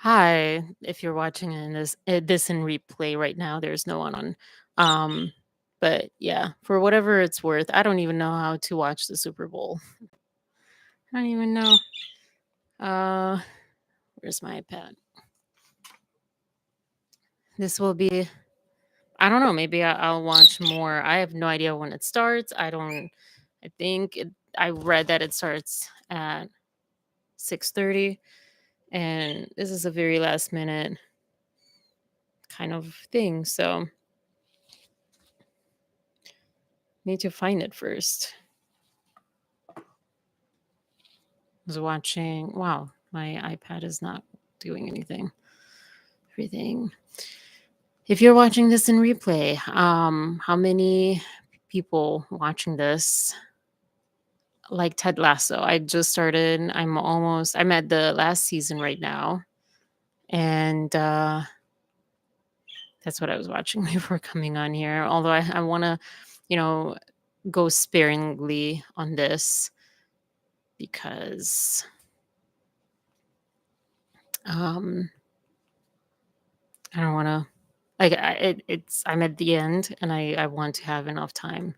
Hi, if you're watching in this in replay right now, there's no one on. Um, but yeah, for whatever it's worth, I don't even know how to watch the Super Bowl. I don't even know. Uh, where's my iPad? This will be. I don't know. Maybe I'll watch more. I have no idea when it starts. I don't. I think I read that it starts at 6:30, and this is a very last minute kind of thing. So need to find it first. Was watching. Wow, my iPad is not doing anything. Everything. If you're watching this in replay, how many people watching this like Ted Lasso? I just started. I'm at the last season right now, and that's what I was watching before coming on here. Although I want to, you know, go sparingly on this because um I don't want to. Like I'm at the end, and I want to have enough time.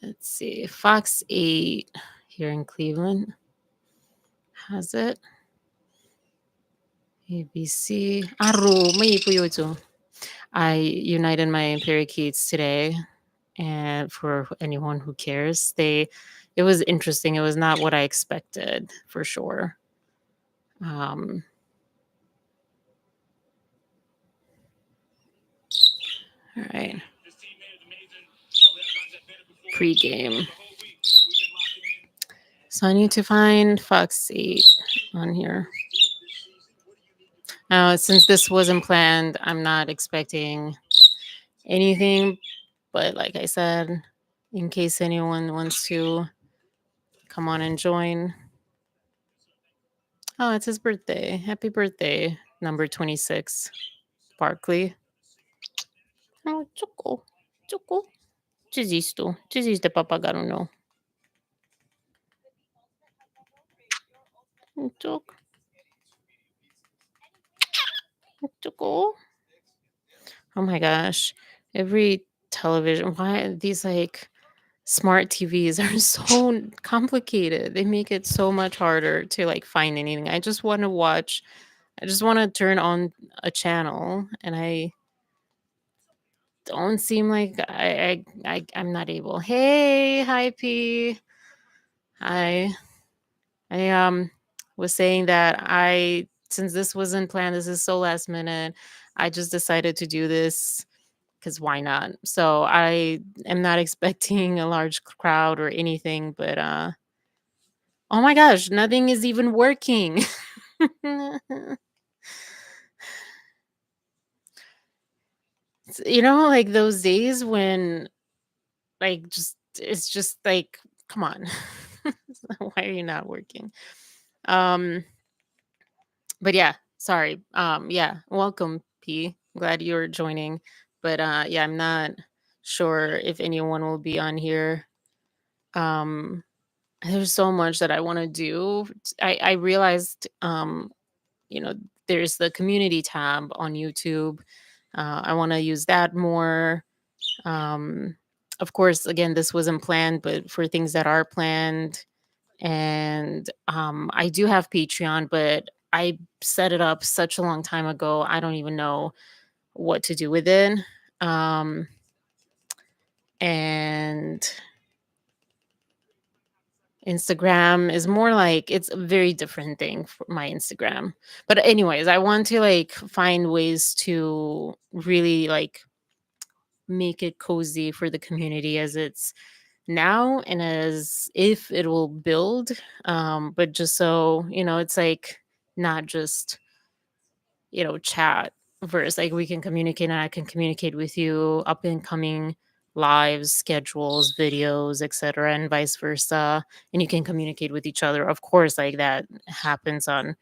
Let's see, Fox 8 here in Cleveland has it. ABC. Aro, may po yun ito. I united my parakeets today, and for anyone who cares, it was interesting. It was not what I expected for sure. Um, all right, pregame. So I need to find Fox 8 on here. Now, since this wasn't planned, I'm not expecting anything. But like I said, in case anyone wants to come on and join. Oh, it's his birthday. Happy birthday, number 26, Barkley. Oh, Choco. Choco. Ce zici tu? Ce zici de papagalul nou? Choc. Choco. Oh my gosh. Every television, why these like smart TVs are so complicated. They make it so much harder to like find anything. I just want to turn on a channel, and I don't seem like I'm not able. Hey, hi P. I I was saying that since this wasn't planned, this is so last minute. I just decided to do this because why not? So I am not expecting a large crowd or anything, but oh my gosh, nothing is even working. Like those days when like just it's just like, come on. Why are you not working? Um but yeah, sorry. Yeah, welcome P. Glad you're joining. But yeah, I'm not sure if anyone will be on here. Um there's so much that I want to do. I realized you know there's the community tab on YouTube. I want to use that more. um of course, again, this wasn't planned, but for things that are planned, and I do have Patreon, but I set it up such a long time ago, I don't even know what to do with it. um and Instagram is more like, it's a very different thing for my Instagram. But anyways, I want to like find ways to really like make it cozy for the community as it's now, and as if it will build. But just so it's like not just chat verse, like we can communicate, and I can communicate with you, up and coming lives, schedules, videos, etc., and vice versa. And you can communicate with each other, of course, like that happens on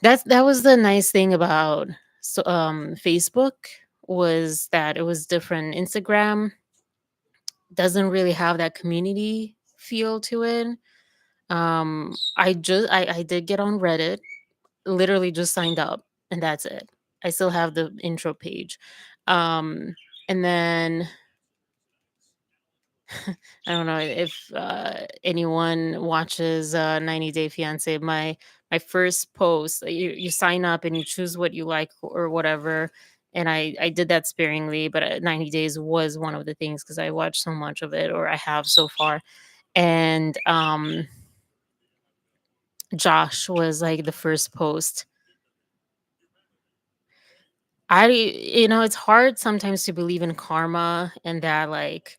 that was the nice thing about Facebook, was that it was different. Instagram doesn't really have that community feel to it. I did get on Reddit literally just signed up and that's it. I still have the intro page. Um, and then I don't know if anyone watches 90 Day Fiance. My first post, you sign up and you choose what you like or whatever. And I did that sparingly, but 90 Days was one of the things because I watched so much of it, or I have so far. And Josh was like the first post. It's hard sometimes to believe in karma and that like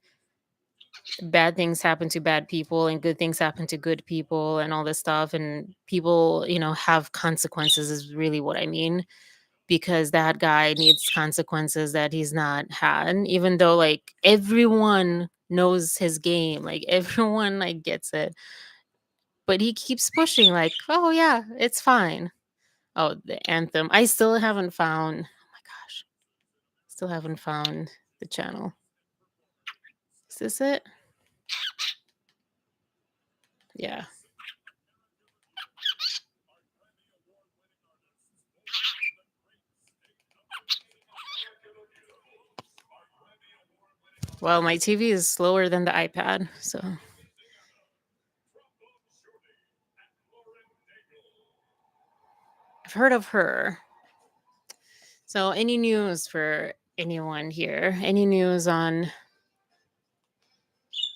bad things happen to bad people and good things happen to good people and all this stuff, and people have consequences is really what I mean, because that guy needs consequences that he's not had, even though like everyone knows his game, like everyone like gets it, but he keeps pushing like, oh yeah, it's fine. Oh, the anthem, I still haven't found. Oh my gosh, still haven't found the channel. Is this it? Yeah. Well, my TV is slower than the iPad, so I've heard of her. So, any news for anyone here? Any news on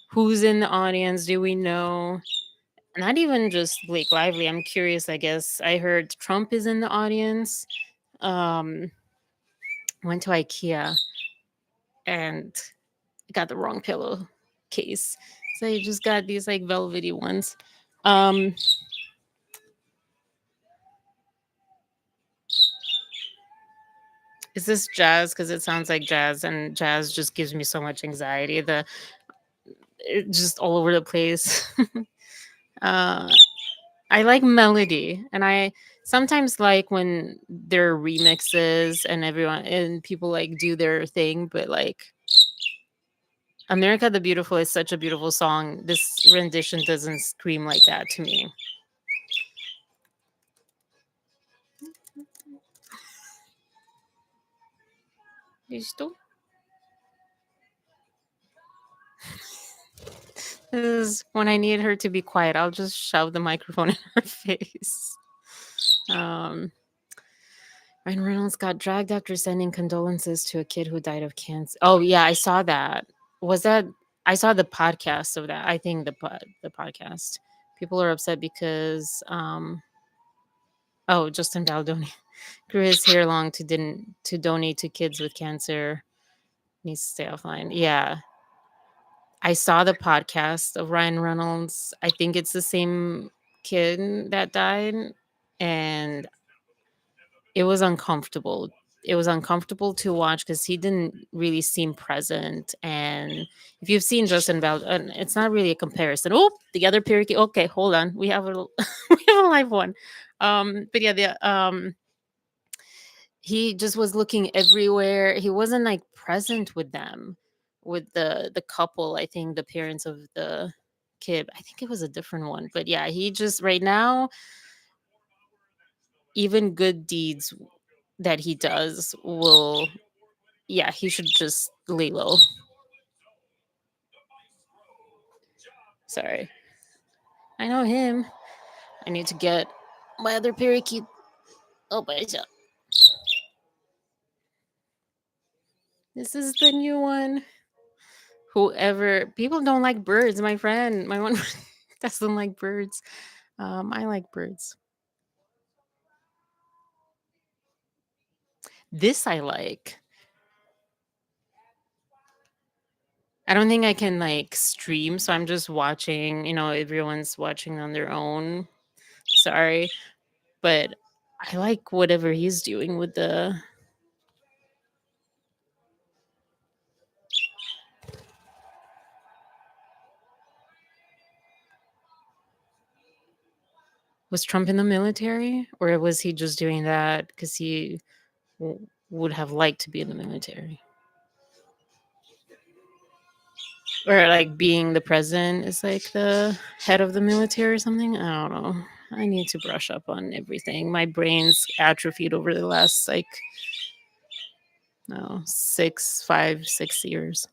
who's in the audience? Do we know? Not even just Blake Lively. I'm curious, I guess. I heard Trump is in the audience. Um, went to IKEA and got the wrong pillow case. So you just got these like velvety ones. Um, is this jazz? Because it sounds like jazz, and jazz just gives me so much anxiety. Just all over the place. uh, I like melody, and I sometimes like when there are remixes and everyone and people like do their thing, but like America the Beautiful is such a beautiful song. This rendition doesn't scream like that to me. Listo? This is when I need her to be quiet. I'll just shove the microphone in her face. Um, Ryan Reynolds got dragged after sending condolences to a kid who died of cancer. Oh yeah, I saw that. Was that I saw the podcast of that. I think the podcast. People are upset because Justin Baldoni grew his hair long to donate to kids with cancer. Needs to stay offline. Yeah. I saw the podcast of Ryan Reynolds. I think it's the same kid that died, and it was uncomfortable. It was uncomfortable to watch because he didn't really seem present. And if you've seen Justin Bell, and it's not really a comparison. Oh, the other parakeet. Okay, hold on. We have a we have a live one. But yeah, he just was looking everywhere. He wasn't like present with them, with the couple. I think the parents of the kid. I think it was a different one. But yeah, he just right now, even good deeds that he does will, yeah, he should just lay low. Sorry. I know him. I need to get my other parakeet. Oh, but yeah. This is the new one. Whoever people don't like birds. My friend, my one friend doesn't like birds. I like birds. This I like. I don't think I can like stream, so I'm just watching. Everyone's watching on their own. Sorry, but I like whatever he's doing with the. Was Trump in the military, or was he just doing that because he would have liked to be in the military, or like being the president is like the head of the military or something? I don't know. I need to brush up on everything. My brain's atrophied over the last like no 6 5 6 years.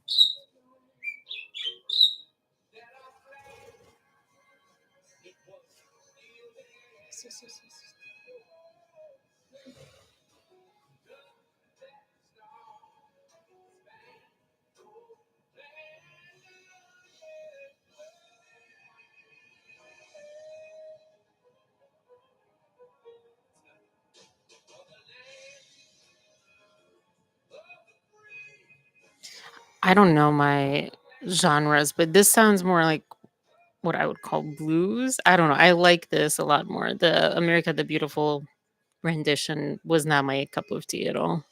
I don't know my genres, but this sounds more like what I would call blues. I don't know. I like this a lot more. The America the Beautiful rendition was not my cup of tea at all.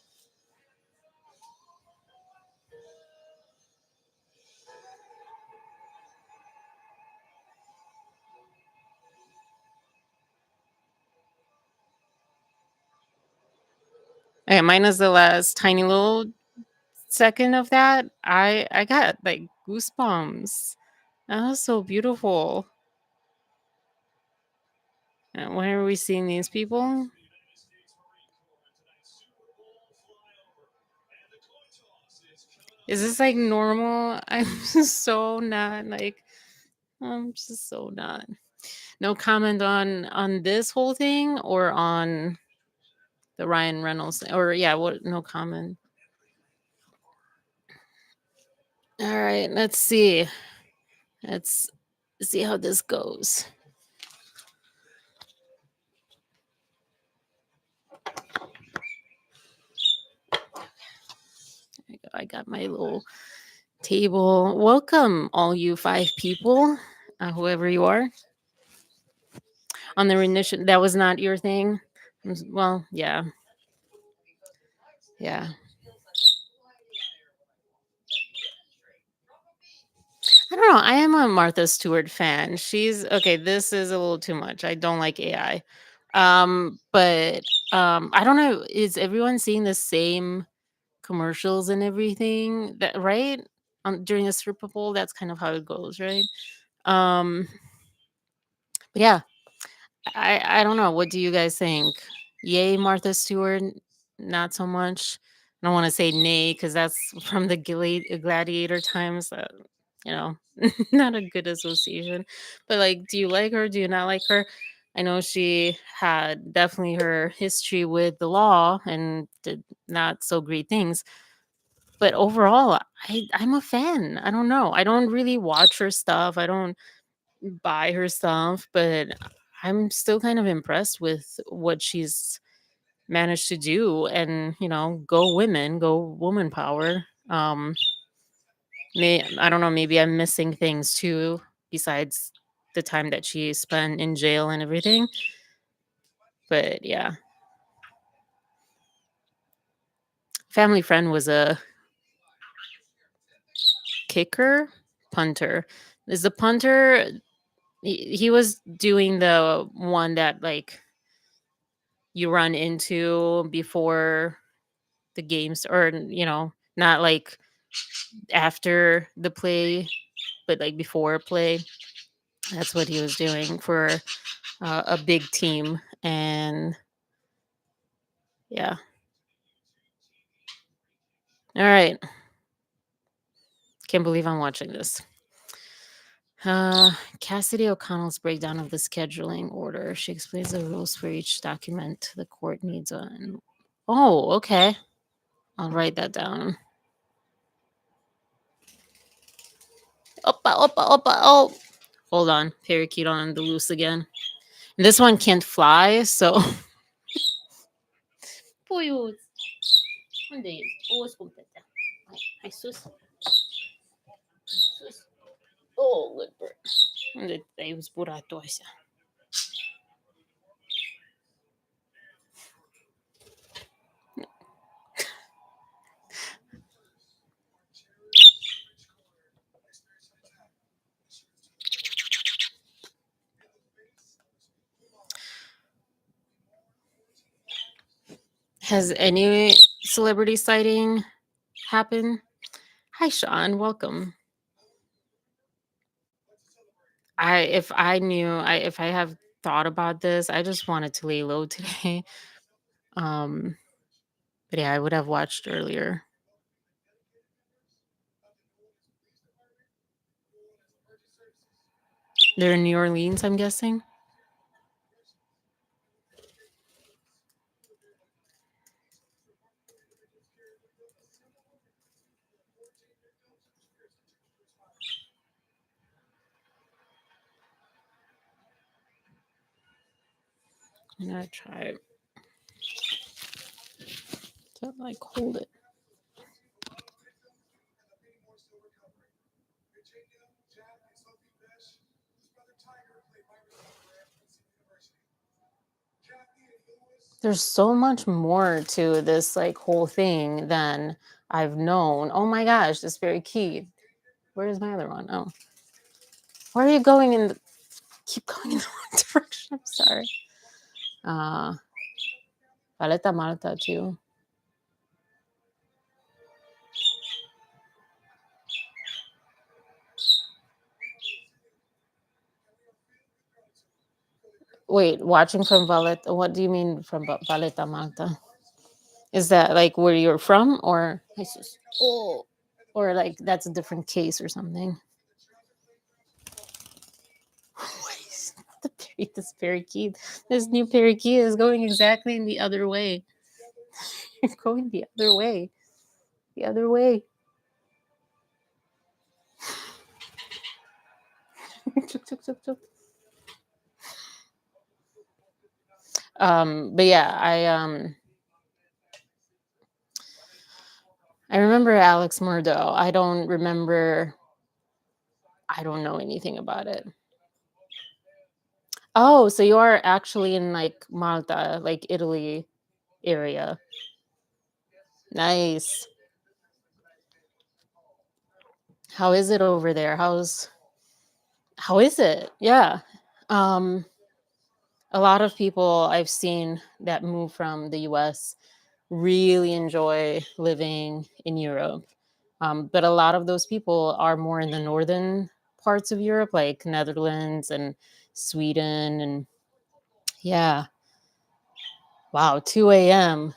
Okay, mine is the last tiny little second of that. I got like goosebumps. That was so beautiful. When are we seeing these people? Is this like normal? I'm just so not like I'm just so not. No comment on this whole thing or on the Ryan Reynolds or yeah, what no comment. All right, let's see. Let's see how this goes. There you go. I got my little table. Welcome, all you 5 people, whoever you are. On the rendition, that was not your thing. Well, yeah, yeah. I don't know. I am a Martha Stewart fan. She's okay. This is a little too much. I don't like AI. But I don't know. Is everyone seeing the same commercials and everything? That right during the Super Bowl? That's kind of how it goes, right? Um, but yeah, I don't know. What do you guys think? Yay, Martha Stewart. Not so much. I don't want to say nay because that's from the gladiator times. You know, not a good association. But like, do you like her? Do you not like her? I know she had definitely her history with the law and did not so great things. But overall, I'm a fan. I don't know. I don't really watch her stuff. I don't buy her stuff, but I'm still kind of impressed with what she's managed to do. And go women, go woman power. I don't know, maybe I'm missing things too besides the time that she spent in jail and everything. But yeah, family friend was a kicker, punter. Is the punter he was doing the one that like you run into before the games or not like after the play but like before play. That's what he was doing for a big team. And yeah. All right. Can't believe I'm watching this. Cassidy O'Connell's breakdown of the scheduling order. She explains the rules for each document the court needs on. Oh, okay. I'll write that down. Opa, opa, opa. Oh, hold on. Parakeet on the loose again. And this one can't fly, so. Puyos. Onde? Os completa. Ay, sus. Sus. Oh, good bird. Onde está os buratos? Has any celebrity sighting happened? Hi, Sean. Welcome. If I have thought about this. I just wanted to lay low today. Um, but yeah, I would have watched earlier. They're in New Orleans, I'm guessing. I'm gonna try to like hold it. There's so much more to this like whole thing than I've known. Oh my gosh, this very key. Where's my other one? Oh, why are you going in? Keep going in the wrong direction. I'm sorry. Uh, Paleta Malta too. Wait, watching from Valeta. What do you mean from Valeta Malta? Is that like where you're from, or Jesus? Oh, or like that's a different case or something? Wait, this parakeet, this new parakeet is going exactly in the other way. You're going the other way. The other way. Chuk, chuk, chuk, chuk. But yeah, I remember Alex Murdo. I don't remember. I don't know anything about it. Oh, so you are actually in like Malta, like Italy area. Nice. How is it over there? How is it? Yeah. Um a lot of people I've seen that move from the US really enjoy living in Europe. But a lot of those people are more in the northern parts of Europe, like Netherlands and Sweden. And yeah, wow, 2 a.m.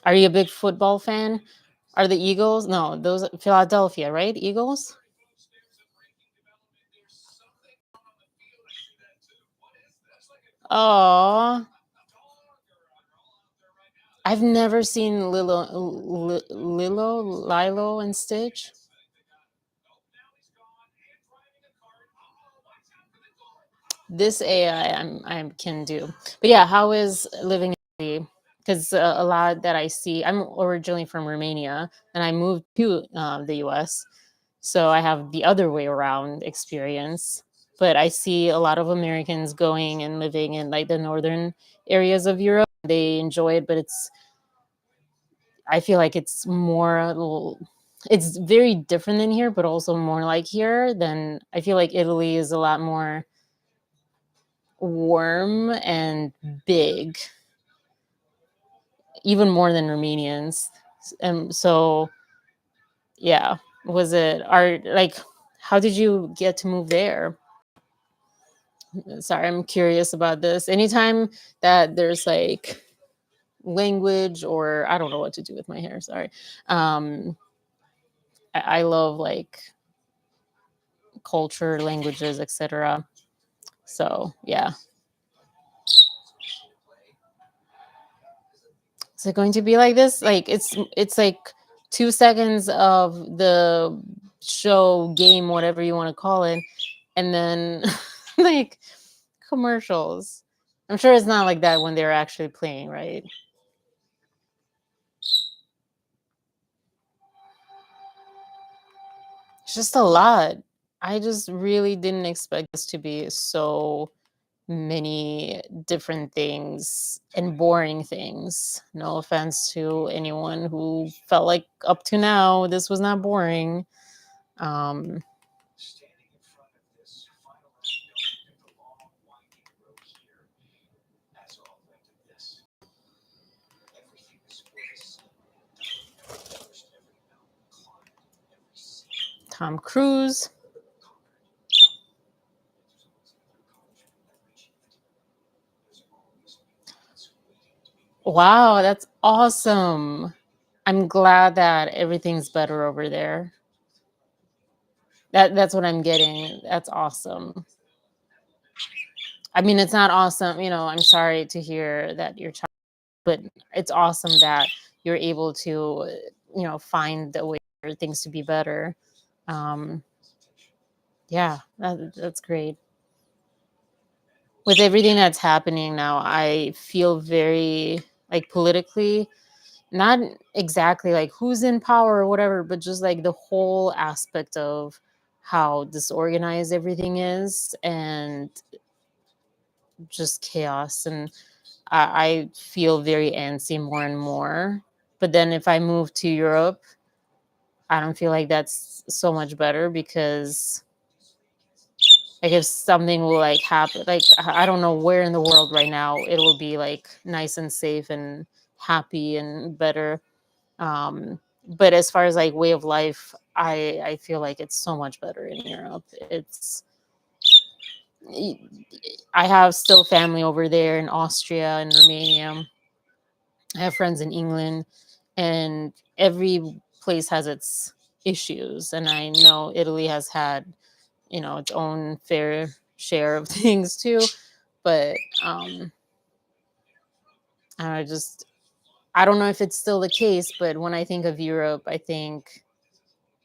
Are you a big football fan? Are the Eagles? No, those Philadelphia, right? Eagles? Oh, I've never seen Lilo and Stitch. This AI I can do. But yeah, how is living in Italy? Because a lot that I see, I'm originally from Romania and I moved to the US. So I have the other way around experience. But I see a lot of Americans going and living in like the northern areas of Europe. They enjoy it, but I feel like it's it's very different than here, but also more like here. Than I feel like Italy is a lot more warm and big, even more than Romanians. And so, yeah, was it are like, how did you get to move there? Sorry, I'm curious about this. Anytime that there's like language, or I don't know what to do with my hair, sorry. Um, I love like culture, languages, etc. So yeah, is it going to be like this? Like it's like 2 seconds of the show, game, whatever you want to call it, and then like commercials. I'm sure it's not like that when they're actually playing, right? It's just a lot. I just really didn't expect this to be so many different things and boring things. No offense to anyone who felt like up to now this was not boring. Um, Tom Cruise. Wow, that's awesome. I'm glad that everything's better over there. That's what I'm getting. That's awesome. I mean, it's not awesome, I'm sorry to hear that your child, but it's awesome that you're able to, find a way for things to be better. Um, yeah, that's great. With everything that's happening now, I feel very like politically, not exactly like who's in power or whatever, but just like the whole aspect of how disorganized everything is and just chaos. And I feel very antsy more and more. But then if I move to Europe, I don't feel like that's so much better because like if something will like happen, like I don't know where in the world right now it will be like nice and safe and happy and better. But as far as like way of life, I feel like it's so much better in Europe. Y- I have still family over there in Austria and Romania. I have friends in England, and every place has its issues. And I know Italy has had, its own fair share of things too. But I just, I don't know if it's still the case, but when I think of Europe, I think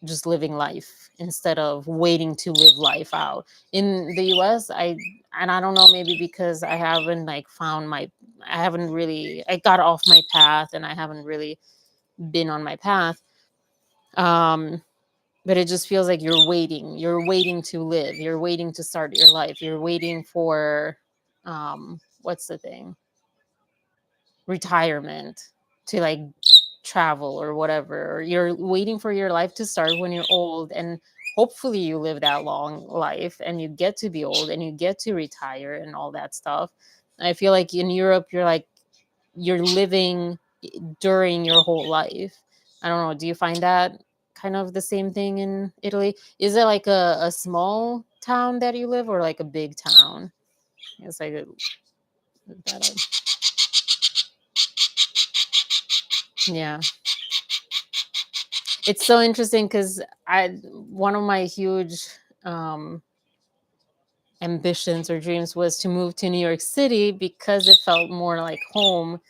just living life instead of waiting to live life out. In the US, and I don't know, maybe because I haven't like found my, I haven't really, I got off my path and I haven't really been on my path. Um, but it just feels like you're waiting to live, you're waiting to start your life, you're waiting for, what's the thing? Retirement to like travel or whatever, or you're waiting for your life to start when you're old, and hopefully you live that long life and you get to be old and you get to retire and all that stuff. I feel like in Europe you're living during your whole life. I don't know, do you find that kind of the same thing in Italy? Is it like a small town that you live or like a big town? It's like yeah. It's so interesting because I one of my huge um, ambitions or dreams was to move to New York City because it felt more like home.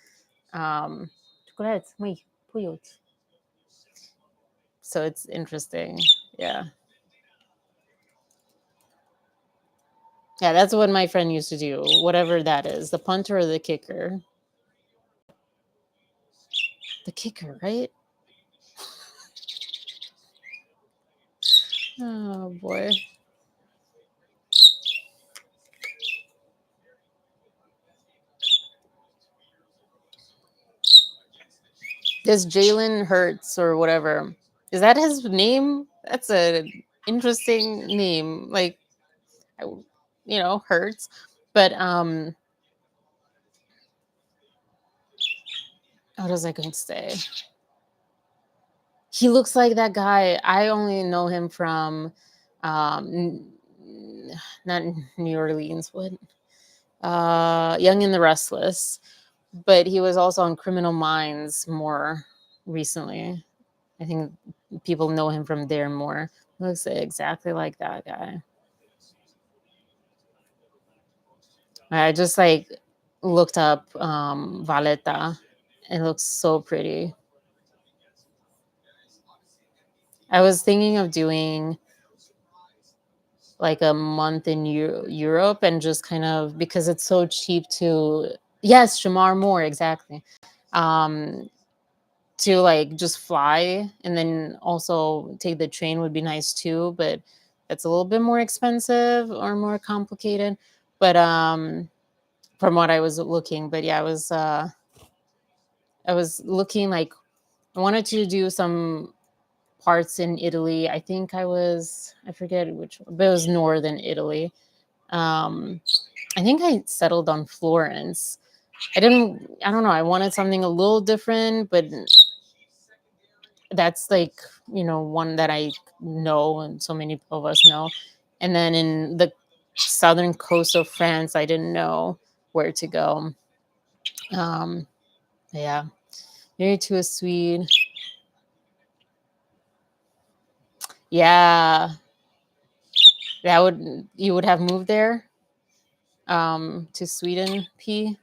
Um, chocolate, muy, puyot. So it's interesting. Yeah, yeah, that's what my friend used to do. Whatever that is, the punter or the kicker. The kicker, right? Oh boy. This Jalen Hurts or whatever. Is that his name? That's a interesting name. Like I hurts. But what was I going to say? He looks like that guy. I only know him from not New Orleans, what? Young and the Restless. But he was also on Criminal Minds more recently. I think people know him from there more. Looks exactly like that guy. I just like looked up Valletta. It looks so pretty. I was thinking of doing like a month in Europe and just kind of because it's so cheap to, yes, Shamar Moore, exactly. Um, to like just fly and then also take the train would be nice too, but it's a little bit more expensive or more complicated. But from what I was looking, but yeah, I was looking like I wanted to do some parts in Italy. I think I forget which, but it was northern Italy. Um, I think I settled on Florence. I don't know. I wanted something a little different, but that's like, one that I know and so many of us know. And then in the southern coast of France, I didn't know where to go. Um, Yeah. Married to a Swede. Yeah. That would you would have moved there to Sweden, P.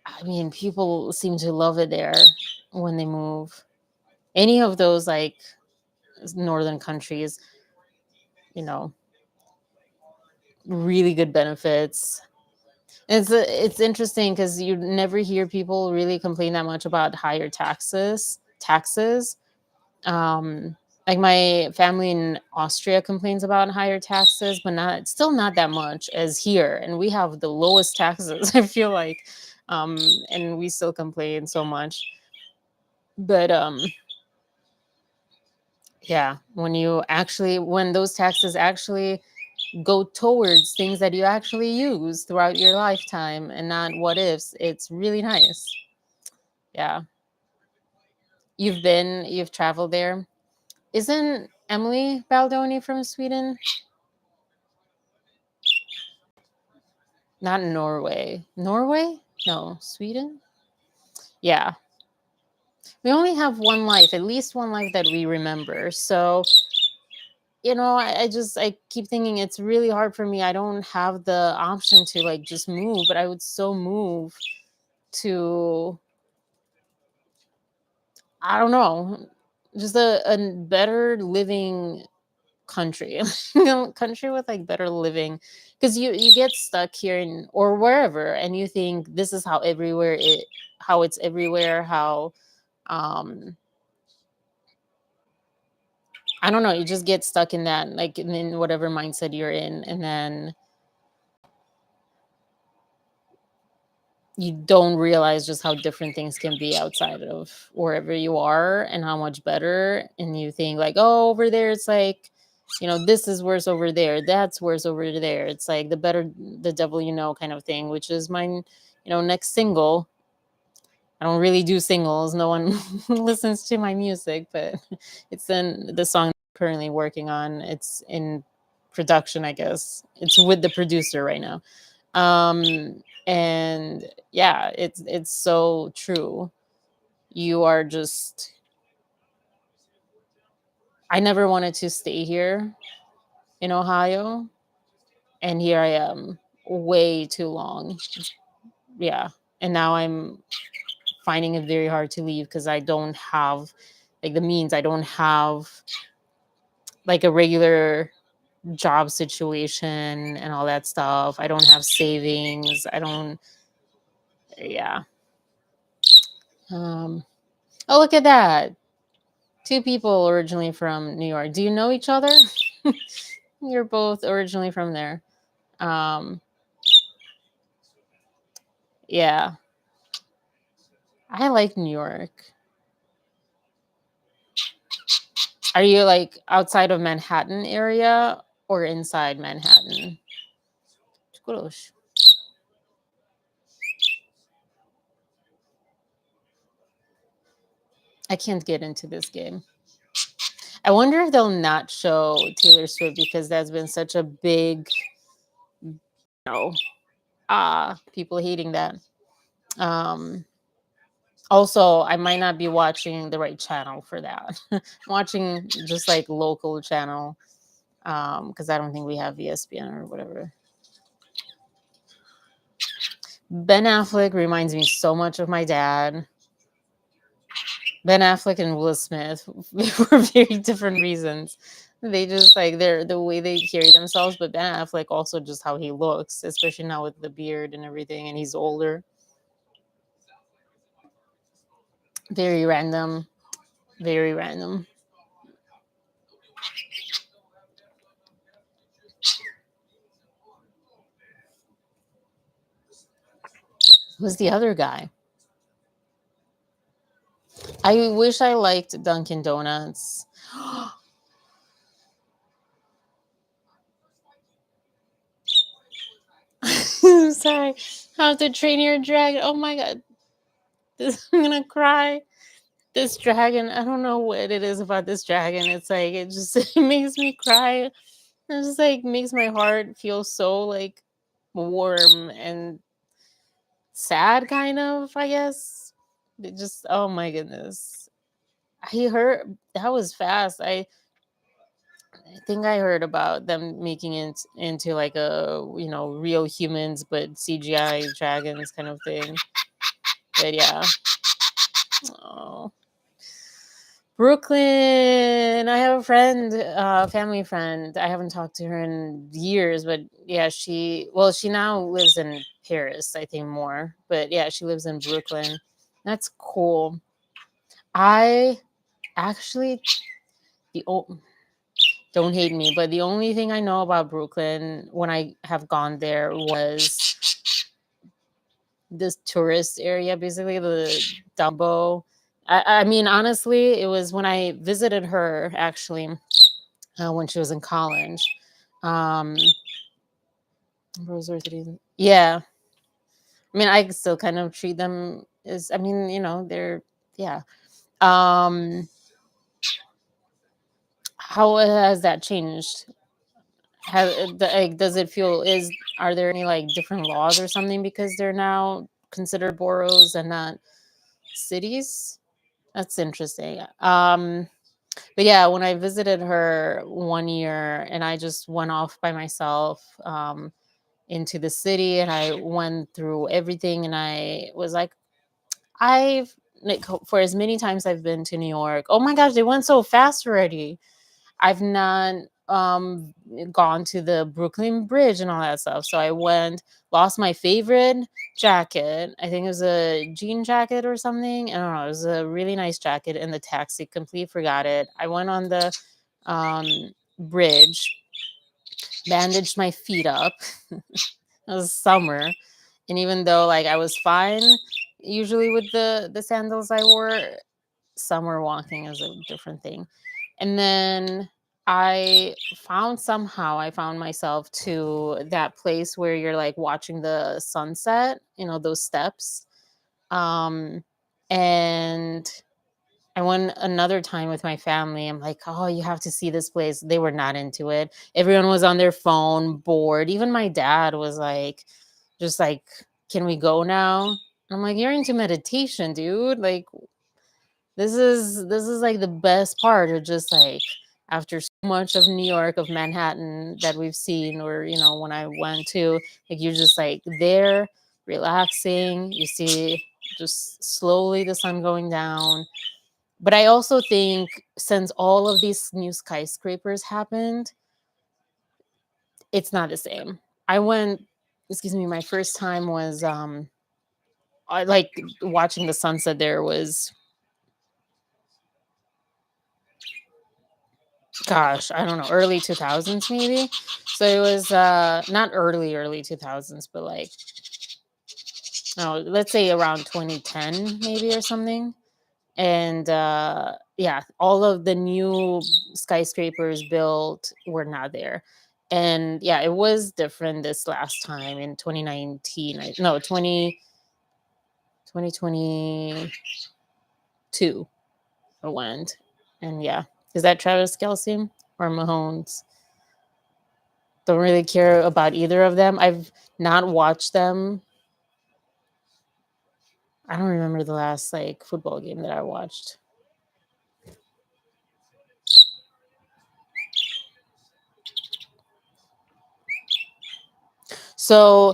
I mean, people seem to love it there when they move. Any of those like northern countries, you know, really good benefits. It's interesting because you never hear people really complain that much about higher taxes. Um, like my family in Austria complains about higher taxes, but not still not that much as here, and we have the lowest taxes. I feel like, um, and we still complain so much. But yeah, when those taxes actually go towards things that you actually use throughout your lifetime and not what ifs, it's really nice. Yeah, you've traveled there. Isn't Emily Baldoni from Sweden? Not Norway. Norway? No, Sweden? Yeah. We only have one life, at least one life that we remember. So, I keep thinking it's really hard for me. I don't have the option to like just move, but I would so move to, I don't know, just a better living country. Country with like better living, because you get stuck here in or wherever and you think this is how it's everywhere, how um I don't know, you just get stuck in that, like in whatever mindset you're in, and then you don't realize just how different things can be outside of wherever you are and how much better. And you think like, oh, over there it's like, this is worse over there, that's worse over there. It's like the better the devil kind of thing, which is mine, next single. I don't really do singles. No one listens to my music, but it's in the song I'm currently working on. It's in production, I guess. It's with the producer right now. And yeah, it's so true. You are just I never wanted to stay here in Ohio, and here I am way too long. Yeah. And now I'm finding it very hard to leave because I don't have like the means. I don't have like a regular job situation and all that stuff. I don't have savings. I don't Yeah. Um oh, look at that. Two people originally from New York. Do you know each other? You're both originally from there. Um yeah. I like New York. Are you like outside of Manhattan area or inside Manhattan? Gosh, I can't get into this game. I wonder if they'll not show Taylor Swift because that's been such a big, no, people hating that. Um, Also, I might not be watching the right channel for that. Watching just like local channel, because I don't think we have ESPN or whatever. Ben Affleck reminds me so much of my dad. Ben Affleck and Will Smith for very different reasons. They just like they're the way they carry themselves, but Ben Affleck also just how he looks, especially now with the beard and everything, and he's older. Very random, very random. Who's the other guy? I wish I liked Dunkin' Donuts. I'm sorry. How to Train Your Dragon. Oh my god, I'm gonna cry. This dragon, I don't know what it is about this dragon. It's like it just it makes me cry. It just like makes my heart feel so like warm and sad, kind of. I guess. It just, oh my goodness. I heard that was fast. I think I heard about them making it into like a, real humans but CGI dragons kind of thing. But yeah. Oh. Brooklyn. I have a friend, family friend. I haven't talked to her in years, but yeah, she now lives in Paris, I think more. But yeah, she lives in Brooklyn. That's cool. I actually the o- don't hate me, but the only thing I know about Brooklyn when I have gone there was this tourist area, basically the Dumbo. I mean, honestly, it was when I visited her actually when she was in college. Um, Rosary City. Yeah, I mean, I still kind of treat them as. I mean, they're yeah. Um, how has that changed? Like, does it feel is are there any like different laws or something because they're now considered boroughs and not cities? That's interesting. But yeah, when I visited her one year and I just went off by myself into the city and I went through everything and I was like, I've like for as many times I've been to New York. Oh my gosh, they went so fast already. I've not gone to the Brooklyn Bridge and all that stuff. So I went, lost my favorite jacket. I think it was a jean jacket or something. I don't know. It was a really nice jacket in the taxi. Completely forgot it. I went on the um, bridge, bandaged my feet up. It was summer, and even though like I was fine usually with the sandals I wore, summer walking is a different thing. And then I found myself to that place where you're like watching the sunset, those steps. Um and I went another time with my family. I'm like, oh, you have to see this place. They were not into it. Everyone was on their phone, bored. Even my dad was like, just like, can we go now? I'm like, you're into meditation, dude. Like, this is like the best part of just like after so much of New York, of Manhattan that we've seen, or when I went to, like, you're just like there, relaxing. You see just slowly the sun going down. But I also think since all of these new skyscrapers happened, it's not the same. I went, excuse me, my first time was I like watching the sunset there was, gosh, I don't know, early 2000s maybe. So it was not early 2000s, but like, oh, let's say around 2010 maybe or something. And yeah, all of the new skyscrapers built were not there. And yeah, it was different this last time in 2019. No, 2022 I went. And yeah, is that Travis Kelce or Mahomes? Don't really care about either of them. I've not watched them. I don't remember the last like football game that I watched. So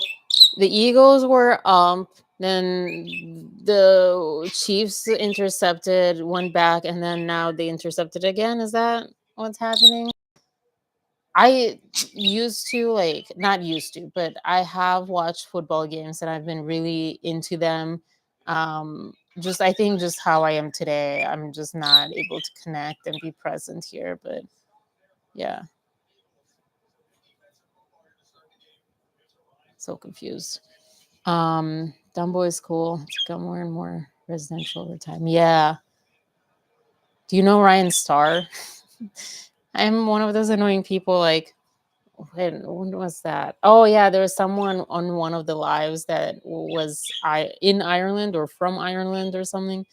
the Eagles were up, then the Chiefs intercepted, went back, and then now they intercepted again. Is that what's happening? I used to like not used to, but I have watched football games and I've been really into them. Just I think just how I am today, I'm just not able to connect and be present here. But yeah, so confused. Dumbo is cool. It's got more and more residential over time. Yeah. Do you know Ryan Starr? I'm one of those annoying people. Like, when was that? Oh yeah, there was someone on one of the lives that was I in Ireland or from Ireland or something,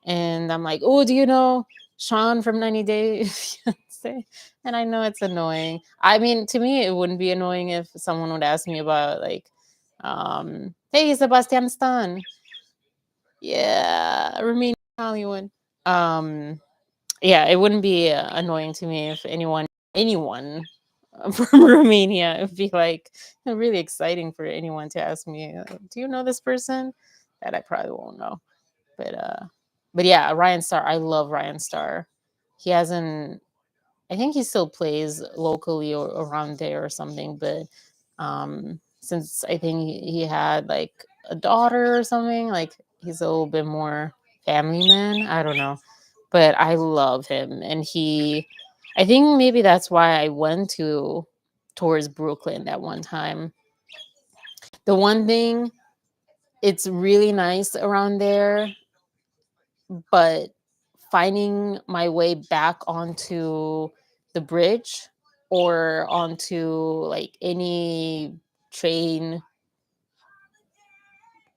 and I'm like, oh, do you know Sean from 90 Day Fiance? And I know it's annoying. I mean, to me, it wouldn't be annoying if someone would ask me about like, hey, Sebastian Stan. Yeah, Romania Hollywood. Um, yeah, it wouldn't be annoying to me if anyone from Romania. It would be like really exciting for anyone to ask me, "Do you know this person?" That I probably won't know. But but yeah, Ryan Starr. I love Ryan Starr. He hasn't. I think he still plays locally or around there or something. But since I think he had like a daughter or something, like he's a little bit more family man. I don't know, but I love him, and he. I think maybe that's why I went towards Brooklyn that one time. The one thing, it's really nice around there, but finding my way back onto the bridge or onto like any train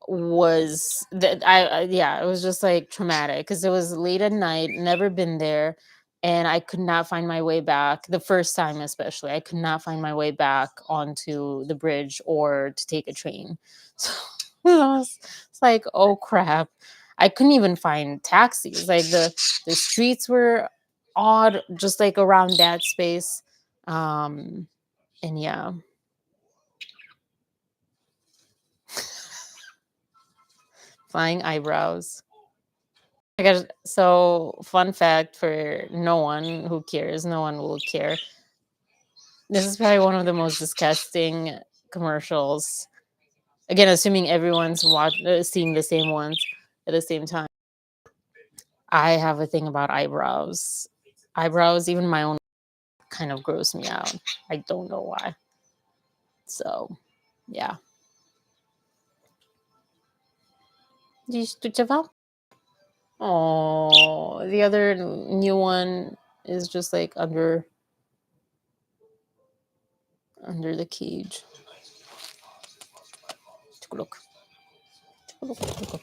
was that yeah, it was just like traumatic because it was late at night, never been there, and I could not find my way back the first time. Especially I could not find my way back onto the bridge or to take a train. So it's like, oh crap, I couldn't even find taxis. Like the streets were odd, just like around that space. And yeah, flying eyebrows. I guess so. Fun fact for no one who cares, no one will care. This is probably one of the most disgusting commercials. Again, assuming everyone's seeing the same ones at the same time. I have a thing about eyebrows. Eyebrows, even my own, kind of gross me out. I don't know why. So, yeah. Oh, the other new one is just like under the cage. Take a look. Take a look. Take a look.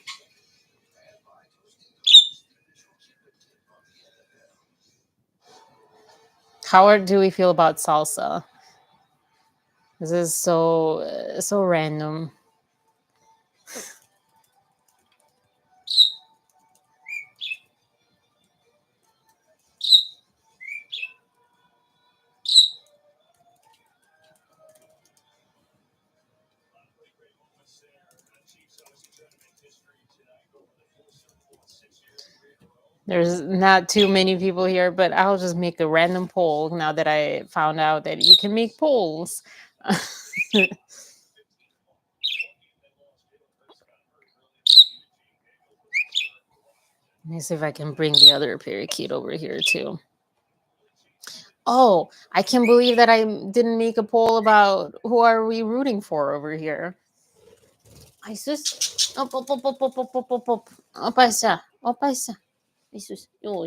Do we feel about salsa? This is so random. There's not too many people here, but I'll just make a random poll now that I found out that you can make polls. Let me see if I can bring the other parakeet over here too. Oh, I can't believe that I didn't make a poll about who are we rooting for over here. Jesus. Up, up, up, up, up, up, up, up, up. Opa, essa. Opa, essa. Jesus. Oh,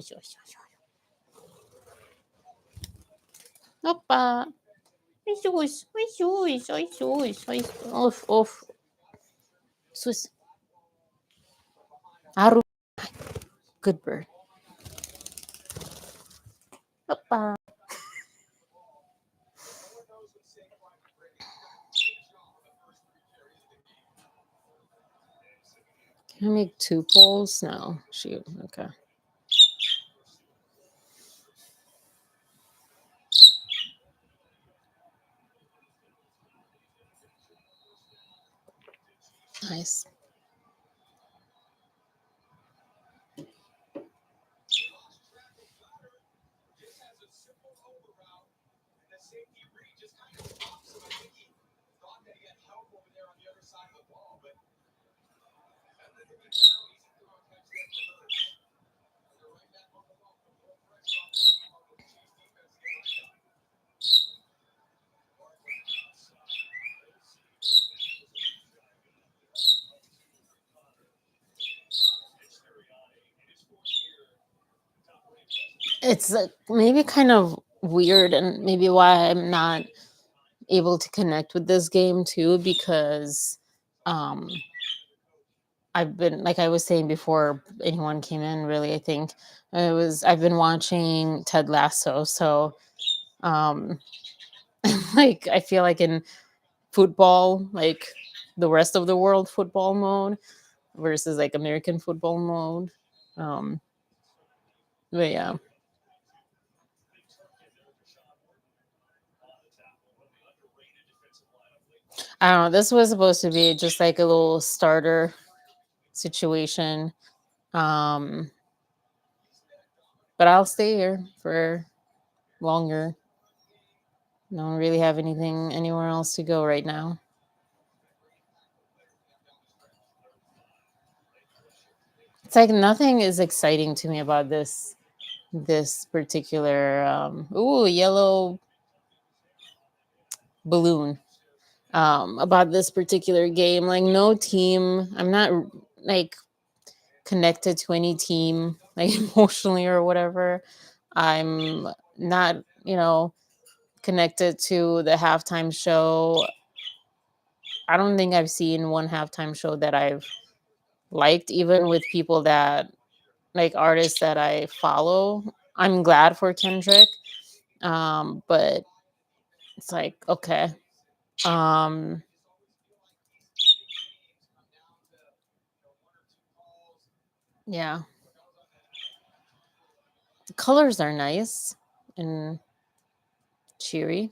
Opa. Jesus. Jesus. Jesus. Off, off. Jesus. Aru. Good bird. Opa. Can I make two polls? No. Shoot. Okay. Nice. It's maybe kind of weird, and maybe why I'm not able to connect with this game too, because um I've been, like I was saying before anyone came in, really, I think I've been watching Ted Lasso, so um like I feel like in football, like the rest of the world football mode. versus like American football mode. Um, but yeah, I don't know. This was supposed to be just like a little starter situation. Um, but I'll stay here for longer. I don't really have anything anywhere else to go right now. It's like nothing is exciting to me about this particular ooh, yellow balloon. About this particular game. Like no team. I'm not like connected to any team, like emotionally or whatever. I'm not, connected to the halftime show. I don't think I've seen one halftime show that I've liked, even with people that like artists that I follow. I'm glad for Kendrick. But it's like, okay. Um, yeah. The colors are nice and cheery.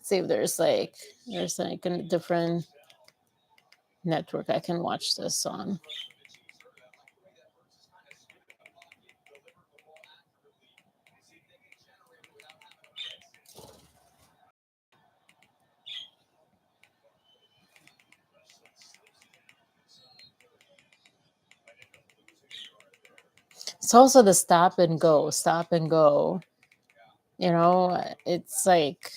See if there's like a different network I can watch this on. It's also the stop and go. It's like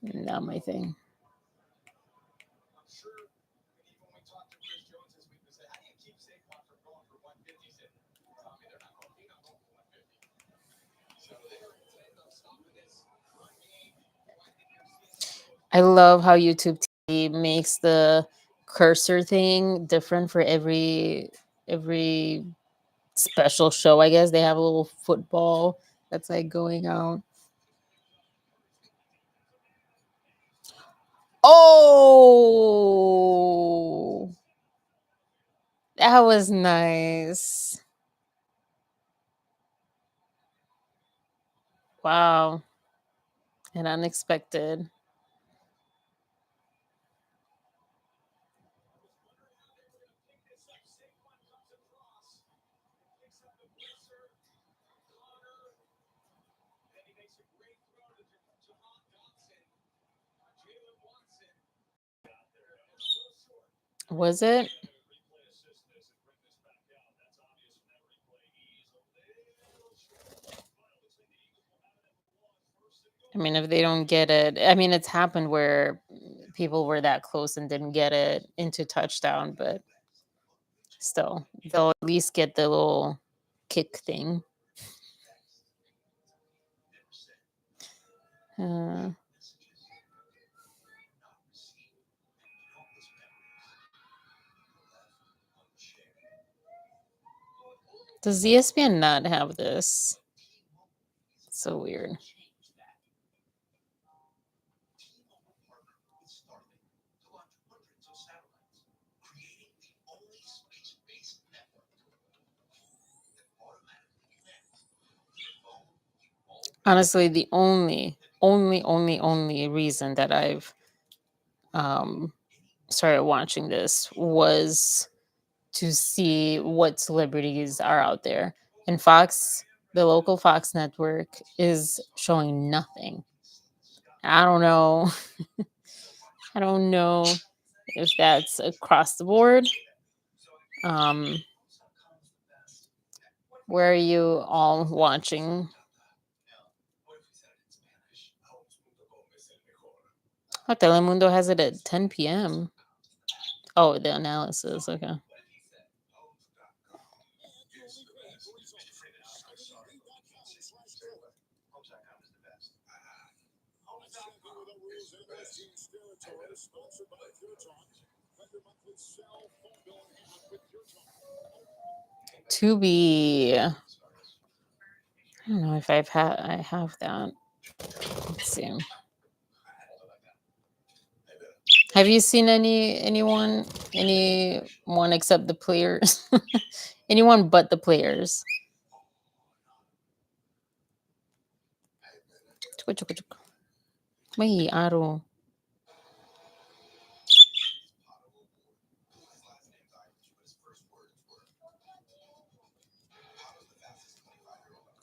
not my thing. I love how YouTube TV makes the cursor thing different for every special show. I guess they have a little football that's like going out. Oh, that was nice. Wow, and unexpected. Was it? I mean, if they don't get it, I mean, it's happened where people were that close and didn't get it into touchdown, but still, they'll at least get the little kick thing. Uh, does ESPN not have this? So weird. Honestly, the only reason that I've um, started watching this was to see what celebrities are out there. And Fox, the local Fox network, is showing nothing. I don't know. I don't know if that's across the board. Um, where are you all watching? Oh, Telemundo has it at 10 p.m. Oh, the analysis. Okay. To be. I don't know if I have that. Let's see. Have you seen anyone except the players? Anyone but the players? Chuka, chuka, chuka. May aro.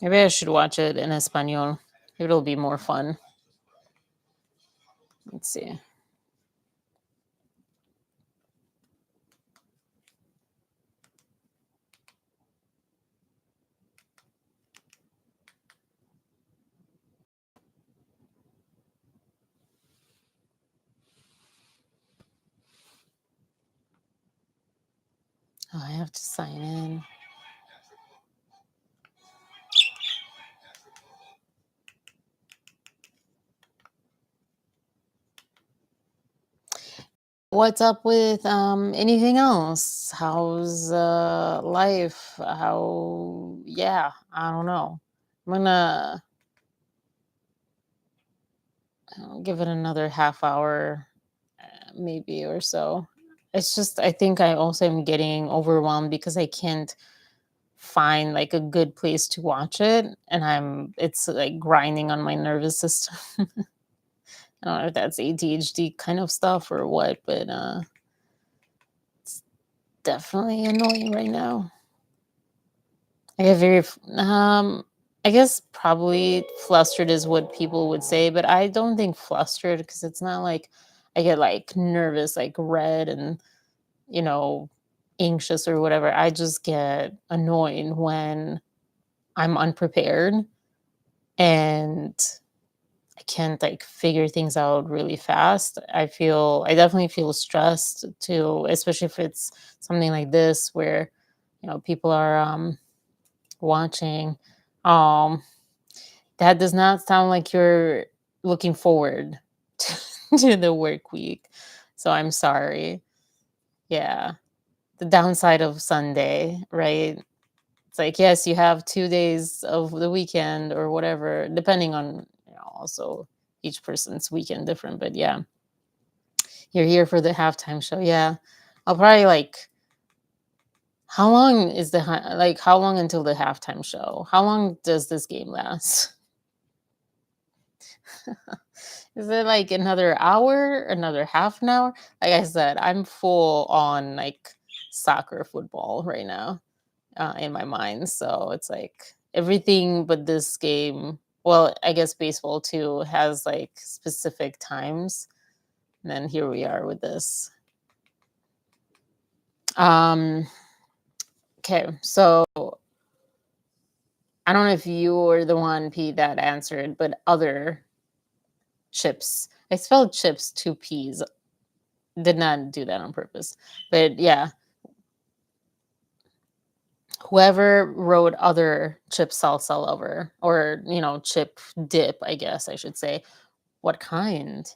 Maybe I should watch it in Espanol. It'll be more fun. Let's see. Oh, I have to sign in. What's up with anything else? How's life? How yeah, I don't know. I'm gonna give it another half hour maybe or so. It's just I think I also am getting overwhelmed because I can't find like a good place to watch it and it's like grinding on my nervous system. I don't know if that's ADHD kind of stuff or what, but it's definitely annoying right now. I get I guess probably flustered is what people would say, but I don't think flustered because it's not like I get like nervous, like red and you know, anxious or whatever. I just get annoyed when I'm unprepared and I can't like figure things out really fast. I definitely feel stressed too, especially if it's something like this where, people are watching. Um that does not sound like you're looking forward to the work week. So I'm sorry. Yeah. The downside of Sunday, right? It's like, yes, you have 2 days of the weekend or whatever, depending on, also each person's weekend different. But yeah, you're here for the halftime show. Yeah. I'll probably like, how long is like, how long until the halftime show? How long does this game last? Is it like another hour, another half an hour? Like I said, I'm full on like soccer football right now. In my mind. So it's like everything but this game. Well, I guess baseball too has like specific times. And then here we are with this. Um, okay, so I don't know if you were the one, Pete, that answered, but other chips. I spelled chips two P's. Did not do that on purpose. But yeah, whoever wrote other chip salsa lover or chip dip, I guess I should say. What kind?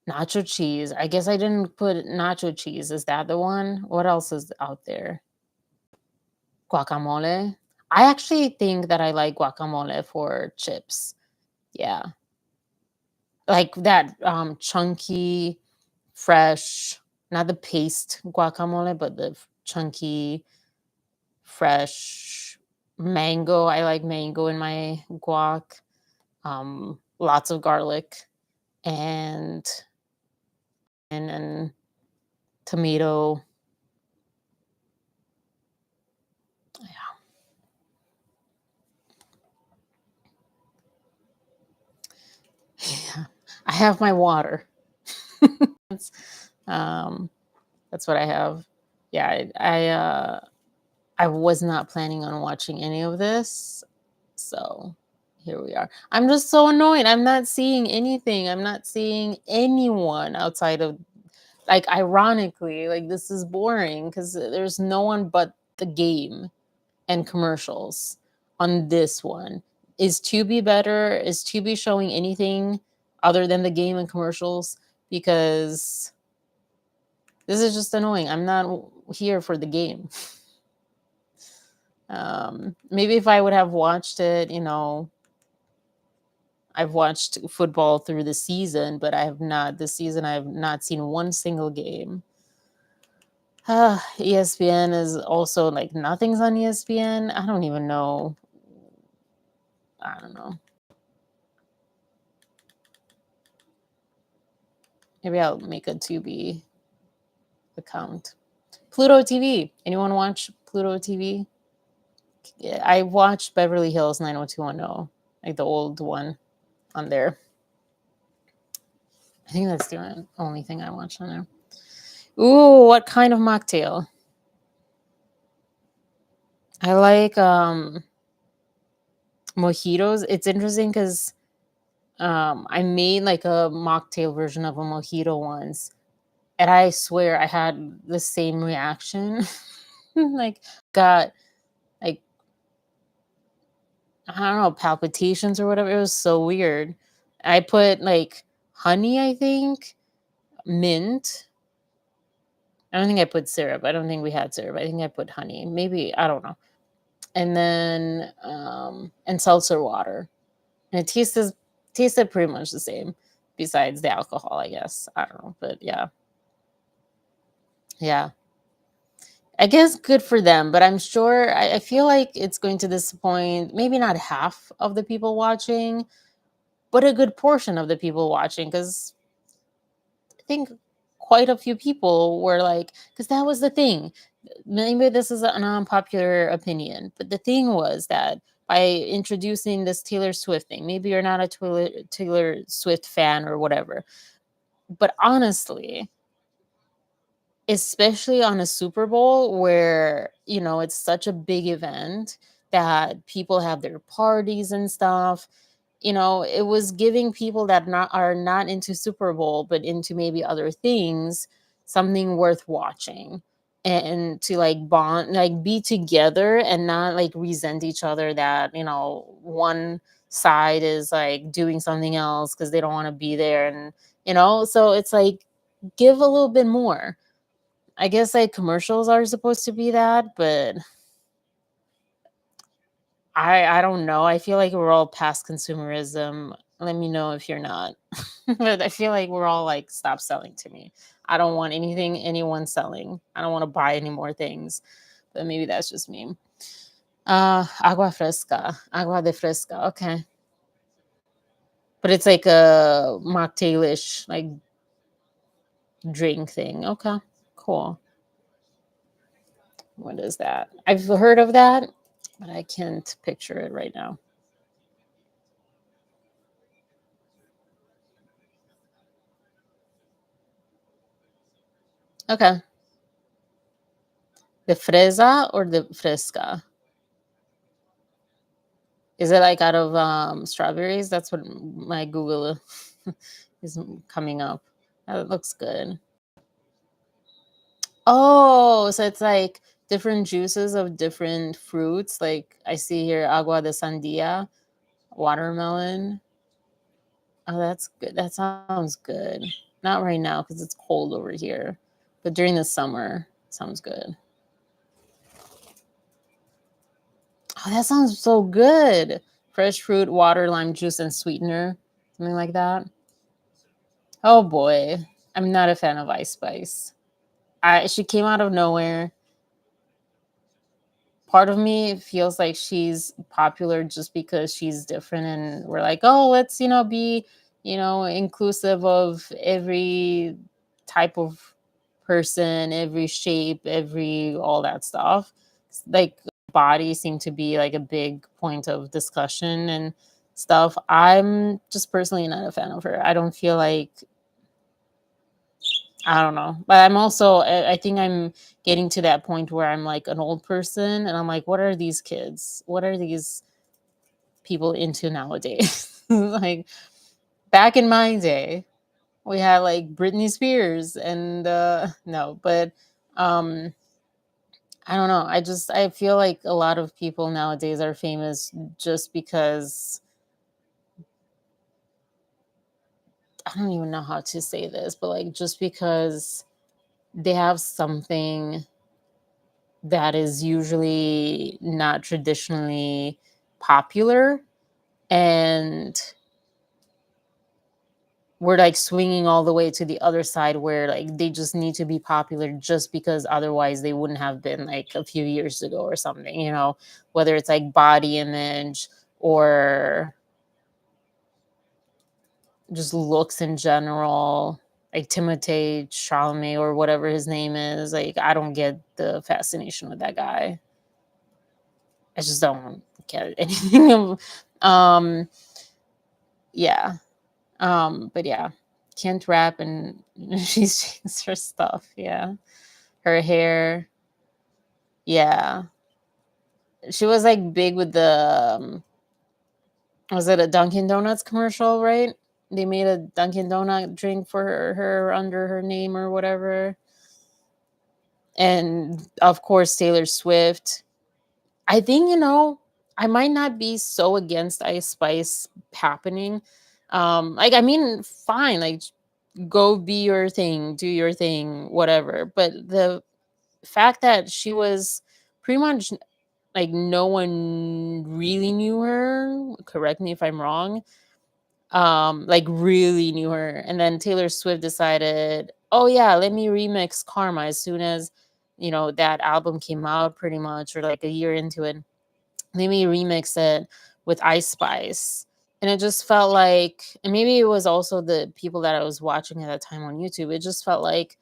Nacho cheese. I guess I didn't put nacho cheese. Is that the one? What else is out there? Guacamole. I actually think that I like guacamole for chips. Yeah. Like that chunky, fresh, not the paste guacamole, but the chunky, fresh mango. I like mango in my guac. Lots of garlic and and tomato. Yeah, I have my water. That's, um, that's what I have. Yeah, I was not planning on watching any of this, so here we are. I'm just so annoyed. I'm not seeing anything. I'm not seeing anyone outside of like ironically, like this is boring because there's no one but the game and commercials on this one. Is Tubi better? Is Tubi showing anything other than the game and commercials? Because this is just annoying. I'm not here for the game. Maybe if I would have watched it, I've watched football through the season, but I have not this season. I have not seen one single game. ESPN is also like nothing's on ESPN. I don't even know. I don't know. Maybe I'll make a Tubi account. Pluto TV. Anyone watch Pluto TV? Yeah, I watched Beverly Hills 90210, like the old one on there. I think that's the only thing I watched on there. Ooh, what kind of mocktail? I like mojitos. It's interesting because I made like a mocktail version of a mojito once, and I swear I had the same reaction. Like, got like, I don't know, palpitations or whatever. It was so weird. I put like honey, I think, mint. I don't think I put syrup. I don't think we had syrup. I think I put honey. Maybe, I don't know. And then and seltzer water. And it tasted pretty much the same besides the alcohol, I guess. I don't know, but yeah. Yeah. I guess good for them, but I'm sure I feel like it's going to disappoint maybe not half of the people watching, but a good portion of the people watching, because I think quite a few people were like, because that was the thing. Maybe this is an unpopular opinion, but the thing was that by introducing this Taylor Swift thing, maybe you're not a Taylor Swift fan or whatever, but honestly, especially on a Super Bowl where, it's such a big event that people have their parties and stuff. It was giving people that are not into Super Bowl but into maybe other things something worth watching, and to like bond, like be together and not like resent each other that, one side is like doing something else because they don't want to be there, and so it's like give a little bit more. I guess like commercials are supposed to be that, but I don't know. I feel like we're all past consumerism. Let me know if you're not. But I feel like we're all like, stop selling to me. I don't want anything anyone selling. I don't want to buy any more things. But maybe that's just me. Agua fresca. Agua de fresca. Okay. But it's like a mocktailish like drink thing. Okay. Cool. What is that? I've heard of that, but I can't picture it right now. Okay. The fresa or the fresca? Is it like out of strawberries? That's what my Google is coming up. That looks good. Oh, so it's like different juices of different fruits. Like I see here agua de sandia, watermelon. Oh, that's good. That sounds good. Not right now because it's cold over here, but during the summer, sounds good. Oh, that sounds so good. Fresh fruit, water, lime juice, and sweetener. Something like that. Oh boy. I'm not a fan of Ice Spice. She came out of nowhere. Part of me feels like she's popular just because she's different, and we're like, oh, let's, be, inclusive of every type of person, every shape, every all that stuff. Like body seemed to be like a big point of discussion and stuff. I'm just personally not a fan of her. I don't feel like, I don't know. But I'm also, I think I'm getting to that point where I'm like an old person and I'm like, what are these kids? What are these people into nowadays? Like back in my day, we had like Britney Spears and no, but um I don't know. I feel like a lot of people nowadays are famous just because, I don't even know how to say this, but like just because they have something that is usually not traditionally popular, and we're like swinging all the way to the other side where like they just need to be popular just because otherwise they wouldn't have been like a few years ago or something, whether it's like body image or just looks in general, like Timothée Chalamet or whatever his name is. Like, I don't get the fascination with that guy. I just don't get anything. Um, yeah. But yeah, can't rap and she's changed her stuff. Yeah. Her hair. Yeah. She was like big with the was it a Dunkin' Donuts commercial, right? They made a Dunkin' Donut drink for her under her name or whatever. And of course Taylor Swift. I think, I might not be so against Ice Spice happening. Like, I mean, fine, like go be your thing, do your thing, whatever. But the fact that she was pretty much like no one really knew her, correct me if I'm wrong, like really knew her. And then Taylor Swift decided, oh yeah, let me remix Karma as soon as, that album came out pretty much, or like a year into it. Let me remix it with Ice Spice. And it just felt like, and maybe it was also the people that I was watching at that time on YouTube, it just felt like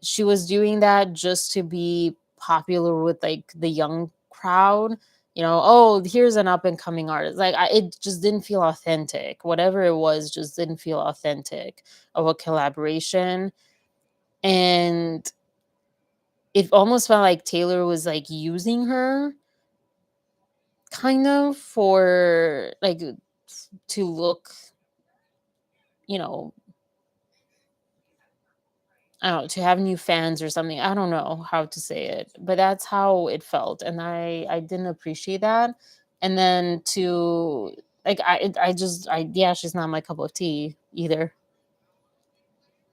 she was doing that just to be popular with like the young crowd. Oh, here's an up and coming artist. Like, it just didn't feel authentic. Whatever it was, just didn't feel authentic of a collaboration. And it almost felt like Taylor was like using her kind of for like to look, you know, I don't know, to have new fans or something. I don't know how to say it, but that's how it felt, and I didn't appreciate that. And then to like I yeah, she's not my cup of tea either,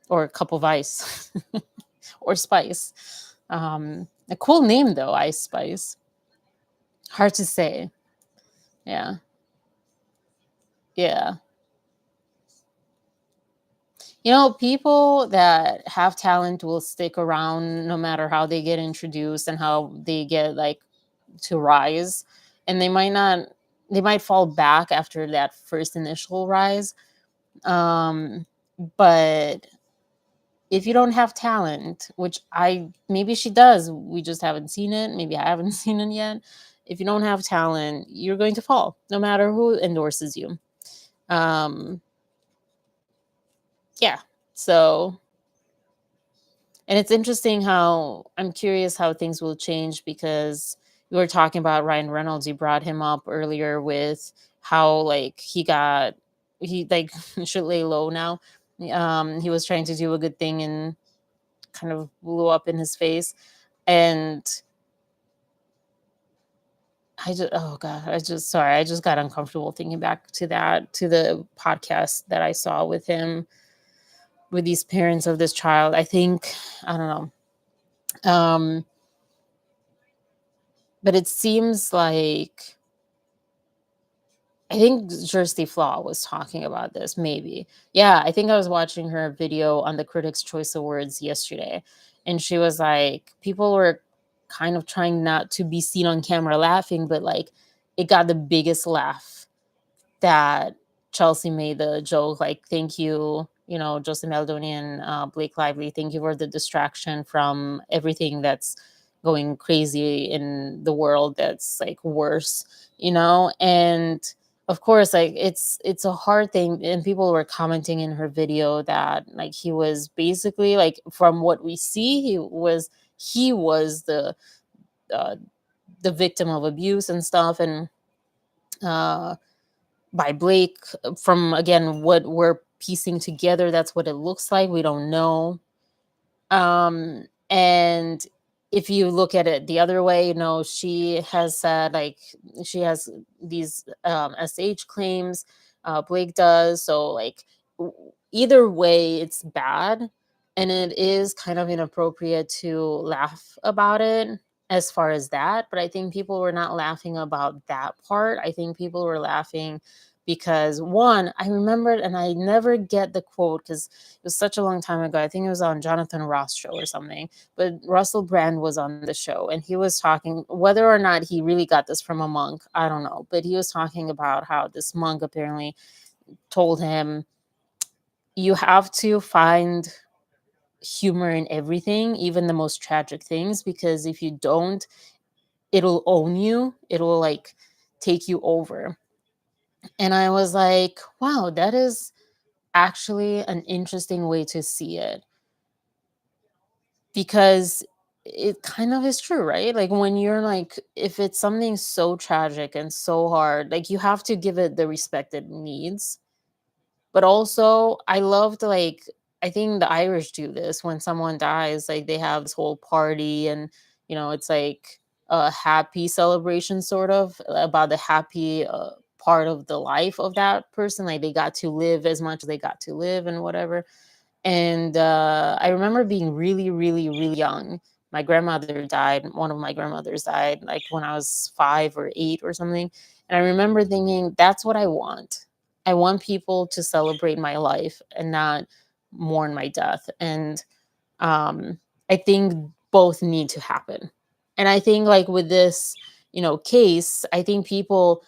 or a cup of ice, or spice. A cool name though, Ice Spice. Hard to say. Yeah, yeah. People that have talent will stick around no matter how they get introduced and how they get like to rise. And they might fall back after that first initial rise. Um, but if you don't have talent, which maybe she does, we just haven't seen it. Maybe I haven't seen it yet. If you don't have talent, you're going to fall no matter who endorses you. Um, yeah. So, and it's interesting how I'm curious how things will change because we were talking about Ryan Reynolds. You brought him up earlier with how like he like should lay low now. He was trying to do a good thing and kind of blew up in his face. And I just, oh God, sorry, I just got uncomfortable thinking back to the podcast that I saw with him, with these parents of this child. I think, I don't know. But it seems like, I think Jersey Flaw was talking about this, maybe. Yeah, I think I was watching her video on the Critics' Choice Awards yesterday, and she was like, people were kind of trying not to be seen on camera laughing, but like it got the biggest laugh that Chelsea made the joke, like, thank you, Joseph Maldoni and Blake Lively, thank you for the distraction from everything that's going crazy in the world that's like worse, and of course, like it's a hard thing, and people were commenting in her video that like he was basically like, from what we see, he was uh, the victim of abuse and stuff, and uh by Blake, from again what we're piecing together, that's what it looks like. We don't know. And if you look at it the other way, she has said like she has these SH claims, Blake does. So like either way, it's bad. And it is kind of inappropriate to laugh about it as far as that. But I think people were not laughing about that part. I think people were laughing because one, I remembered, and I never get the quote because it was such a long time ago. I think it was on Jonathan Ross show or something, but Russell Brand was on the show, and he was talking, whether or not he really got this from a monk, I don't know, but he was talking about how this monk apparently told him, you have to find humor in everything, even the most tragic things, because if you don't, it'll own you. It'll like take you over. And I was like, wow, that is actually an interesting way to see it, because it kind of is true, right? Like when you're like, if it's something so tragic and so hard, like you have to give it the respect it needs. But also, I loved, like, I think the Irish do this when someone dies, like they have this whole party, and it's like a happy celebration sort of about the happy part of the life of that person. Like they got to live as much as they got to live and whatever. And I remember being really, really, really young. My grandmother died. One of my grandmothers died like when I was 5 or 8 or something. And I remember thinking, that's what I want. I want people to celebrate my life and not mourn my death. And um, I think both need to happen. And I think, like, with this, case, I think people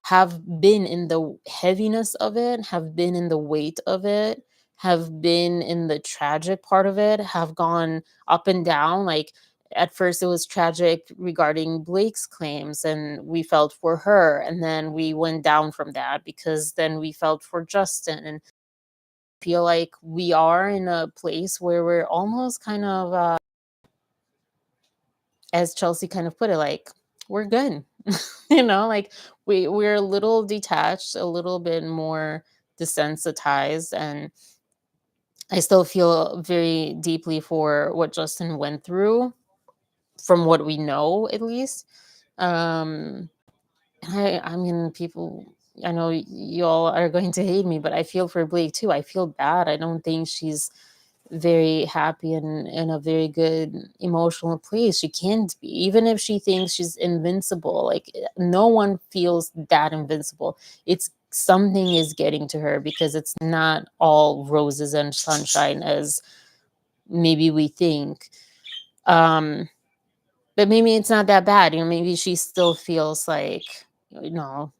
have been in the heaviness of it, have been in the weight of it, have been in the tragic part of it, have gone up and down. Like, at first, it was tragic regarding Blake's claims, and we felt for her. And then we went down from that because then we felt for Justin. And feel like we are in a place where we're almost kind of, as Chelsea kind of put it, like, we're good. Like we're a little detached, a little bit more desensitized, and I still feel very deeply for what Justin went through, from what we know at least. Um I mean, people, I know y'all are going to hate me, but I feel for Blake too. I feel bad. I don't think she's very happy and in a very good emotional place. She can't be, even if she thinks she's invincible. Like no one feels that invincible. It's something is getting to her because it's not all roses and sunshine as maybe we think. Um, but maybe it's not that bad. Maybe she still feels like,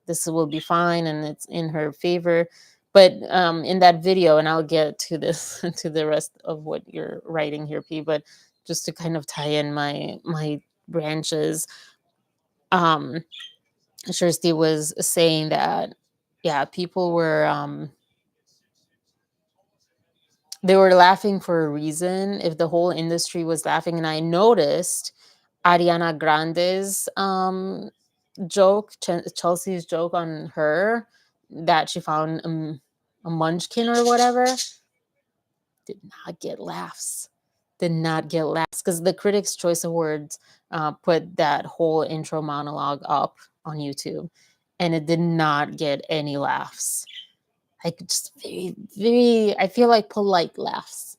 this will be fine and it's in her favor. But in that video, and I'll get to this to the rest of what you're writing here, P, but just to kind of tie in my branches, um, Kirsty was saying that, yeah, people were they were laughing for a reason. If the whole industry was laughing, and I noticed Ariana Grande's joke, Chelsea's joke on her, that she found a munchkin or whatever, did not get laughs. Did not get laughs because the Critics' Choice Awards put that whole intro monologue up on YouTube, and it did not get any laughs. Like just very, very, I feel like polite laughs.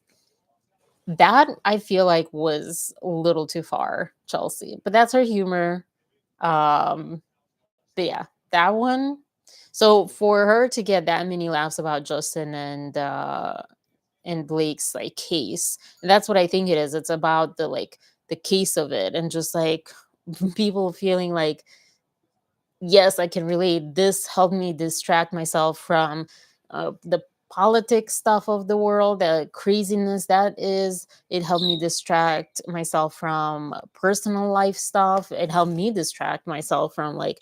That I feel like was a little too far, Chelsea, but that's her humor. Um, But yeah, that one. So for her to get that many laughs about Justin and Blake's like case, and that's what I think it is. It's about the case of it, and just like people feeling like, yes, I can relate. This helped me distract myself from the politics stuff of the world, the craziness that is. It helped me distract myself from personal life stuff. It helped me distract myself from like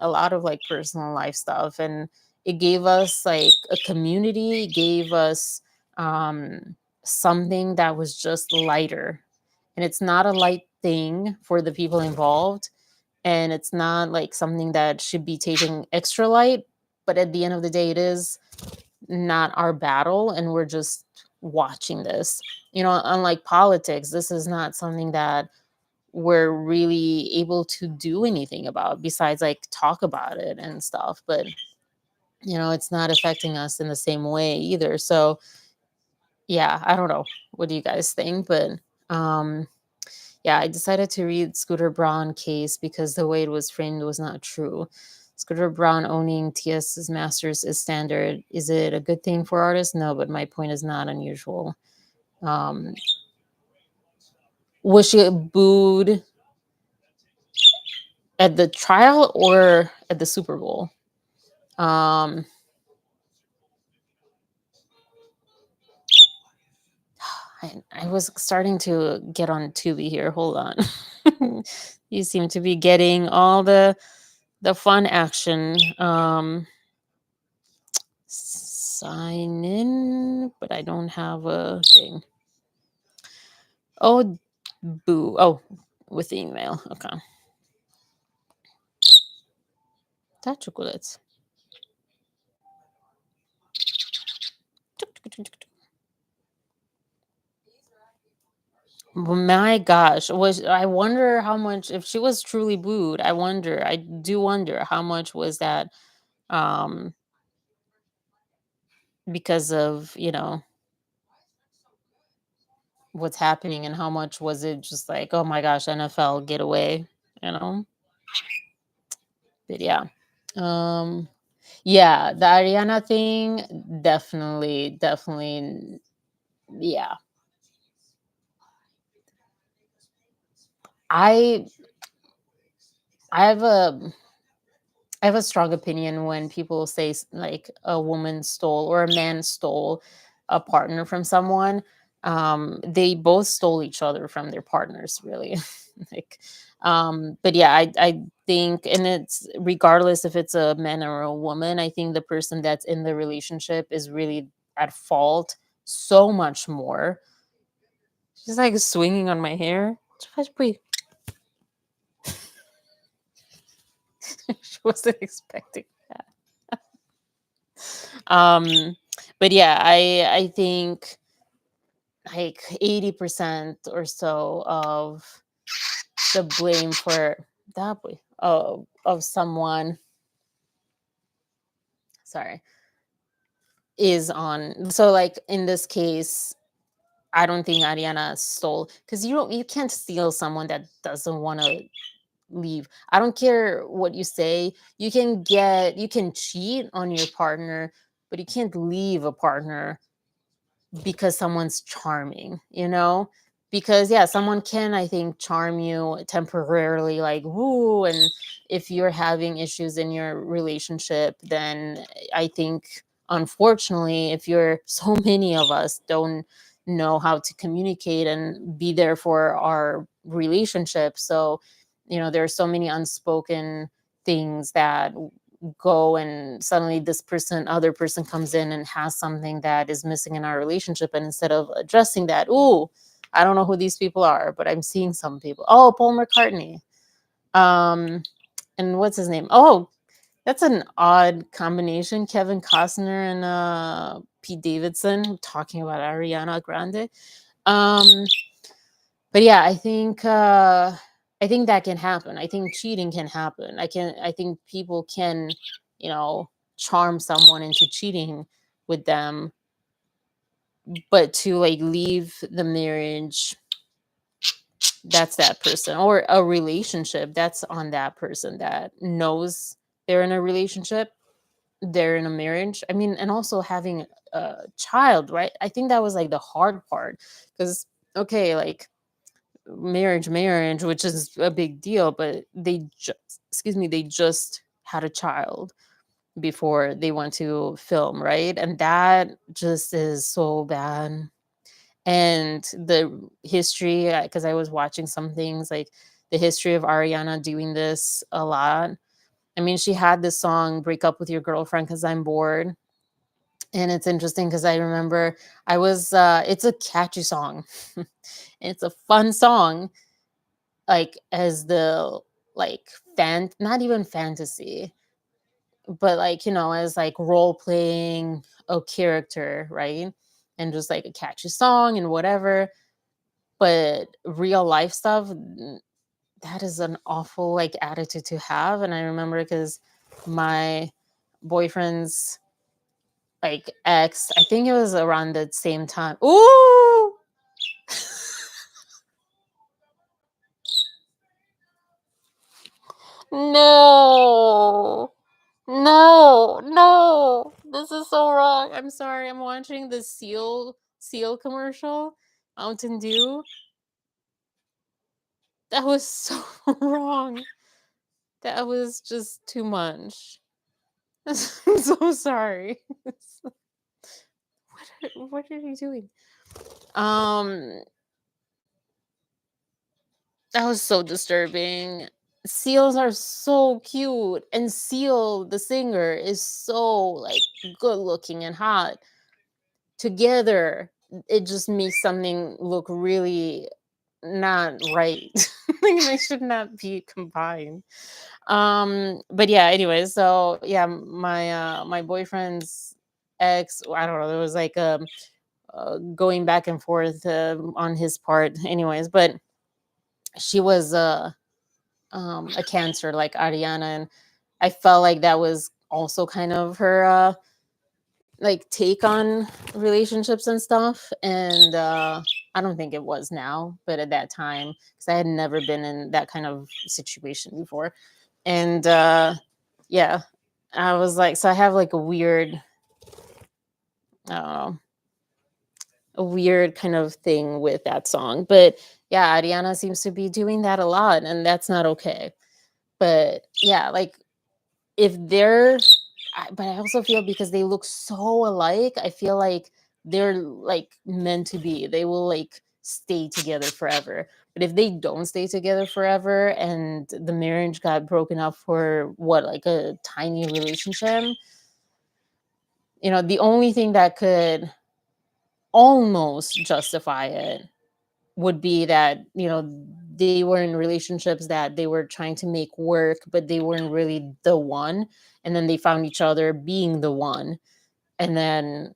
a lot of like personal life stuff. And it gave us like a community, it gave us something that was just lighter. And it's not a light thing for the people involved, and it's not like something that should be taken extra light, but at the end of the day it is not our battle, and we're just watching this. Unlike politics, this is not something that we're really able to do anything about besides like talk about it and stuff. But it's not affecting us in the same way either. So yeah, I don't know, what do you guys think? But um yeah, I decided to read Scooter Braun case because the way it was framed was not true. Scooter Brown owning TS's masters is standard. Is it a good thing for artists? No, but my point is not unusual. Um, was she booed at the trial or at the Super Bowl? Um, I was starting to get on Tubi here. Hold on. You seem to be getting all the fun action. Sign in, but I don't have a thing. Oh, boo. Oh, with the email. Okay. That chocolate. My gosh, was I wonder how much if she was truly booed. I do wonder how much was that um because of, what's happening, and how much was it just like, oh my gosh, NFL get away, you know? But yeah. Um yeah, the Ariana thing definitely yeah. I I have a I have a strong opinion when people say like a woman stole or a man stole a partner from someone. They both stole each other from their partners, really. like, but yeah, I think, and it's regardless if it's a man or a woman, I think the person that's in the relationship is really at fault so much more. She's like swinging on my hair. She wasn't expecting that. Um, but yeah, I think like 80% or so of the blame for that boy of someone, sorry, is on. So like in this case, I don't think Ariana stole, because you can't steal someone that doesn't want to leave. I don't care what you say. You can cheat on your partner, but you can't leave a partner because someone's charming, you know? Because yeah, someone can, I think, charm you temporarily, like woo. And if you're having issues in your relationship, then I think, unfortunately, if you're so many of us don't know how to communicate and be there for our relationship. So, there are so many unspoken things that go, and suddenly this other person comes in and has something that is missing in our relationship, and instead of addressing that, ooh, I don't know who these people are, but I'm seeing some people. Oh, Paul McCartney. And what's his name? Oh, that's an odd combination. Kevin Costner and Pete Davidson talking about Ariana Grande. um but yeah, I think that can happen. I think cheating can happen. I think people can, you know, charm someone into cheating with them, but to like leave the marriage, that's that person, or a relationship, that's on that person that knows they're in a relationship, they're in a marriage. I mean, and also having a child, right? I think that was like the hard part, because okay, like marriage, which is a big deal, but they just had a child before they went to film, right? And that just is so bad. And the history, because I was watching some things, like the history of Ariana doing this a lot. I mean, she had this song "Break Up with Your Girlfriend Because I'm Bored." And it's interesting because I remember it's a catchy song. It's a fun song, like as the like not even fantasy, but like, as like role playing a character, right? And just like a catchy song and whatever. But real life stuff, that is an awful like attitude to have. And I remember because my boyfriend's like ex, I think it was around the same time. Ooh. No. No, no, this is so wrong. I'm sorry. I'm watching the seal commercial, Mountain Dew. That was so wrong. That was just too much. I'm so sorry. What are you doing? Um, that was so disturbing. Seals are so cute, and Seal, the singer, is so like good looking and hot. Together, it just makes something look really not right. Like they should not be combined. But yeah, anyway, so yeah, my boyfriend's ex, I don't know, there was like going back and forth on his part anyways, but she was a Cancer like Ariana, and I felt like that was also kind of her like take on relationships and stuff. And I don't think it was now, but at that time, because I had never been in that kind of situation before. And yeah, I was like, so I have like a weird, I don't know, a weird kind of thing with that song. But yeah, Ariana seems to be doing that a lot, and that's not okay. But yeah, like if they're but I also feel because they look so alike, I feel like they're like meant to be. They will like stay together forever. But if they don't stay together forever and the marriage got broken up for what, like a tiny relationship, the only thing that could almost justify it would be that, they were in relationships that they were trying to make work, but they weren't really the one. And then they found each other being the one. And then,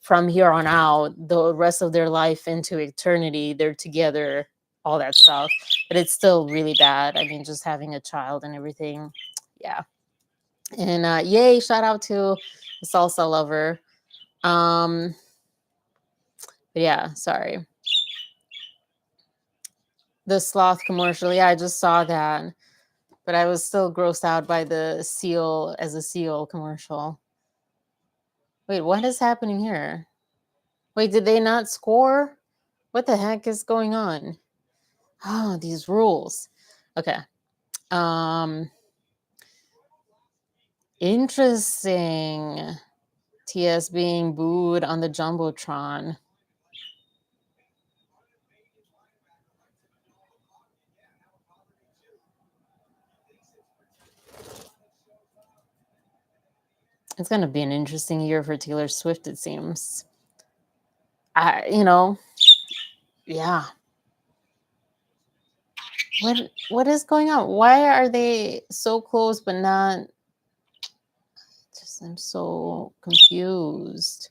from here on out, the rest of their life into eternity, they're together, all that stuff. But it's still really bad. I mean, just having a child and everything. Yeah. And yay, shout out to the salsa lover. Um, but yeah, sorry. The sloth commercial. Yeah, I just saw that. But I was still grossed out by the seal as a seal commercial. Wait, what is happening here? Wait, did they not score? What the heck is going on? Oh, these rules. Okay. Um Interesting. TS being booed on the Jumbotron. It's gonna be an interesting year for Taylor Swift, it seems. Yeah. What is going on? Why are they so close but not? Just I'm so confused.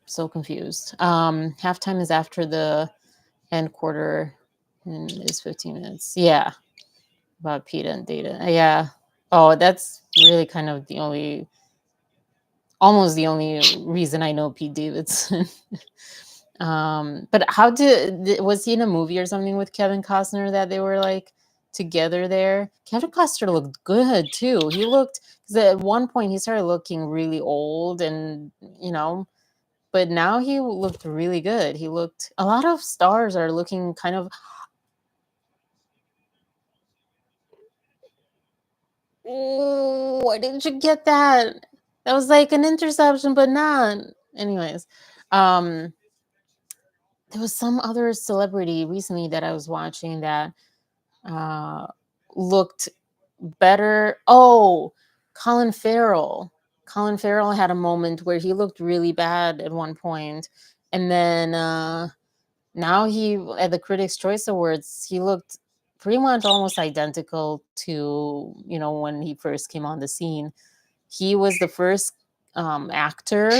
So confused. Halftime is after the end quarter and is 15 minutes. Yeah, about PETA and data. Yeah. Oh, that's really kind of almost the only reason I know Pete Davidson. But was he in a movie or something with Kevin Costner that they were like together there? Kevin Costner looked good too. He looked, because at one point he started looking really old, and but now he looked really good. He looked, a lot of stars are looking kind of, ooh, why didn't you get that? That was like an interception, but not. Anyways, um, there was some other celebrity recently that I was watching that uh looked better. Oh, Colin Farrell. Colin Farrell had a moment where he looked really bad at one point, and then now he at the Critics' Choice Awards, he looked pretty much almost identical to when he first came on the scene. He was the first actor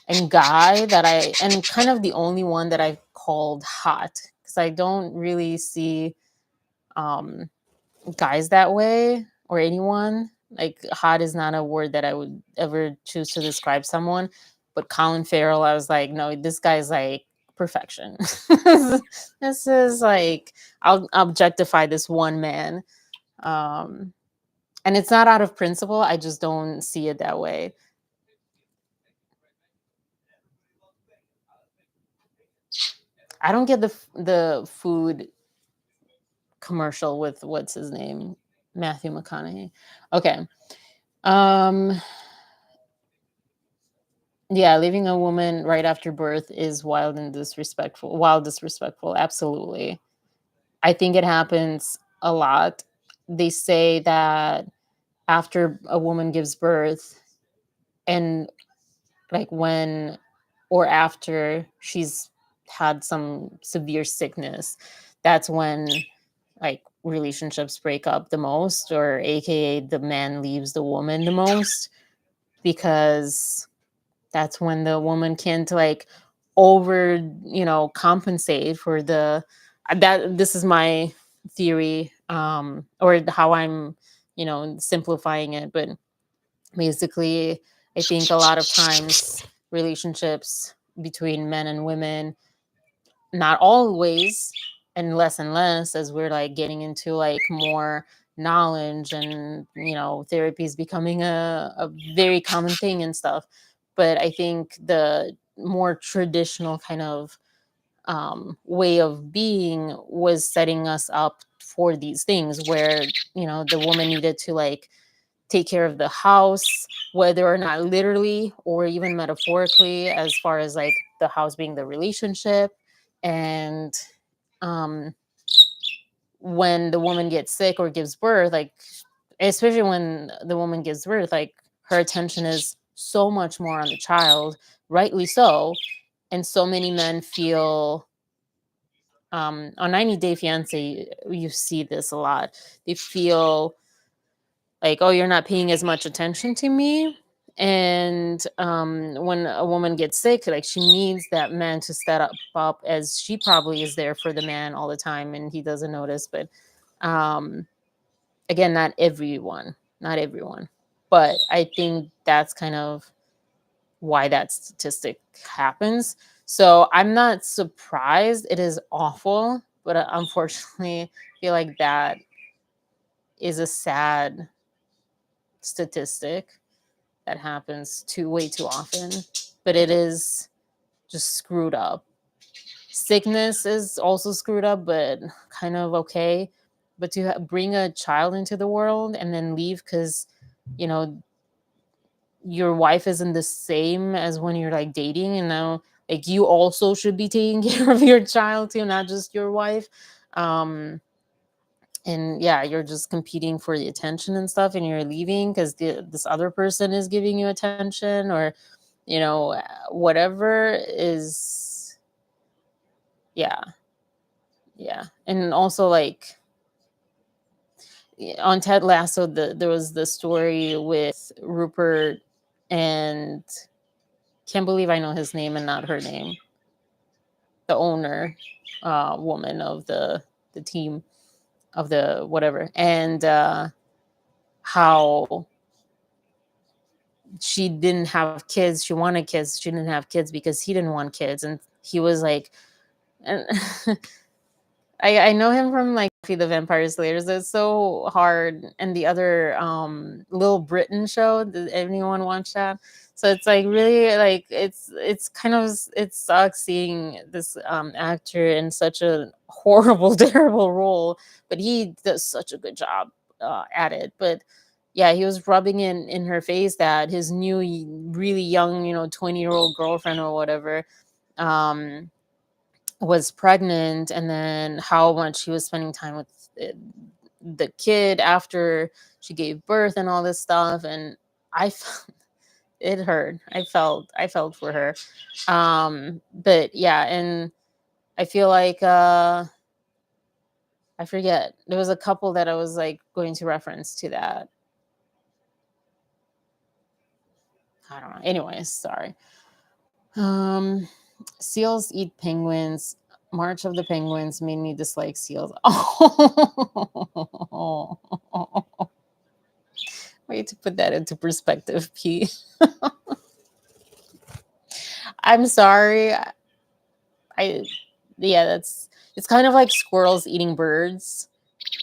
and guy that and kind of the only one that I called hot, because I don't really see um, guys that way, or anyone. Like, hot is not a word that I would ever choose to describe someone. But Colin Farrell, I was like, no, this guy's like perfection. This is like, I'll objectify this one man. Um, And it's not out of principle, I just don't see it that way. I don't get the food commercial with what's his name? Matthew McConaughey. Okay. Um yeah, leaving a woman right after birth is wild and disrespectful. Wild disrespectful, absolutely. I think it happens a lot. They say that after a woman gives birth and like when or after she's had some severe sickness, that's when like relationships break up the most, or aka the man leaves the woman the most, because that's when the woman can't like over, compensate for the that this is my theory, or how I'm, simplifying it, but basically I think a lot of times relationships between men and women, not always, and less as we're like getting into like more knowledge, and therapy is becoming a very common thing and stuff. But I think the more traditional kind of way of being was setting us up for these things where the woman needed to like take care of the house, whether or not literally or even metaphorically, as far as like the house being the relationship. And um, when the woman gets sick or gives birth, like, especially when the woman gives birth, like, her attention is so much more on the child, rightly so. And so many men feel, on 90 Day Fiance, you see this a lot. They feel like, oh, you're not paying as much attention to me. And when a woman gets sick, like, she needs that man to step up, as she probably is there for the man all the time and he doesn't notice. But um again, not everyone, but I think that's kind of why that statistic happens. So I'm not surprised. It is awful, but unfortunately I feel like that is a sad statistic that happens too way too often, but it is just screwed up. Sickness is also screwed up, but kind of okay. But to bring a child into the world and then leave because you know your wife isn't the same as when you're like dating, and now like you also should be taking care of your child too, not just your wife. um and yeah, you're just competing for the attention and stuff, and you're leaving because this other person is giving you attention, or whatever is. Yeah, yeah. And also, like, on Ted Lasso, there was the story with Rupert, and can't believe I know his name and not her name, the owner, woman of the team, of the whatever. And how she didn't have kids. She wanted kids. She didn't have kids because he didn't want kids. And he was like, and I know him from like Buffy the Vampire Slayers. It's so hard. And the other Little Britain show. Did anyone watch that? So it's like really like it's kind of, it sucks seeing this actor in such a horrible, terrible role, but he does such a good job at it. But yeah, he was rubbing in her face that his new really young 20-year-old girlfriend or whatever um was pregnant, and then how much she was spending time with the kid after she gave birth and all this stuff. And I felt it hurt. I felt for her. But yeah, and I feel like I forget, there was a couple that I was like going to reference to that. I don't know. Anyways, sorry. um Seals eat penguins. March of the Penguins made me dislike seals. Oh, way to put that into perspective, P. I'm sorry. I Yeah, it's kind of like squirrels eating birds.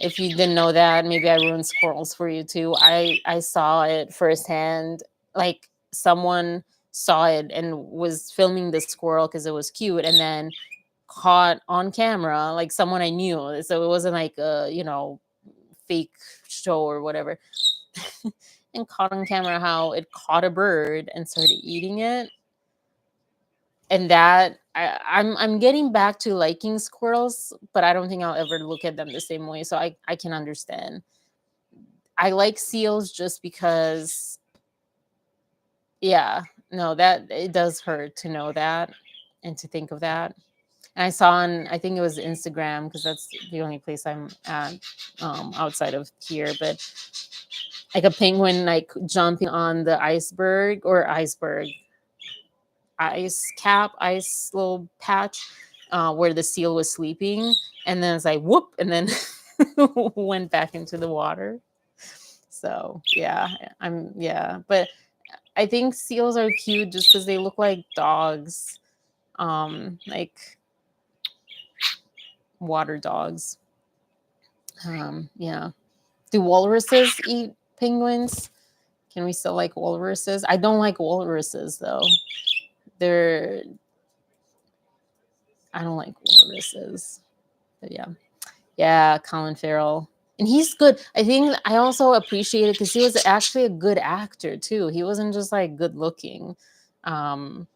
If you didn't know that, maybe I ruined squirrels for you too. I saw it firsthand. Like someone saw it and was filming the squirrel because it was cute, and then caught on camera, like someone I knew. So it wasn't like a, fake show or whatever. And caught on camera how it caught a bird and started eating it. And that I'm getting back to liking squirrels, but I don't think I'll ever look at them the same way. So I can understand. I like seals just because, yeah, no, that it does hurt to know that and to think of that. And I saw on, I think it was Instagram, because that's the only place I'm at outside of here, but like a penguin like jumping on the ice cap, ice little patch, where the seal was sleeping, and then it's like whoop, and then went back into the water. So yeah, but I think seals are cute just because they look like dogs, like water dogs. Yeah. Do walruses eat penguins? Can we still like walruses? I don't like walruses though. They're I don't like walruses. But yeah. Yeah, Colin Farrell. And he's good. I think I also appreciate it because he was actually a good actor too. He wasn't just like good looking. Um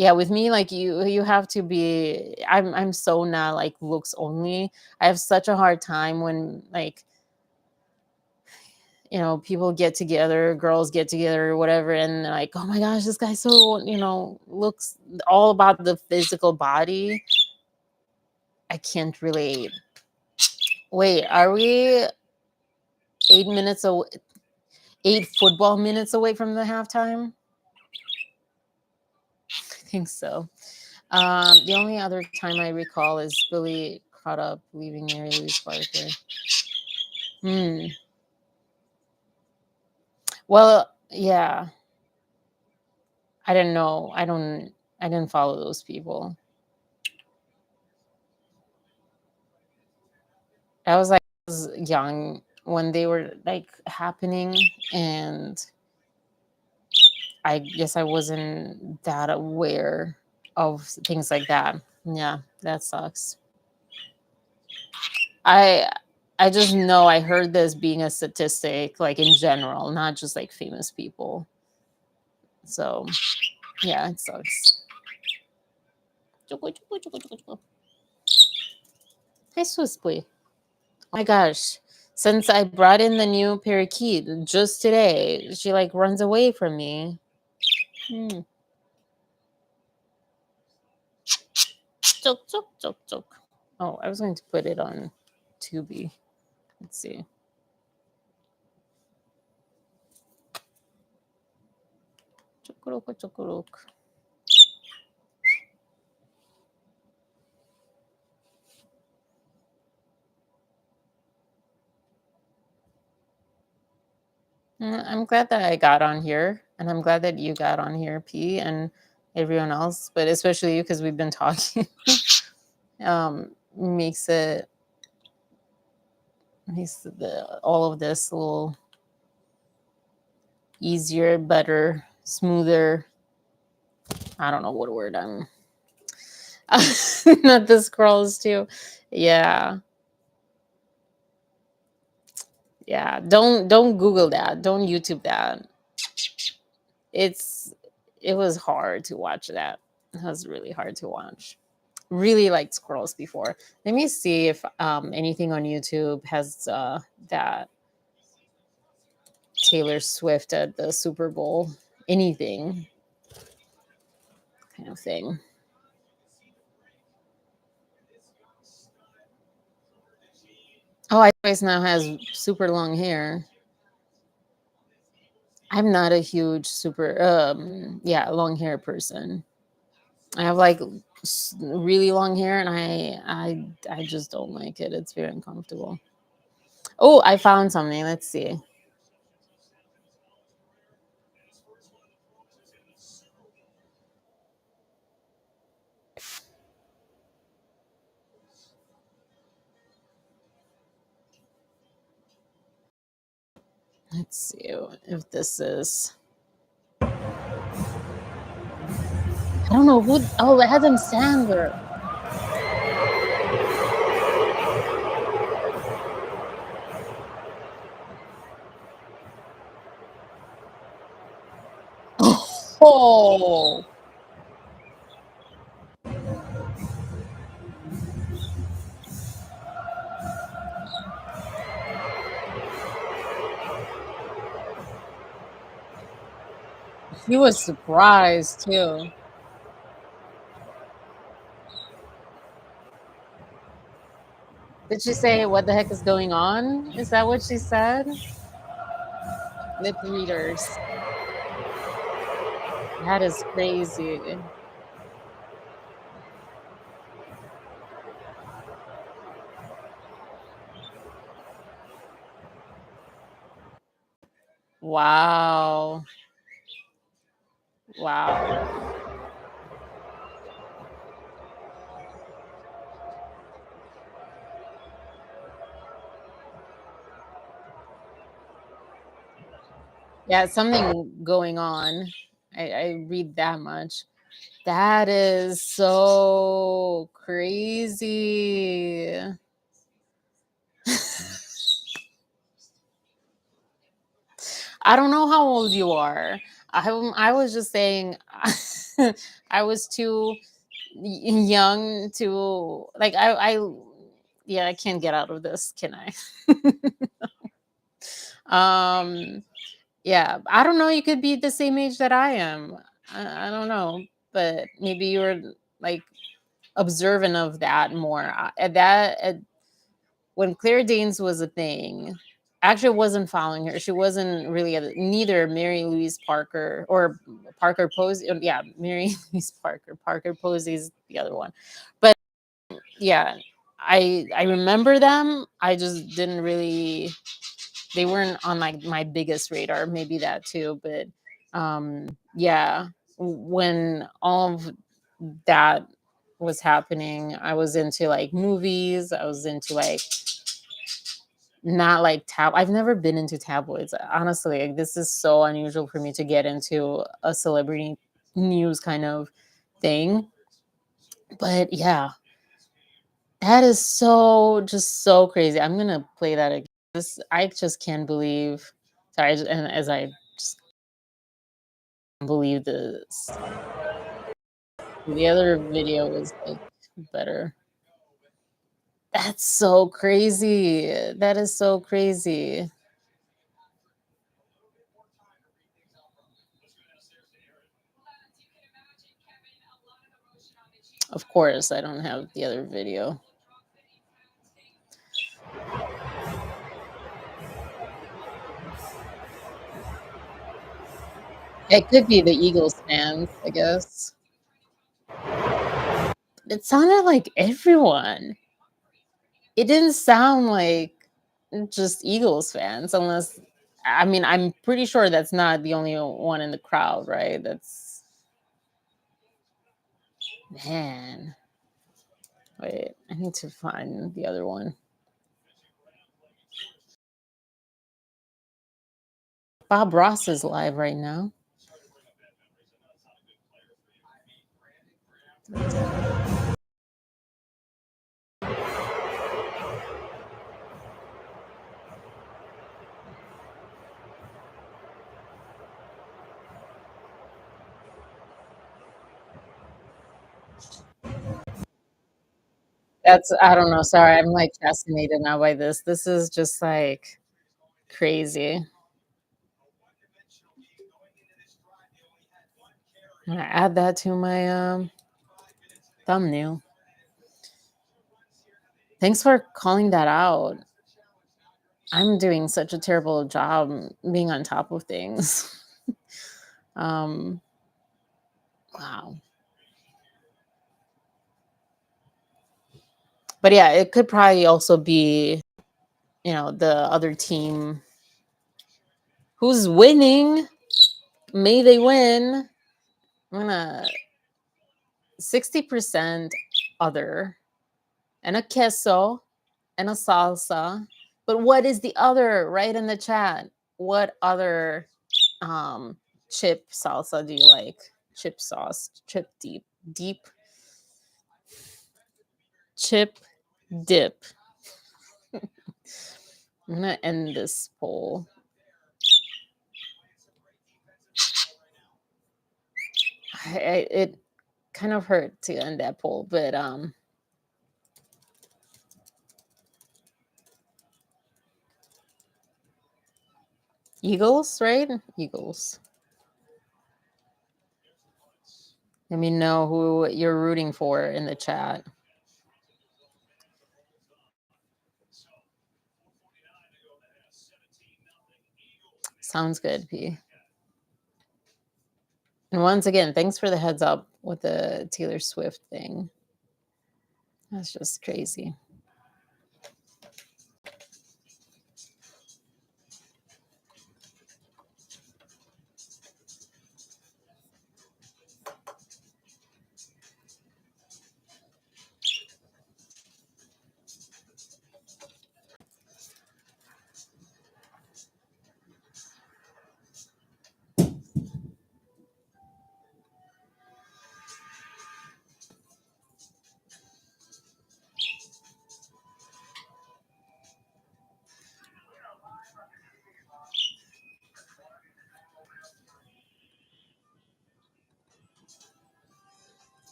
yeah, with me, like you have to be, I'm so not like looks only. I have such a hard time when like, people get together, girls get together or whatever, and they're like, oh my gosh, this guy so, looks all about the physical body. I can't relate. Wait, are we 8 minutes away, 8 football minutes away from the halftime? I think so. The only other time I recall is Billy Crudup leaving Mary Louise Parker. Hmm. Well, yeah. I didn't know. I didn't follow those people. I was young when they were like happening, and I guess I wasn't that aware of things like that. Yeah, that sucks. I I just know I heard this being a statistic, like in general, not just like famous people. So yeah, it sucks. Hi, Swisply. Oh my gosh. Since I brought in the new parakeet just today, she like runs away from me. Hmm. Choke, choke, choke, choke. Oh, I was going to put it on Tubi. Let's see. Chokoroko, chokoroko. I'm glad that I got on here, and I'm glad that you got on here, P, and everyone else, but especially you because we've been talking. Makes it all of this a little easier, better, smoother. I don't know what word I'm. Not the scrolls too. Yeah, yeah. Don't Google that. Don't YouTube that. It's it was hard to watch that. It was really hard to watch. Really liked squirrels before. Let me see if anything on YouTube has that Taylor Swift at the Super Bowl. Anything kind of thing. Oh, I always now has super long hair. I'm not a huge super yeah, long hair person. I have like really long hair, and I just don't like it. It's very uncomfortable. Oh, I found something. Let's see. Let's see if this is. I don't know who. Oh, Adam Sandler. Oh, he was surprised too. Did she say, "What the heck is going on"? Is that what she said? Lip readers. That is crazy. Wow. Wow. Yeah, something going on. I read that much. That is so crazy. I don't know how old you are. I was just saying I was too young to like I yeah, I can't get out of this, can I? Yeah, I don't know, you could be the same age that I am. I don't know, but maybe you were like observant of that more. When Claire Danes was a thing, actually wasn't following her. She wasn't really neither Mary Louise Parker or Parker Posey. Yeah, Mary Louise Parker. Parker Posey's the other one. But yeah, I remember them. I just didn't really. They weren't on like my biggest radar. Maybe that too, but yeah, when all of that was happening, I was into like movies. I was into like not like I've never been into tabloids. Honestly, like, this is so unusual for me to get into a celebrity news kind of thing. But yeah, that is so just so crazy. I'm gonna play that again. This I just can't believe. Sorry, and as I just can't believe this. The other video was like better. That's so crazy. That is so crazy. Of course, I don't have the other video. It could be the Eagles fans, I guess. It sounded like everyone. It didn't sound like just Eagles fans, unless I mean, I'm pretty sure that's not the only one in the crowd, right? That's man. Wait, I need to find the other one. Bob Ross is live right now. That's I don't know. Sorry, I'm like fascinated now by this. This is just like crazy. I'm gonna add that to my thumbnail. Thanks for calling that out. I'm doing such a terrible job being on top of things. um, wow. But yeah, it could probably also be, the other team who's winning. May they win. I'm gonna 60% other and a queso and a salsa. But what is the other? Right in the chat. what other um chip salsa do you like? Chip sauce, chip deep chip dip. I'm gonna end this poll. It kind of hurt to end that poll, but Eagles, right? Eagles. Let me know who you're rooting for in the chat. Sounds good, P. And once again, thanks for the heads up with the Taylor Swift thing. That's just crazy.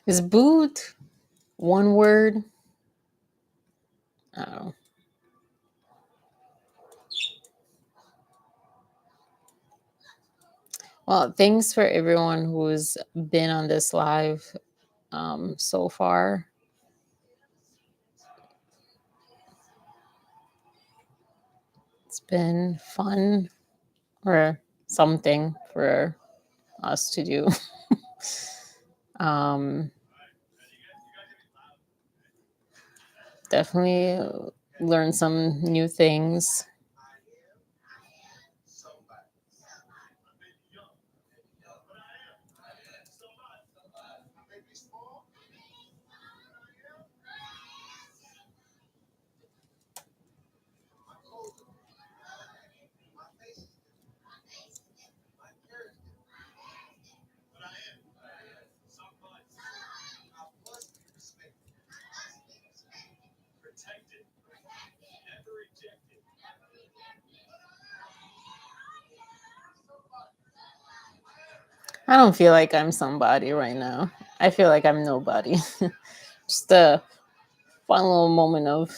Is boot one word? Oh. Well, thanks for everyone who's been on this live so far. It's been fun or something for us to do. um, definitely learn some new things. I don't feel like I'm somebody right now. I feel like I'm nobody. Just a fun little moment of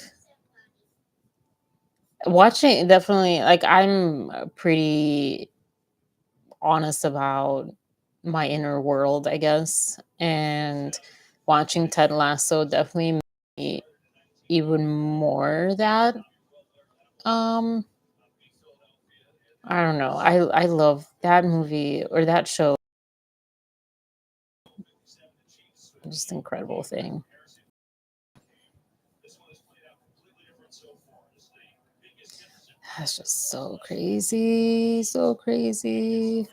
watching. Definitely, like I'm pretty honest about my inner world, I guess. And watching Ted Lasso definitely made me even more that. Um, I don't know. I love that movie or that show. Just incredible thing. That's just so crazy, so crazy.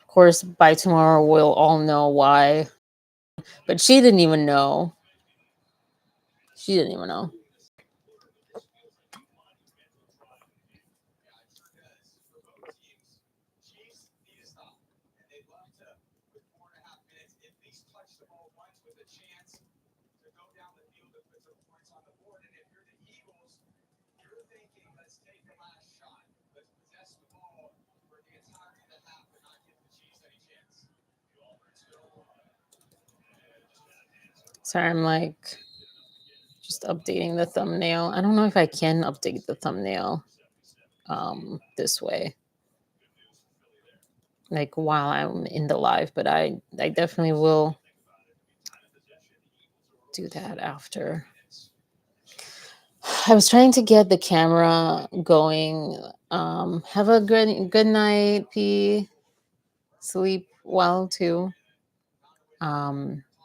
Of course, by tomorrow we'll all know why. But she didn't even know. She didn't even know. Sorry, I'm like just updating the thumbnail. I don't know if I can update the thumbnail this way. Like while I'm in the live, but I definitely will do that after. I was trying to get the camera going. Have a good night, P. Sleep well too.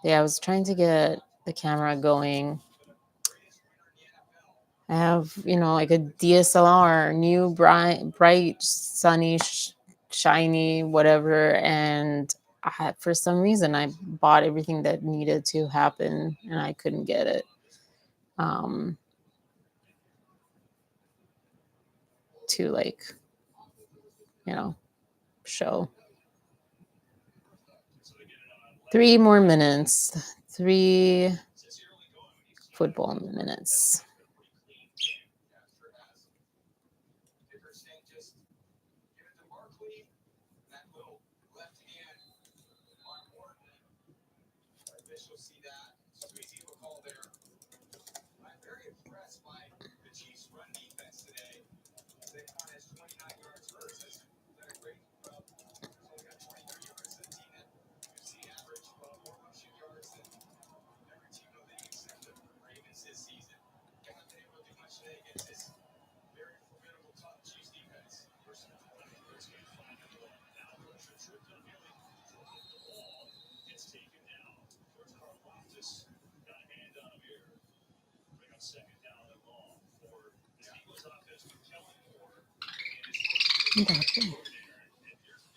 Yeah, I was trying to get the camera going. I have, like a DSLR, new, bright, sunny, shiny, whatever. And for some reason, I bought everything that needed to happen and I couldn't get it um, to, like, you know, show. 3 more minutes. 3 football minutes.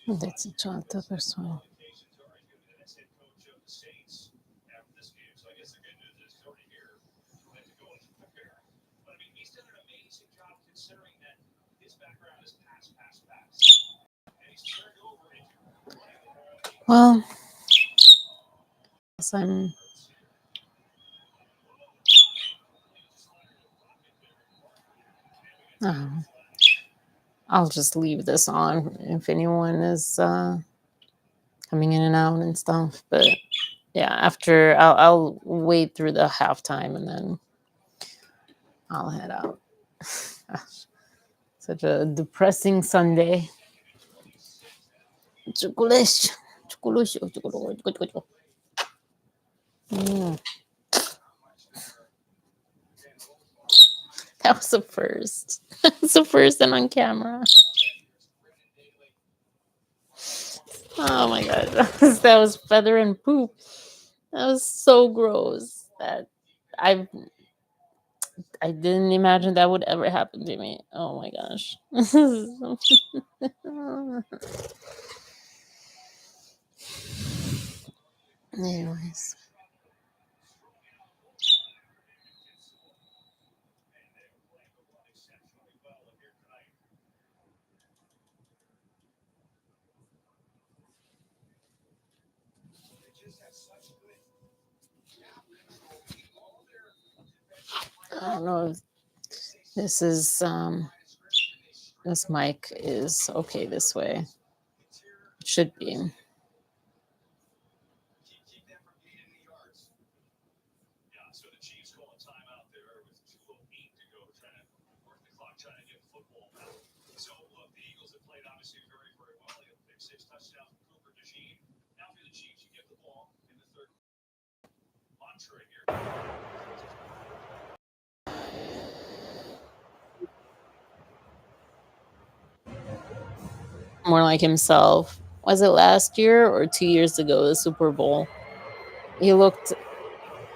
That's a persona. Well, yes, um, I'll just leave this on if anyone is coming in and out and stuff. But yeah, after I'll wait through the halftime and then I'll head out. Gosh, such a depressing Sunday. Chocolate. Mm, that was the first. It's the first and on camera. Oh my god, that was feather and poop. That was so gross. That I I didn't imagine that would ever happen to me. Oh my gosh. Anyways, I don't know if this is this mic is okay this way. It should be. More like himself. Was it last year or 2 years ago, the Super Bowl? He looked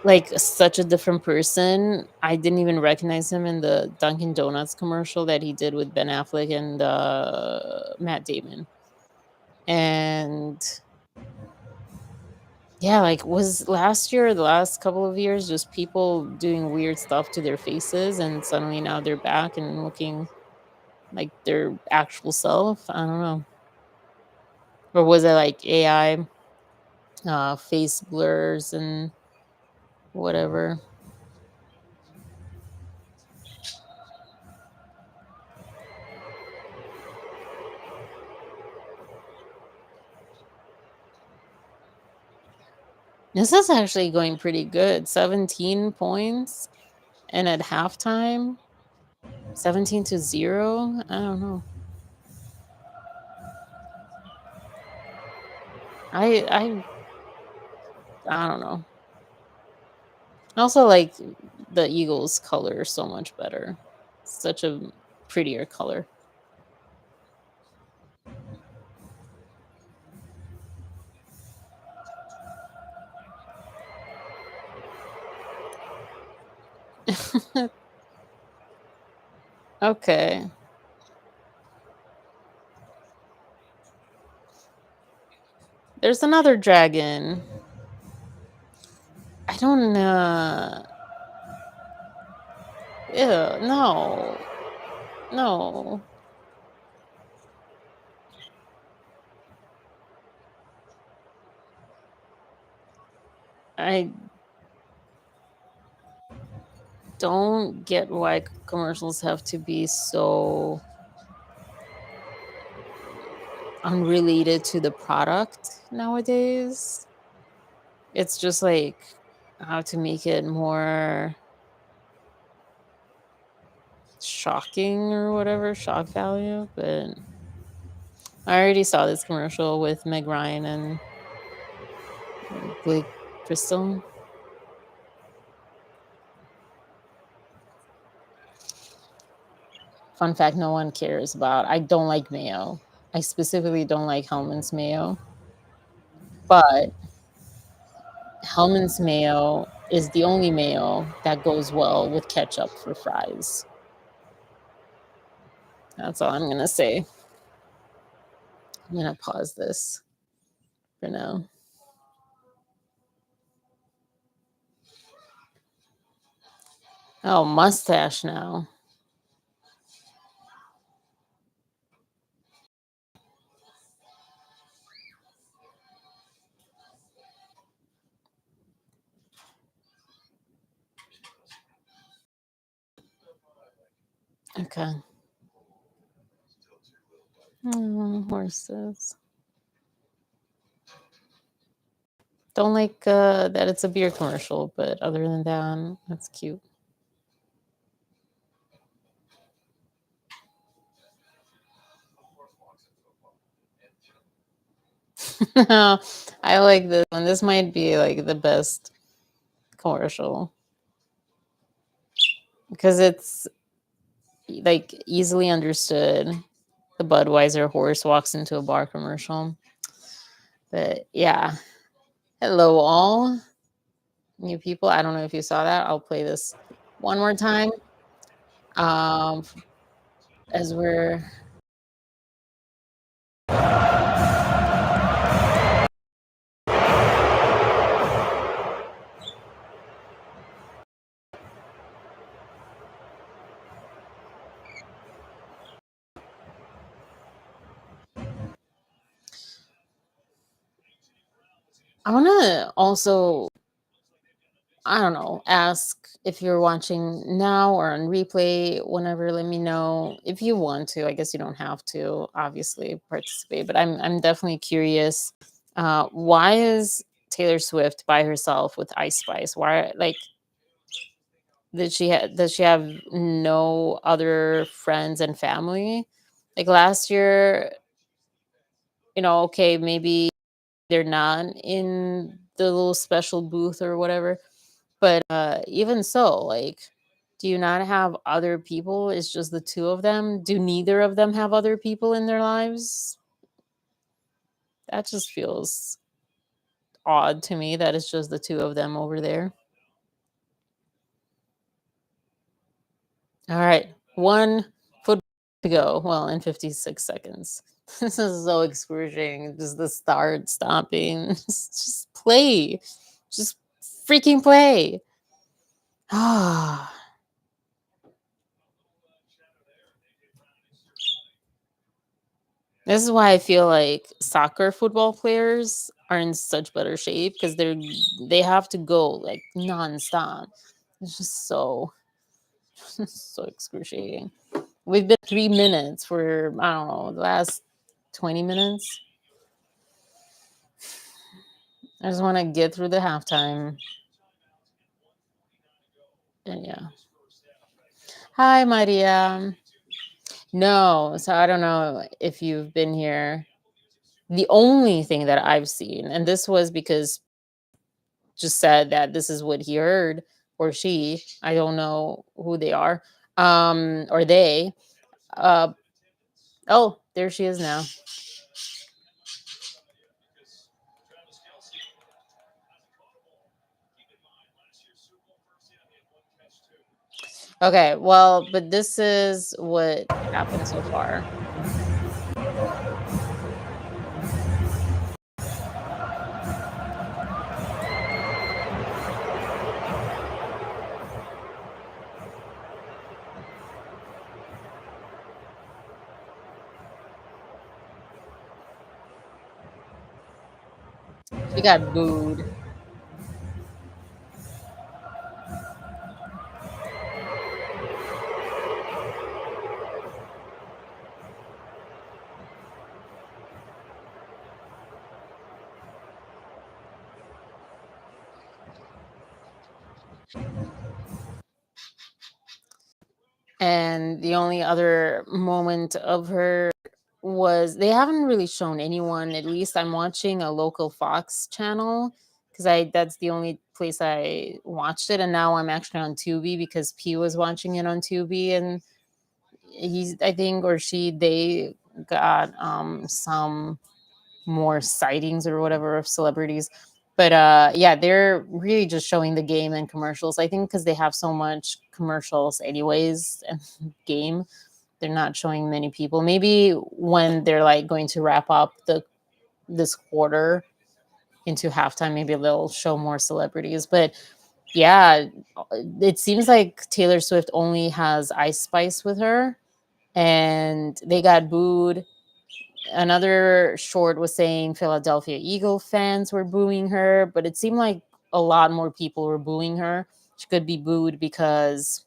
like such a different person. I didn't even recognize him in the Dunkin' Donuts commercial that he did with Ben Affleck and Matt Damon. And yeah, like was last year or the last couple of years just people doing weird stuff to their faces and suddenly now they're back and looking like their actual self? I don't know. Or was it like AI face blurs and whatever? This is actually going pretty good. 17 points. And at halftime, 17-0. I don't know. I I don't know. I also like the Eagles color so much better. Such a prettier color. Okay. There's another dragon. I don't know. Ew, no. No. I don't get why commercials have to be so unrelated to the product nowadays. It's just like how to make it more shocking or whatever, shock value. But I already saw this commercial with Meg Ryan and Blake Crystal. Fun fact no one cares about. I don't like mayo. I specifically don't like Hellman's mayo, but Hellman's mayo is the only mayo that goes well with ketchup for fries. That's all I'm going to say. I'm going to pause this for now. Oh, mustache now. Okay. Horses. Don't like that it's a beer commercial, but other than that, that's cute. I like this one. This might be like the best commercial because it's like easily understood. The Budweiser horse walks into a bar commercial. But yeah, hello all new people. I don't know if you saw that. I'll play this one more time. Um, as we're I want to also, I don't know, ask if you're watching now or on replay, whenever, let me know if you want to. I guess you don't have to obviously participate, but I'm definitely curious. Why is Taylor Swift by herself with Ice Spice? Why, like, does she have no other friends and family? Like last year, okay, maybe they're not in the little special booth or whatever. But even so, like, do you not have other people? It's just the two of them. Do neither of them have other people in their lives? That just feels odd to me that it's just the two of them over there. All right, one foot to go. Well, in 56 seconds. This is so excruciating. Just the start, stopping. Just play. Just freaking play. Ah. This is why I feel like soccer football players are in such better shape because they have to go like nonstop. It's just so so excruciating. We've been 3 minutes for I don't know the last 20 minutes. I just want to get through the halftime. And yeah. Hi, Maria. No, so I don't know if you've been here. The only thing that I've seen, and this was because just said that this is what he heard or she, I don't know who they are, or they. Uh, oh, there she is now. Okay, well, but this is what happened so far. She got booed. And the only other moment of her was they haven't really shown anyone. At least I'm watching a local Fox channel because I that's the only place I watched it, and now I'm actually on Tubi because P was watching it on Tubi, and he's I think or she they got some more sightings or whatever of celebrities. But yeah, they're really just showing the game and commercials. I think because they have so much commercials anyways and game, they're not showing many people. Maybe when they're like going to wrap up the this quarter into halftime, maybe they'll show more celebrities. But yeah, it seems like Taylor Swift only has Ice Spice with her, and they got booed. Another short was saying Philadelphia Eagle fans were booing her, but it seemed like a lot more people were booing her. She could be booed because,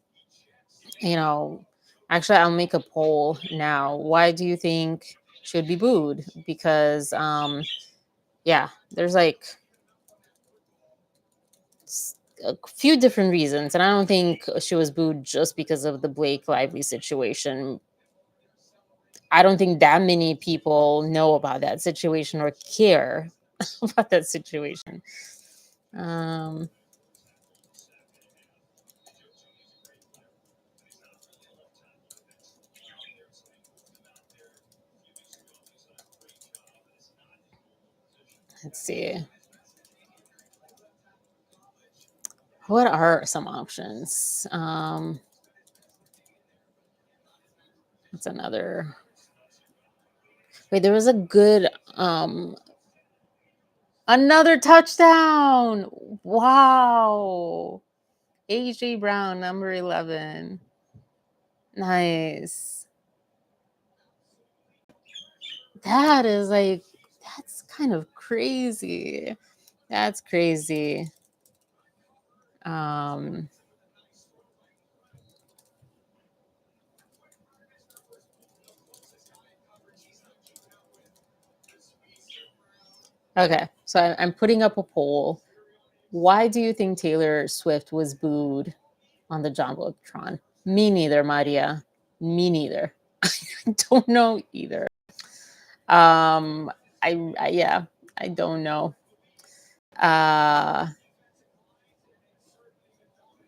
you know, actually, I'll make a poll now. Why do you think she would be booed? Because, yeah, there's like a few different reasons, and I don't think she was booed just because of the Blake Lively situation. I don't think that many people know about that situation or care about that situation. Um, let's see. What are some options? What's another? Wait, there was a good another touchdown. Wow. AJ Brown, number 11. Nice. That is like that's kind of crazy. That's crazy. Um okay, so I'm putting up a poll. Why do you think Taylor Swift was booed on the Jumbotron? Me neither, Maria. Me neither. I don't know either. Um, I yeah, I don't know.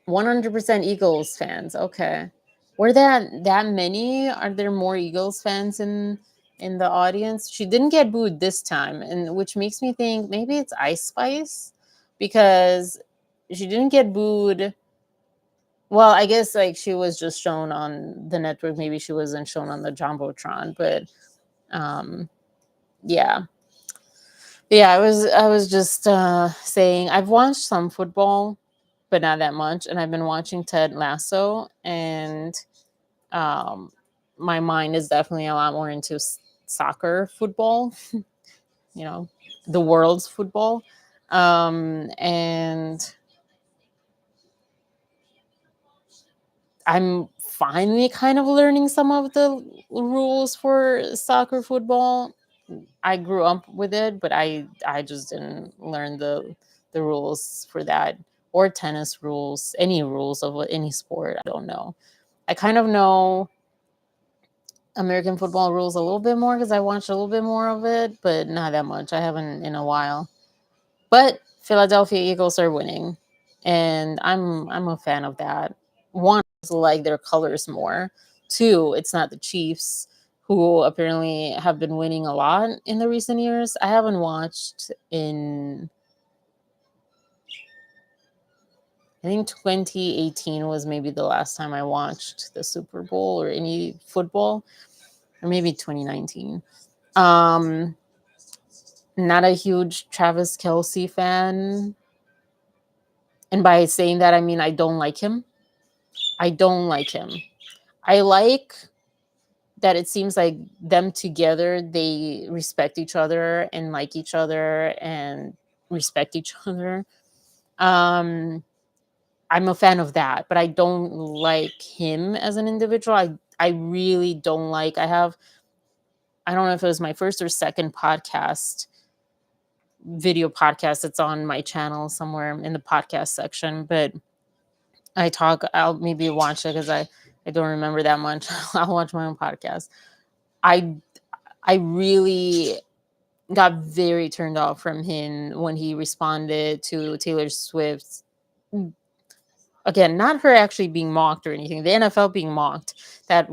100% Eagles fans. Okay, were there that many? Are there more Eagles fans in the audience? She didn't get booed this time, and which makes me think maybe it's Ice Spice because she didn't get booed. Well, I guess like she was just shown on the network. Maybe she wasn't shown on the Jumbotron, but um, yeah. Yeah, I was just saying I've watched some football, but not that much, and I've been watching Ted Lasso, and um, my mind is definitely a lot more into soccer, football. You know, the world's football, and I'm finally kind of learning some of the rules for soccer, football. I grew up with it, but I just didn't learn the rules for that or tennis rules, any rules of any sport. I don't know. I kind of know American football rules a little bit more because I watched a little bit more of it, but not that much. I haven't in a while. But Philadelphia Eagles are winning, and I'm a fan of that. One, I like their colors more. Two, it's not the Chiefs who apparently have been winning a lot in the recent years. I haven't watched in I think 2018 was maybe the last time I watched the Super Bowl or any football, or maybe 2019. Um, Not a huge Travis Kelsey fan. And by saying that, I mean I don't like him. I don't like him. I like that it seems like them together, they respect each other and like each other and respect each other. Um, I'm a fan of that, but I don't like him as an individual. I really don't like. I don't know if it was my first or second podcast, video podcast. It's on my channel somewhere in the podcast section, but I'll maybe watch it because I don't remember that much. I'll watch my own podcast. I I really got very turned off from him when he responded to Taylor Swift's, again, not her actually being mocked or anything, the NFL being mocked, that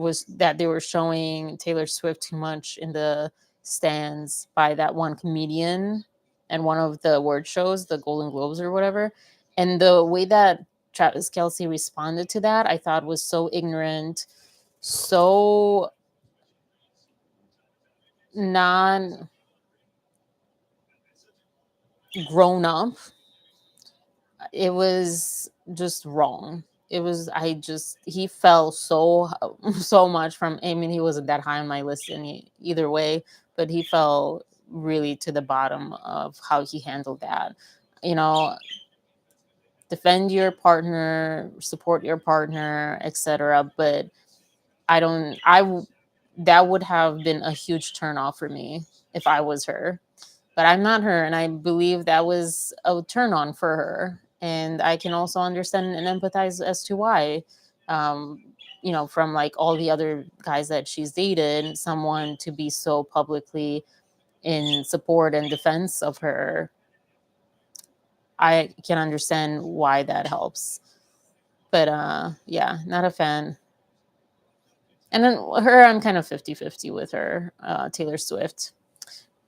they were showing Taylor Swift too much in the stands by that one comedian and one of the award shows, the Golden Globes or whatever. And the way that Travis Kelsey responded to that, I thought was so ignorant, so non grown up. It was just wrong. It was I just he fell so so much from, I mean, he wasn't that high on my list either way, but he fell really to the bottom of how he handled that. You know, defend your partner, support your partner, etc. But I don't I w- that would have been a huge turn off for me if I was her, but I'm not her, and I believe that was a turn on for her. And I can also understand and empathize as to why. Um, from like all the other guys that she's dated, someone to be so publicly in support and defense of her, I can understand why that helps. But yeah, not a fan. And then her, I'm kind of 50-50 with her, Taylor Swift.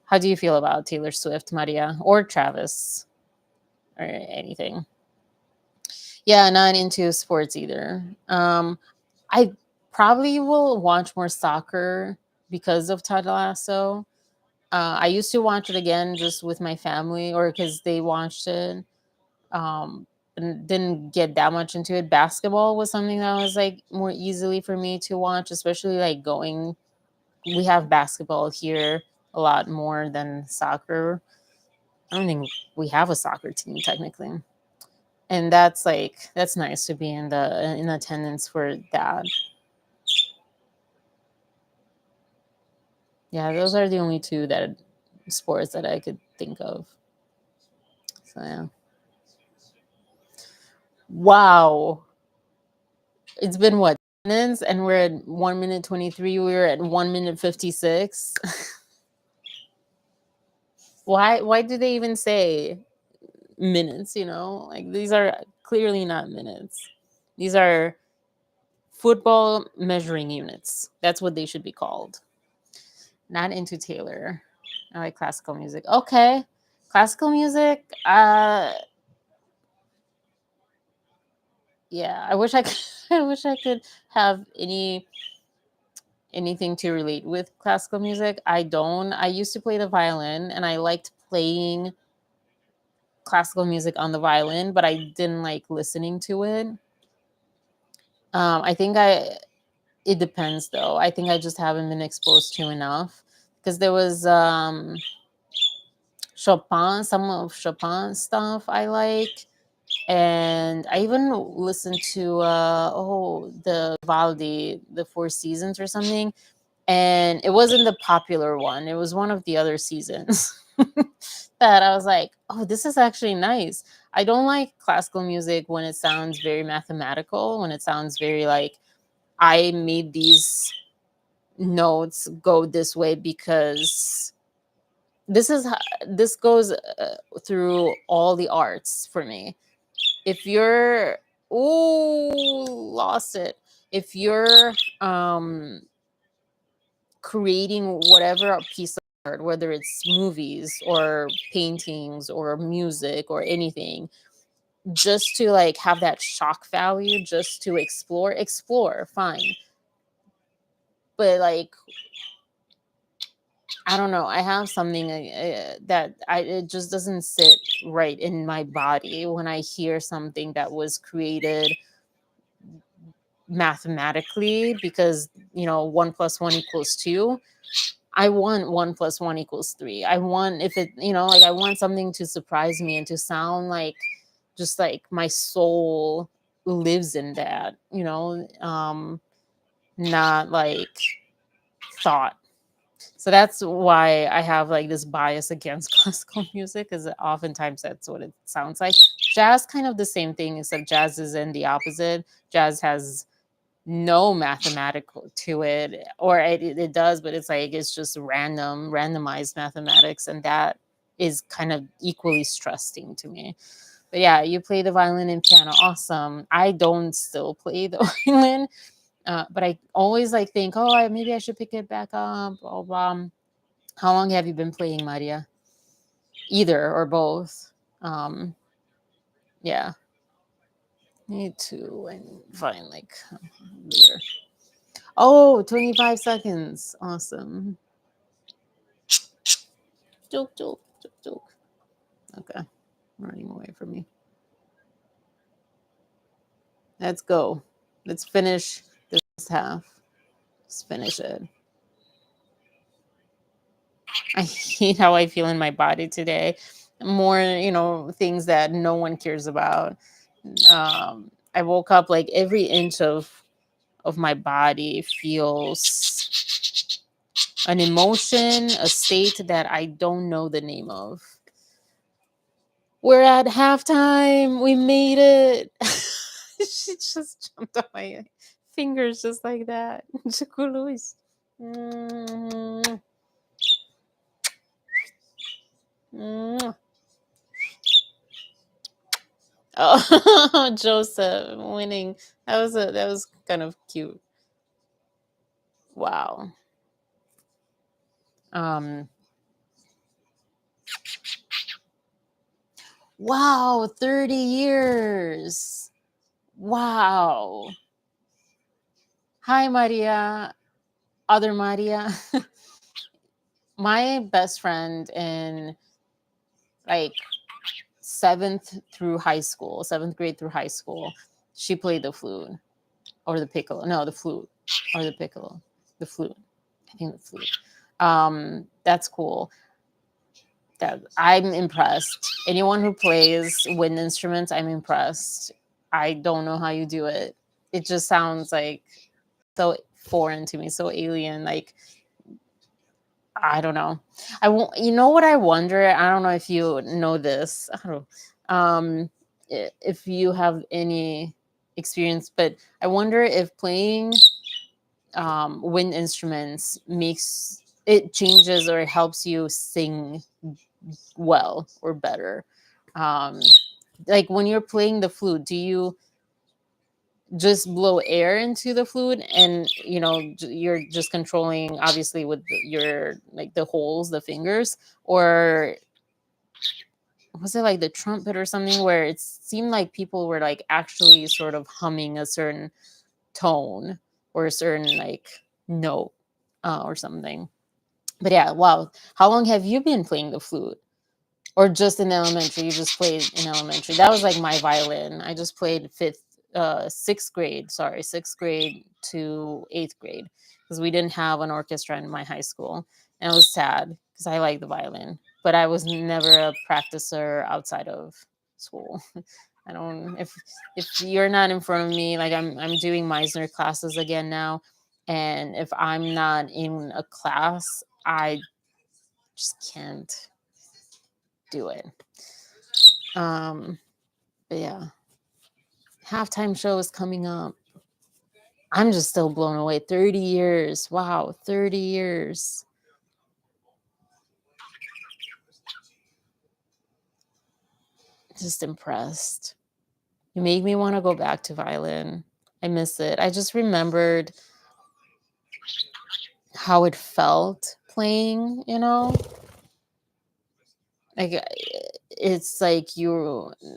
How do you feel about Taylor Swift, Maria, or Travis, or anything? Yeah, not into sports either. I probably will watch more soccer because of Ted Lasso. I used to watch it again just with my family or because they watched it. And didn't get that much into it. Basketball was something that was like more easily for me to watch, especially like going. We have basketball here a lot more than soccer. I don't think we have a soccer team technically, and that's nice to be in attendance for that. Yeah, those are the only two that sports that I could think of. So yeah. Wow. It's been what, minutes, and we're at 1 minute 23. We were at 1 minute 56. Why do they even say minutes, Like these are clearly not minutes. These are football measuring units. That's what they should be called. Not into Taylor. I like classical music. Okay. Classical music, yeah, I wish I could I wish I could have anything to relate with classical music. I don't. I used to play the violin and I liked playing classical music on the violin, but I didn't like listening to it. I think it depends though. I think I just haven't been exposed to enough because there was some of Chopin stuff I like. And I even listened to the Valdi, the Four Seasons or something, and it wasn't the popular one. It was one of the other seasons that I was like, oh, this is actually nice. I don't like classical music when it sounds very mathematical, when it sounds very like I made these notes go this way because this goes through all the arts for me. If you're ooh lost it if you're creating whatever piece of art, whether it's movies or paintings or music or anything, just to like have that shock value, just to explore, fine. But like, I don't know. I have something that it just doesn't sit right in my body when I hear something that was created mathematically, because 1 plus 1 equals 2. I want 1 plus 1 equals 3. I want, if it, like, I want something to surprise me and to sound like just like my soul lives in that, not like thought. So that's why I have like this bias against classical music, because oftentimes that's what it sounds like. Jazz, kind of the same thing, except jazz is in the opposite. Jazz has no mathematical to it, or it does, but it's like it's just randomized mathematics, and that is kind of equally stressing to me. But yeah, you play the violin and piano, awesome. I don't still play the violin, but I always like think, oh, maybe I should pick it back up. Blah, blah. How long have you been playing, Maria? Either or both. Yeah, need to and find like later. Oh, 25 seconds. Awesome. Joke, joke, joke, joke. Okay. Running away from me. Let's go. Let's finish this half. Let's finish it. I hate how I feel in my body today. More, things that no one cares about. I woke up like every inch of my body feels an emotion, a state that I don't know the name of. We're at halftime. We made it. She just jumped on my fingers just like that. Chico Luis. Mm, mm. Oh, Joseph winning. That was kind of cute. Wow. Um. Wow. 30 years. Wow. Hi, Maria. Other Maria. My best friend in like seventh grade through high school, she played the flute or the piccolo. No, the flute or the piccolo. The flute. I think the flute. That's cool. That I'm impressed. Anyone who plays wind instruments, I'm impressed. I don't know how you do it. It just sounds like so foreign to me, so alien. Like, I don't know. I won't. You know what I wonder? I don't know if you know this. I don't know. If you have any experience, but I wonder if playing wind instruments makes it changes or helps you sing well or better. Um, like when you're playing the flute, do you just blow air into the flute, and you're just controlling obviously with your like the holes, the fingers, or was it like the trumpet or something where it seemed like people were like actually sort of humming a certain tone or a certain like note, or something. But yeah, wow. How long have you been playing the flute? Or just in elementary? You just played in elementary? That was like my violin. I just played sixth grade. Sorry, sixth grade to eighth grade, because we didn't have an orchestra in my high school, and it was sad because I like the violin, but I was never a practicer outside of school. I don't. If you're not in front of me, like I'm doing Meisner classes again now, and if I'm not in a class, I just can't do it. Um, but yeah, halftime show is coming up. I'm just still blown away. 30 years. Wow, 30 years. Just impressed. You make me want to go back to violin. I miss it. I just remembered how it felt playing, Like it's like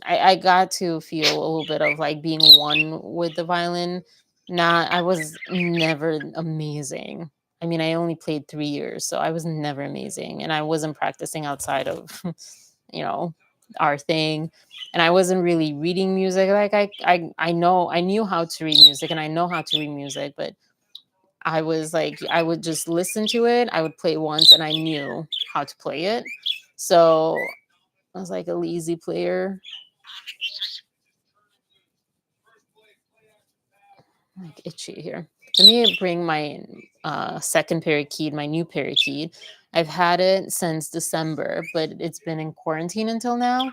I got to feel a little bit of like being one with the violin. Not I was never amazing. I mean, I only played 3 years, so I was never amazing, and I wasn't practicing outside of you know our thing, and I wasn't really reading music. Like I knew how to read music, and I know how to read music, but I was like I would just listen to it. I would play once, and I knew how to play it. So I was like a lazy player. Like itchy here. Let me bring my second parakeet, my new parakeet. I've had it since December, but it's been in quarantine until now.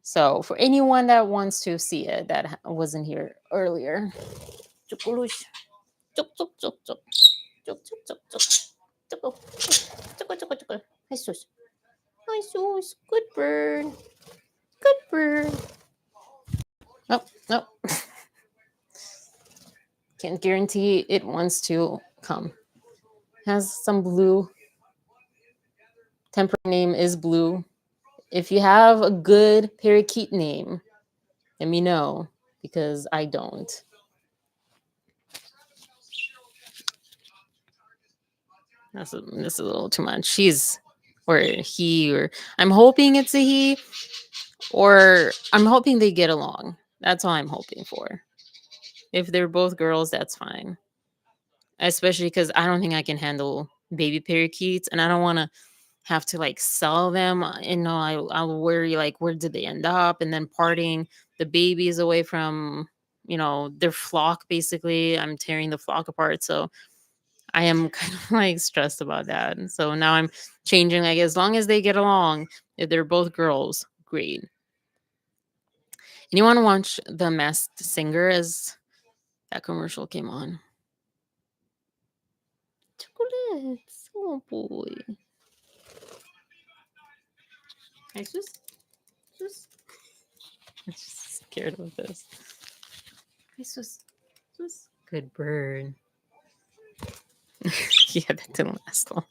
So for anyone that wants to see it that wasn't here earlier. Chukulush. Chuk, chuk, chuk, chuk. Chuk, chuk, chuk, chuk. Chuku. Chuku, chuku, chuku. Hi, sus. Hi, sus. Good bird. Good bird. Oh, no. Can't guarantee it wants to come. Has some blue. Temporary name is blue. If you have a good parakeet name, let me know because I don't. This is a little too much. She's or he or I'm hoping it's a he or I'm hoping they get along. That's all I'm hoping for. If they're both girls, that's fine. Especially because I don't think I can handle baby parakeets, and I don't want to have to like sell them. And no, I'll worry like where did they end up, and then parting the babies away from their flock. Basically, I'm tearing the flock apart, so I am kind of like stressed about that. And so now I'm changing. Like as long as they get along, if they're both girls, great. And you want to watch The Masked Singer as that commercial came on? Chocolates, oh boy. I just I'm just scared of this. Just good bird. Yeah, that didn't last long.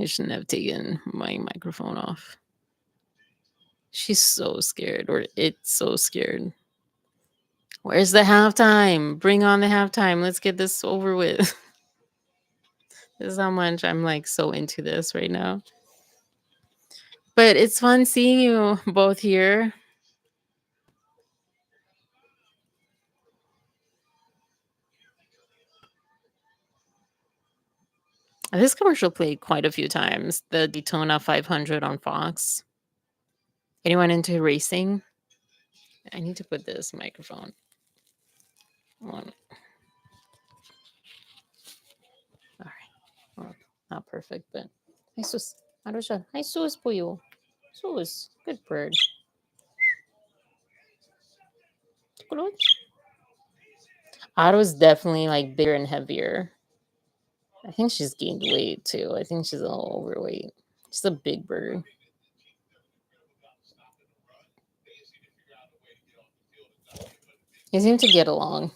I shouldn't have taken my microphone off. She's so scared, or it's so scared. Where's the halftime? Bring on the halftime. Let's get this over with. This is how much I'm like so into this right now. But it's fun seeing you both here. This commercial played quite a few times. The Daytona 500 on Fox. Anyone into racing? I need to put this microphone on. All right. Well, not perfect, but Jesus. Arusha. Jesus po you. Jesus. Good bird. Otto's definitely like bigger and heavier. I think she's gained weight too. I think she's a little overweight. She's a big bird. They seem to get along.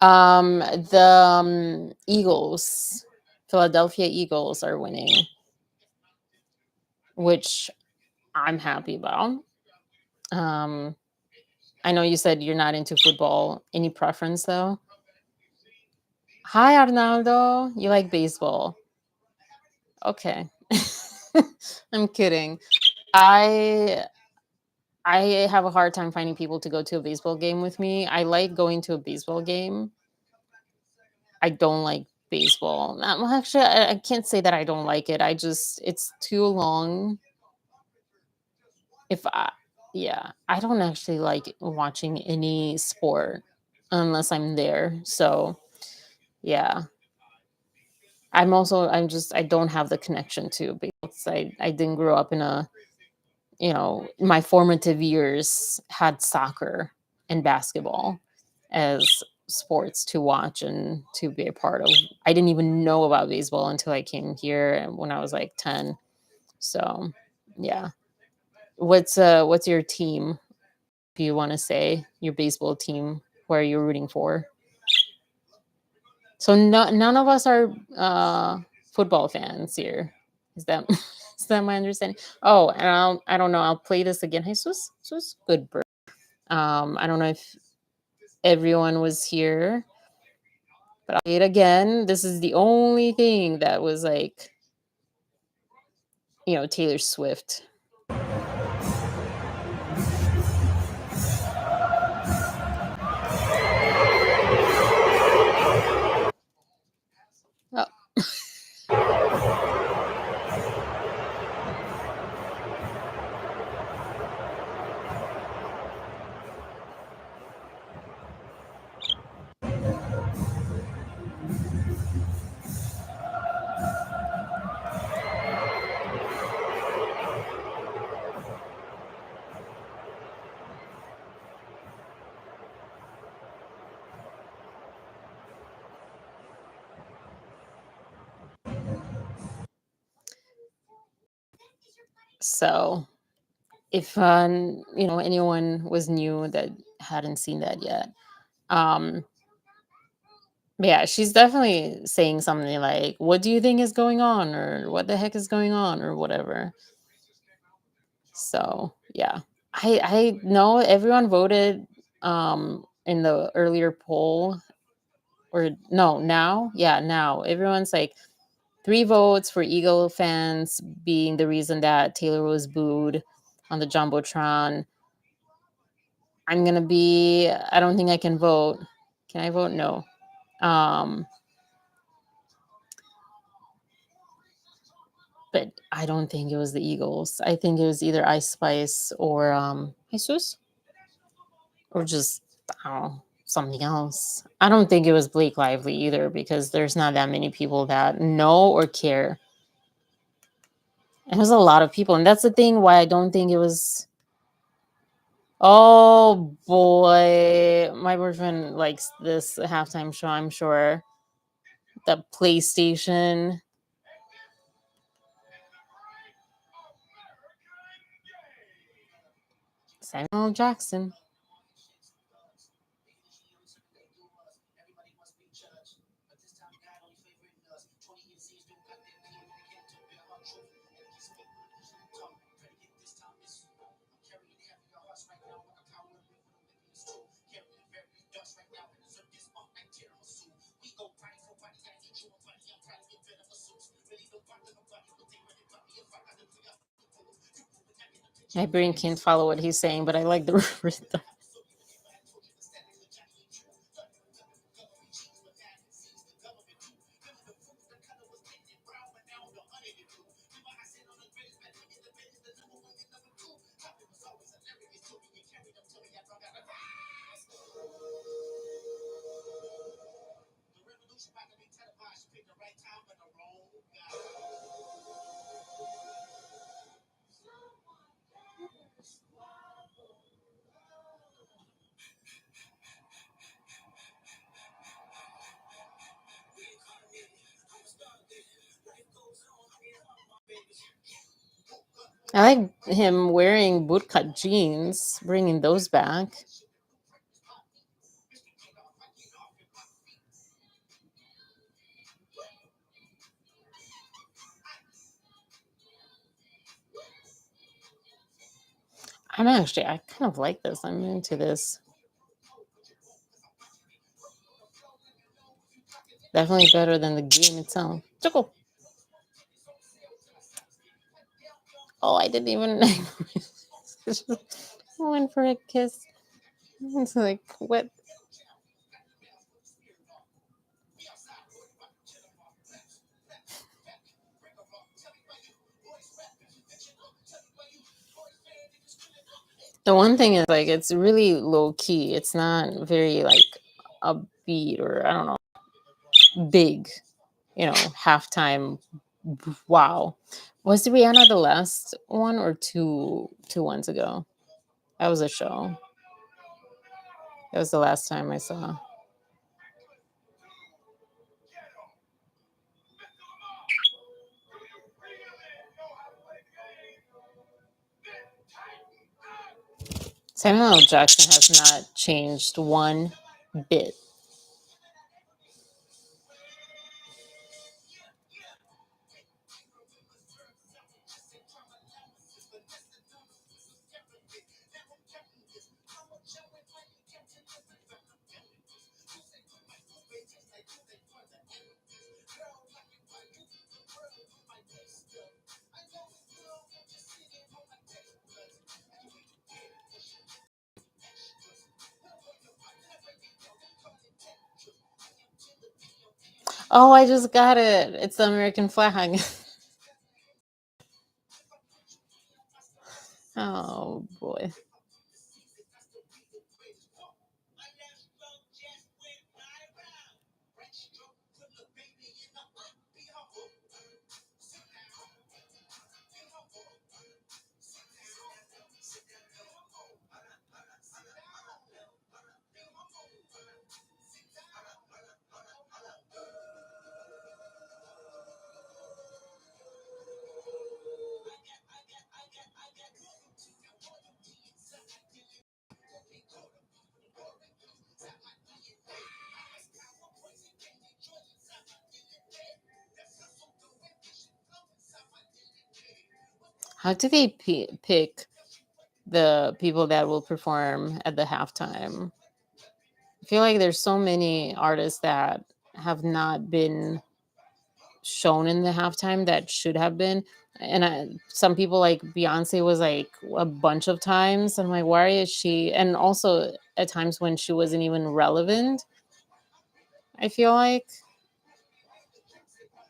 The Eagles, Philadelphia Eagles are winning, which I'm happy about. Um, I know you said you're not into football. Any preference though? Hi, Arnaldo. You like baseball? Okay. I'm kidding. I I have a hard time finding people to go to a baseball game with me. I like going to a baseball game. I don't like baseball. Well, actually, I can't say that I don't like it. I just it's too long. If I Yeah, I don't actually like watching any sport unless I'm there. So yeah, I don't have the connection to baseball. I didn't grow up in a my formative years had soccer and basketball as sports to watch and to be a part of. I didn't even know about baseball until I came here and when I was like 10. So, yeah. What's your team? If you want to say your baseball team where you're rooting for? So none of us are football fans here. Is that is that my understanding? Oh, and I don't know. I'll play this again. Jesus, Jesus, good bird. I don't know if everyone was here, but I'll play it again. This is the only thing that was like, Taylor Swift. Oh. So if anyone was new that hadn't seen that yet, um yeah, she's definitely saying something like, what do you think is going on, or what the heck is going on, or whatever. So yeah, I know everyone voted in the earlier poll, or no, now, yeah, now everyone's like 3 votes for Eagle fans being the reason that Taylor was booed on the Jumbotron. I don't think I can vote. Can I vote? No. Um, but I don't think it was the Eagles. I think it was either Ice Spice or Jesus, or just, I don't know, something else. I don't think it was Blake Lively either, because there's not that many people that know or care. It was a lot of people, and that's the thing why I don't think it was. Oh boy, my boyfriend likes this halftime show, I'm sure. The PlayStation. Samuel Jackson. My brain can't follow what he's saying, but I like the rhythm. I like him wearing bootcut jeans, bringing those back. I kind of like this. I'm into this. Definitely better than the game itself. Chuckle. Oh, I didn't even. I went for a kiss. It's like, what? The one thing is, like, it's really low key. It's not very like upbeat, or I don't know, big. Halftime. Wow, was Rihanna the last one, or two ones ago? That was a show. That was the last time I saw. Samuel L. Jackson has not changed one bit. Oh, I just got it. It's the American flag. Oh boy. How do they pick the people that will perform at the halftime? I feel like there's so many artists that have not been shown in the halftime that should have been. And some people like Beyonce was like a bunch of times. I'm like, why is she? And also at times when she wasn't even relevant, I feel like.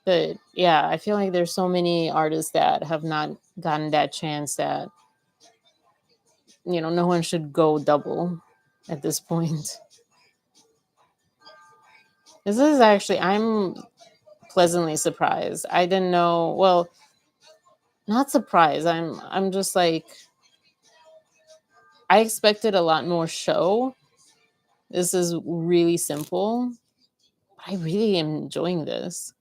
But yeah, I feel like there's so many artists that have not gotten that chance that, no one should go double at this point. This is actually, I'm pleasantly surprised. I didn't know, well, not surprised. I'm just like, I expected a lot more show. This is really simple. I really am enjoying this.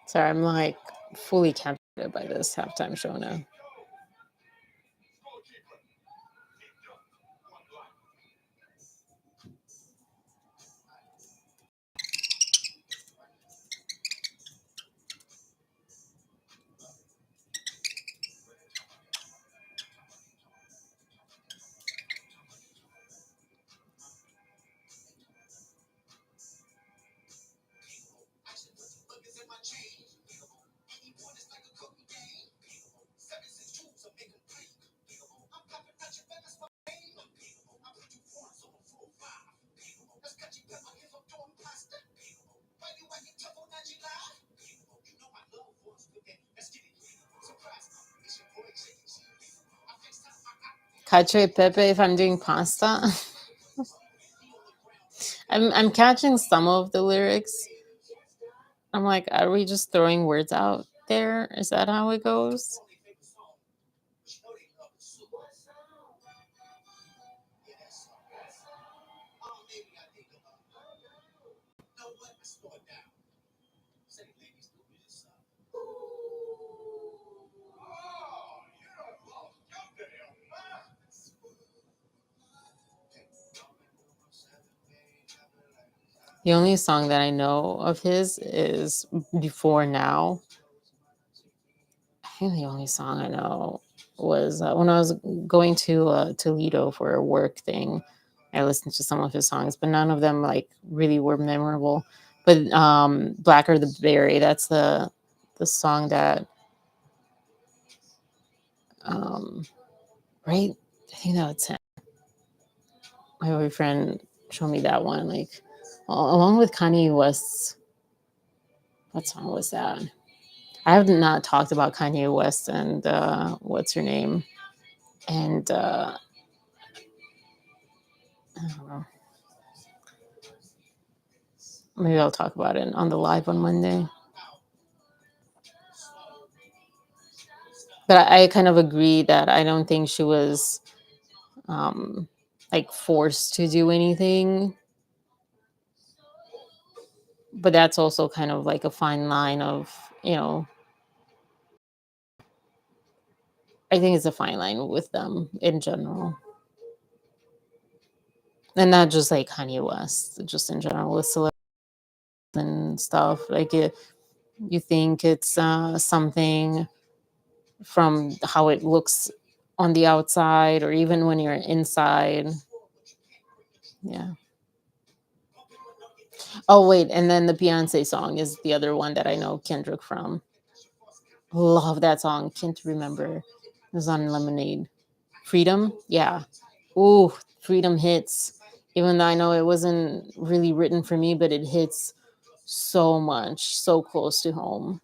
Sorry, I'm like fully captivated by this halftime show now. Cacio e pepe if I'm doing pasta. I'm catching some of the lyrics. I'm like, are we just throwing words out there? Is that how it goes? The only song that I know of his is Before Now. I think the only song I know was when I was going to Toledo for a work thing. I listened to some of his songs, but none of them like really were memorable. But Blacker the Berry, that's the song that um, right. I think that's him. My boyfriend showed me that one, like along with Kanye West's. What song was that? I have not talked about Kanye West and what's her name, and I don't know. Maybe I'll talk about it on the live on Monday. But I kind of agree that I don't think she was um, like forced to do anything. But that's also kind of like a fine line of, I think it's a fine line with them in general. And not just like Kanye West, just in general with celebs and stuff. Like you think it's something from how it looks on the outside, or even when you're inside. Yeah. Oh wait, and then the Beyonce song is the other one that I know Kendrick from. Love that song. Can't remember. It was on Lemonade. Freedom? Yeah. Ooh, Freedom hits. Even though I know it wasn't really written for me, but it hits so much, so close to home.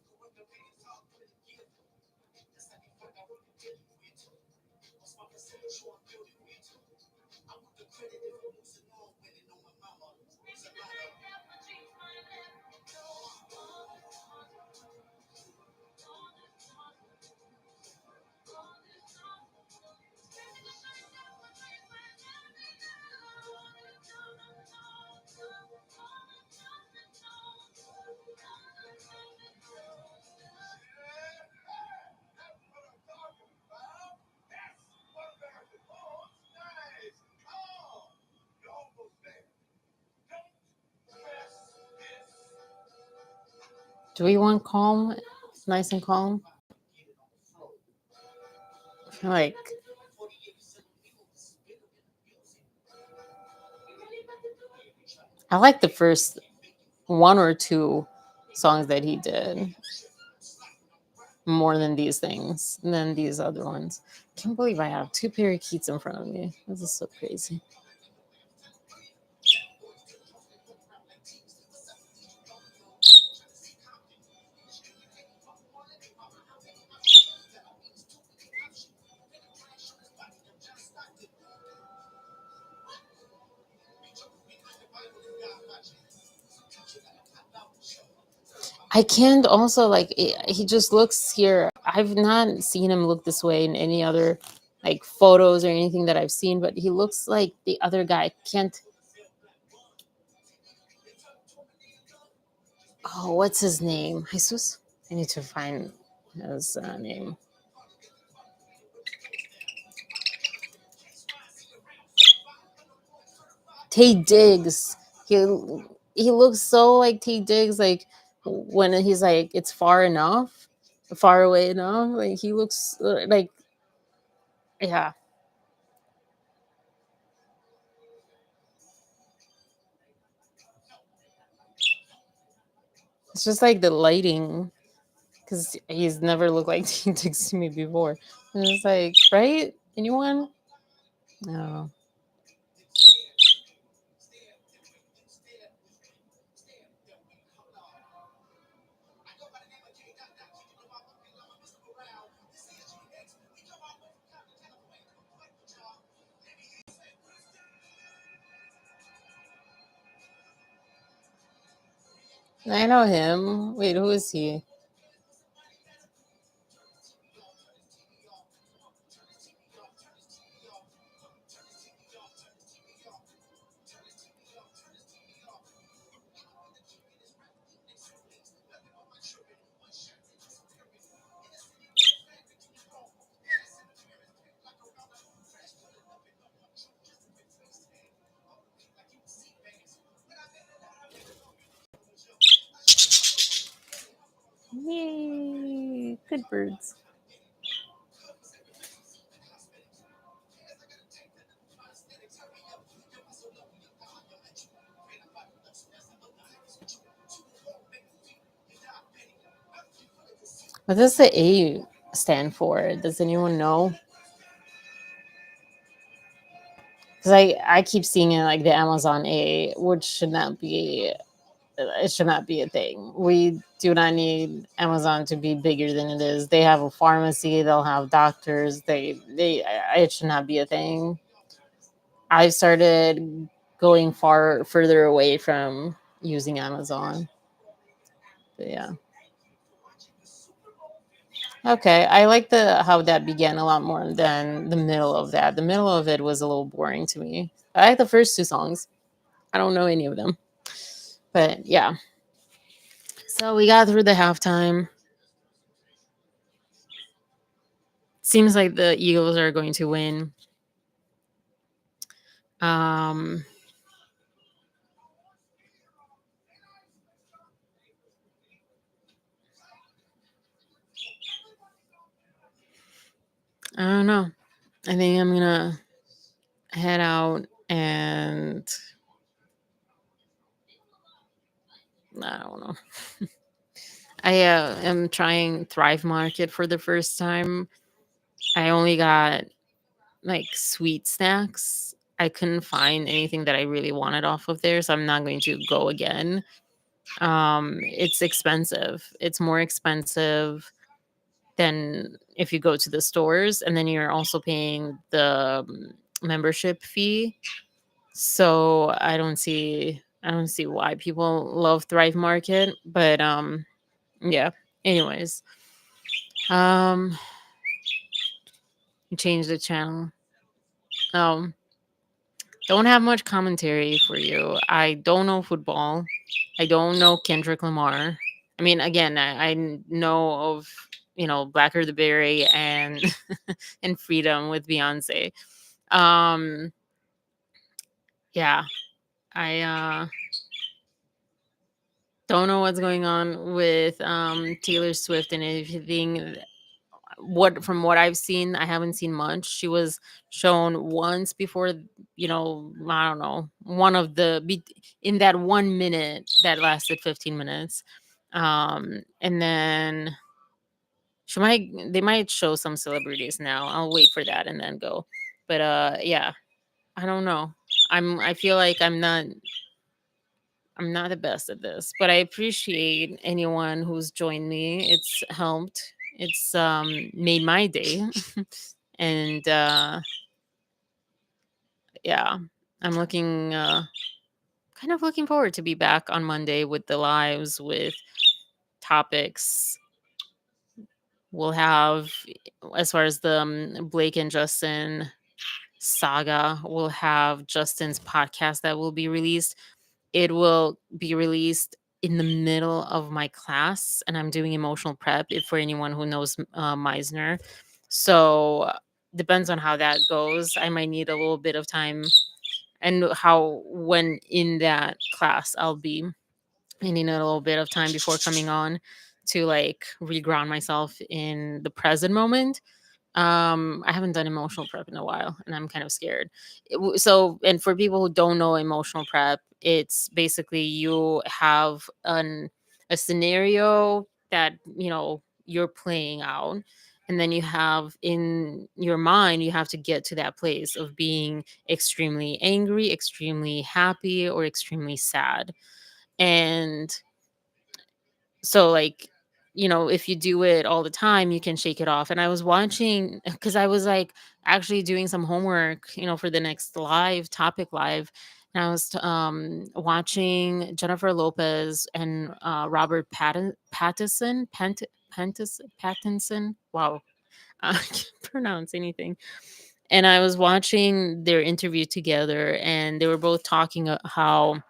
Do we want calm? Nice and calm? I feel like I like the first one or two songs that he did more than these things, than these other ones. Can't believe I have two parakeets in front of me. This is so crazy. I can't also like he just looks here. I've not seen him look this way in any other like photos or anything that I've seen, but he looks like the other guy. Can't. Oh, what's his name? Jesus. I need to find his name. Tay Diggs. He looks so like Tay Diggs. Like when he's like, it's far enough, far away enough. Like he looks like, yeah. It's just like the lighting, because he's never looked like Tay Diggs to me before. And it's like, right? Anyone? No. I know him. Wait, who is he? Yay! Good birds. What does the A stand for? Does anyone know? Because I keep seeing it like the Amazon A, which should not be, it should not be a thing. We do not need Amazon to be bigger than it is. They have a pharmacy, they'll have doctors. It should not be a thing. I've started going far further away from using Amazon. But yeah. Okay, I like the how that began a lot more than the middle of that. The middle of it was a little boring to me. I like the first two songs. I don't know any of them, but yeah. So we got through the halftime. Seems like the Eagles are going to win. Um, I don't know. I think I'm gonna head out and I don't know. I am trying Thrive Market for the first time. I only got like sweet snacks. I couldn't find anything that I really wanted off of there, so I'm not going to go again. It's expensive. It's more expensive than if you go to the stores, and then you're also paying the membership fee. So I don't see why people love Thrive Market, but yeah. Anyways, um change the channel. Um don't have much commentary for you. I don't know football. I don't know Kendrick Lamar. I mean, again, know of Blacker the Berry and and Freedom with Beyonce. Um, yeah, I don't know what's going on with Taylor Swift and everything. What From what I've seen, I haven't seen much. She was shown once before, I don't know, in that 1 minute that lasted 15 minutes. And then they might show some celebrities now. I'll wait for that and then go. But yeah, I don't know. I feel like I'm not the best at this, but I appreciate anyone who's joined me. It's helped. It's made my day. And yeah, I'm kind of looking forward to be back on Monday with the lives with topics. We'll have, as far as the Blake and Justin saga, we'll have Justin's podcast that will be released. It will be released in the middle of my class, and I'm doing emotional prep, if for anyone who knows Meisner. So depends on how that goes. I might need a little bit of time, and how when in that class I'll be needing a little bit of time before coming on to like reground myself in the present moment. I haven't done emotional prep in a while, and I'm kind of scared. So, and for people who don't know emotional prep, it's basically you have a scenario that you're playing out, and then you have in your mind you have to get to that place of being extremely angry, extremely happy, or extremely sad. And so, like, if you do it all the time, you can shake it off. And I was watching because I was like actually doing some homework, for the next live. And I was watching Jennifer Lopez and Robert Pattinson. Wow, I can't pronounce anything. And I was watching their interview together, and they were both talking how,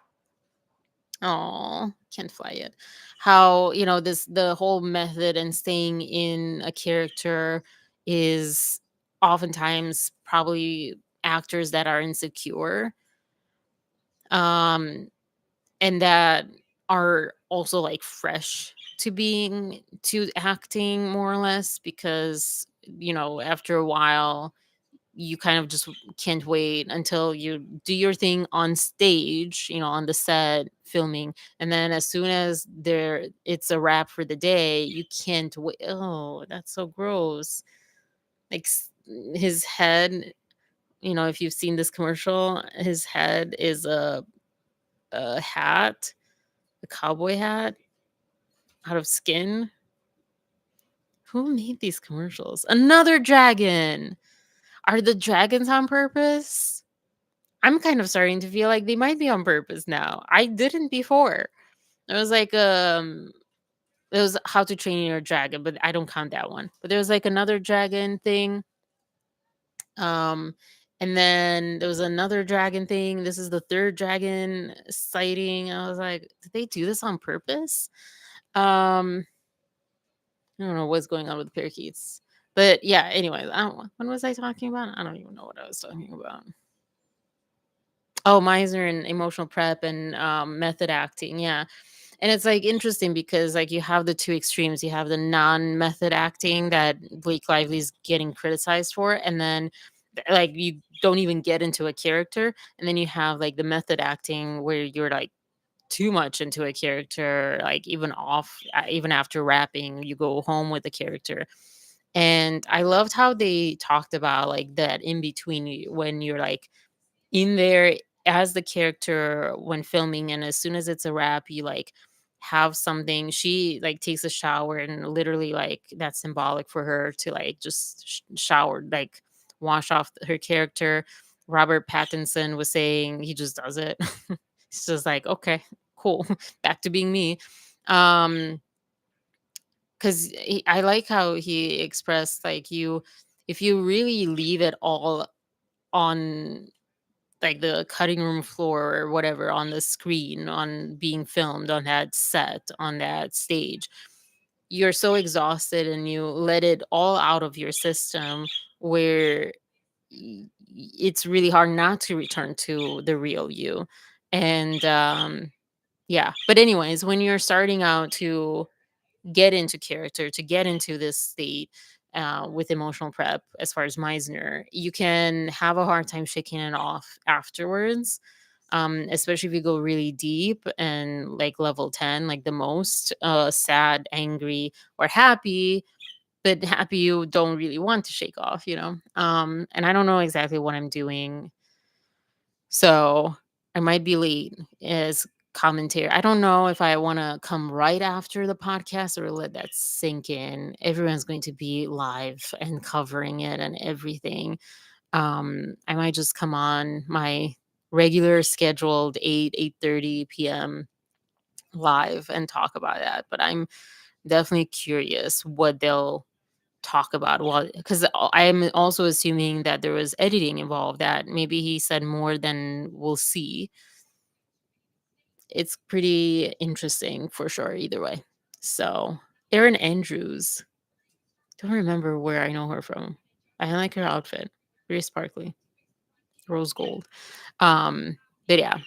oh, can't fly it. How, the whole method and staying in a character is oftentimes probably actors that are insecure, um and that are also like fresh to acting, more or less, because after a while you kind of just can't wait until you do your thing on stage, on the set filming, and then as soon as it's a wrap for the day, you can't wait. Oh, that's so gross. Like his head, if you've seen this commercial, his head is a hat, a cowboy hat out of skin. Who made these commercials? Another dragon. Are the dragons on purpose? I'm kind of starting to feel like they might be on purpose now. I didn't before. It was like it was How to Train Your Dragon, but I don't count that one. But there was like another dragon thing. Um and then there was another dragon thing. This is the third dragon sighting. I was like, did they do this on purpose? Um I don't know what's going on with the parakeets. But yeah, anyway, when was I talking about? I don't even know what I was talking about. Oh, Meisner and emotional prep and method acting. Yeah. And it's like interesting because like you have the two extremes. You have the non-method acting that Blake Lively's getting criticized for, and then like you don't even get into a character, and then you have like the method acting where you're like too much into a character, like even off, even after rapping, you go home with the character. And I loved how they talked about like that in between when you're like in there as the character when filming, and as soon as it's a wrap you like have something. She like takes a shower and literally like that's symbolic for her to like just shower, like wash off her character. Robert Pattinson was saying he just does it. He's just like, okay, cool, back to being me. um because I like how he expressed like you, if you really leave it all on like the cutting room floor or whatever, on the screen, on being filmed, on that set, on that stage, you're so exhausted and you let it all out of your system where it's really hard not to return to the real you. And yeah, but anyways, when you're starting out to get into character, to get into this state with emotional prep, as far as Meisner, you can have a hard time shaking it off afterwards. Especially if you go really deep and like level 10, like the most sad, angry, or happy, but happy you don't really want to shake off, you know? And I don't know exactly what I'm doing, so I might be late as commentary. I don't know if I want to come right after the podcast or let that sink in. Everyone's going to be live and covering it and everything. I might just come on my regular scheduled 8:30 p.m. live and talk about that. But I'm definitely curious what they'll talk about. Well, because I'm also assuming that there was editing involved, that maybe he said more than we'll see. It's pretty interesting for sure either way. So, Erin Andrews, don't remember where I know her from. I like her outfit. Very sparkly. Rose gold. Um, but yeah.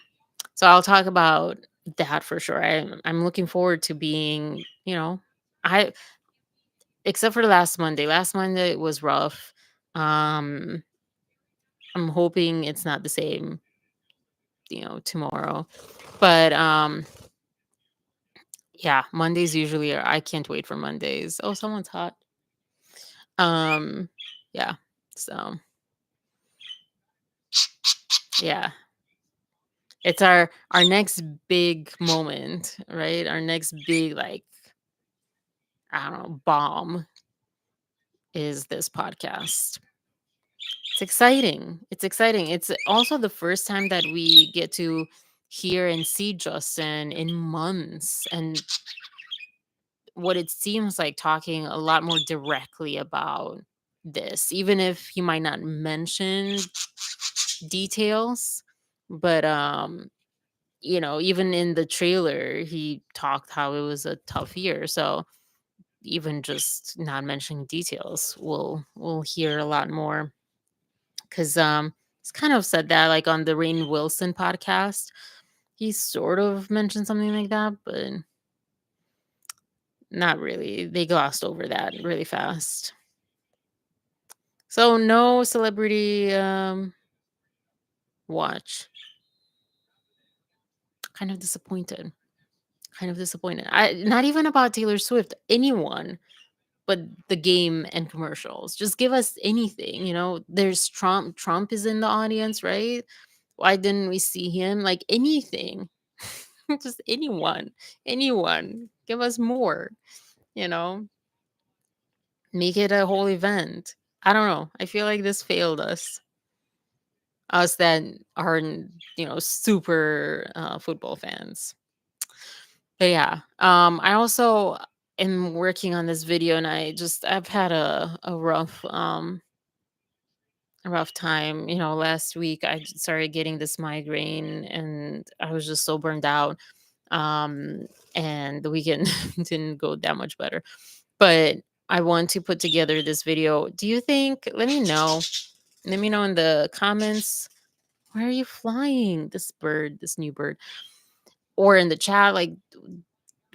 So I'll talk about that for sure. I'm looking forward to being, I except for last Monday. Last Monday was rough. Um, I'm hoping it's not the same, tomorrow. But yeah, Mondays usually are, I can't wait for Mondays. Oh, someone's hot. Um, yeah. So yeah. It's our next big moment, right? Our next big like, I don't know, bomb is this podcast. It's exciting. It's exciting. It's also the first time that we get to hear and see Justin in months, and what it seems like talking a lot more directly about this, even if he might not mention details. But even in the trailer, he talked how it was a tough year. So even just not mentioning details, we'll hear a lot more. Because he's kind of said that like on the Rainn Wilson podcast. He sort of mentioned something like that, but not really. They glossed over that really fast. So no celebrity watch. Kind of disappointed. Kind of disappointed. I not even about Taylor Swift, anyone but the game and commercials. Just give us anything, There's Trump. Trump is in the audience, right? Why didn't we see him? Like anything. Just anyone. Anyone. Give us more, you know? Make it a whole event. I don't know. I feel like this failed us. Us that are, super football fans. But yeah, I also am working on this video, and I've had a rough time. Last week I started getting this migraine, and I was just so burned out. And the weekend didn't go that much better. But I want to put together this video. Do you think? Let me know. Let me know in the comments. Where are you flying? This bird, this new bird, or in the chat, like,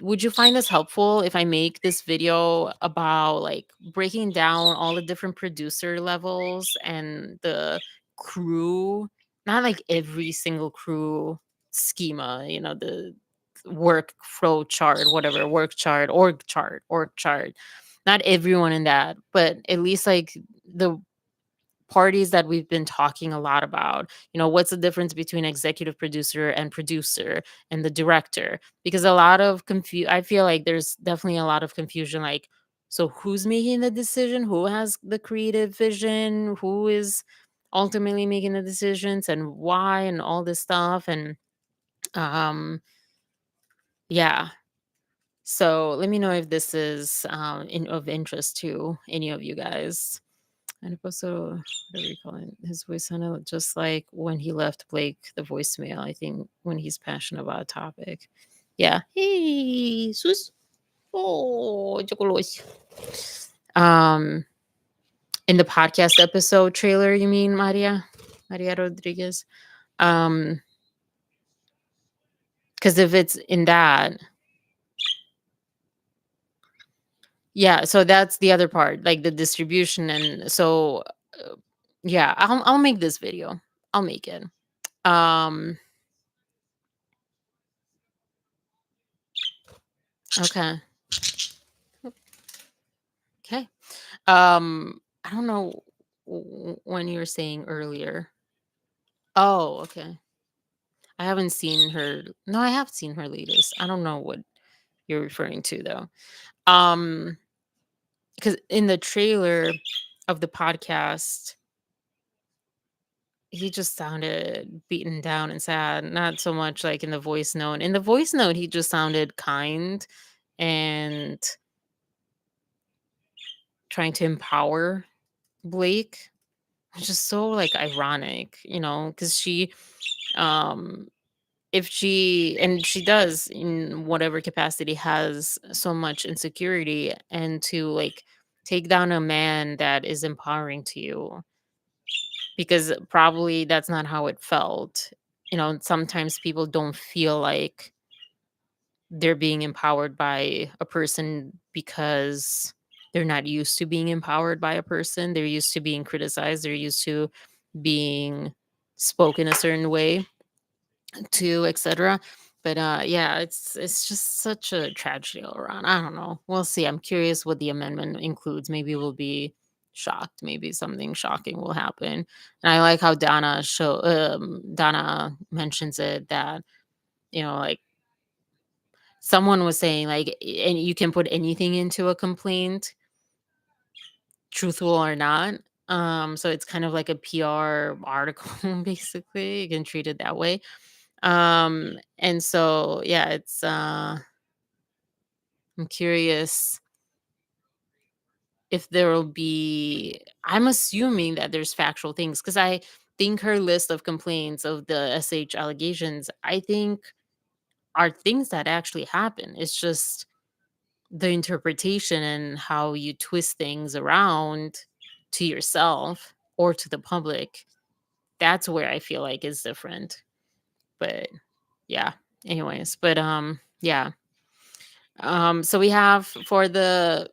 would you find this helpful if I make this video about like breaking down all the different producer levels and the crew, not like every single crew schema, the work flow chart, whatever, org chart, not everyone in that, but at least like the parties that we've been talking a lot about. What's the difference between executive producer and the director? Because a lot of I feel like there's definitely a lot of confusion, like, so who's making the decision, who has the creative vision, who is ultimately making the decisions, and why, and all this stuff. And um yeah, so let me know if this is of interest to any of you guys. And also, whatever you call it, his voice sounded just like when he left Blake the voicemail. I think when he's passionate about a topic. Yeah. Hey, sus. Oh, chocolate. Um, in the podcast episode trailer, you mean, Maria Rodriguez? Because if it's in that, yeah. So that's the other part, like the distribution, and so, uh, yeah. I'll make this video. I'll make it. Um. Okay. Okay. I don't know when you were saying earlier. Oh, okay. I haven't seen her. No, I have seen her latest. I don't know what you're referring to though. Um, because in the trailer of the podcast, he just sounded beaten down and sad. Not so much like in the voice note. In the voice note, he just sounded kind and trying to empower Blake, which is so like ironic, because um if she does in whatever capacity has so much insecurity, and to like take down a man that is empowering to you, because probably that's not how it felt. Sometimes people don't feel like they're being empowered by a person because they're not used to being empowered by a person. They're used to being criticized, they're used to being spoken a certain way to, etc. But yeah, it's just such a tragedy all around. I don't know, we'll see. I'm curious what the amendment includes. Maybe we'll be shocked, maybe something shocking will happen. And I like how Donna mentions it, that like someone was saying, like, and you can put anything into a complaint, truthful or not. So it's kind of like a PR article basically. You can treat it that way. And so yeah, it's I'm curious if there will be, I'm assuming that there's factual things, because I think her list of complaints of the allegations, I think, are things that actually happen. It's just the interpretation and how you twist things around to yourself or to the public. That's where I feel like is different. But yeah, anyways, but yeah. So we have for the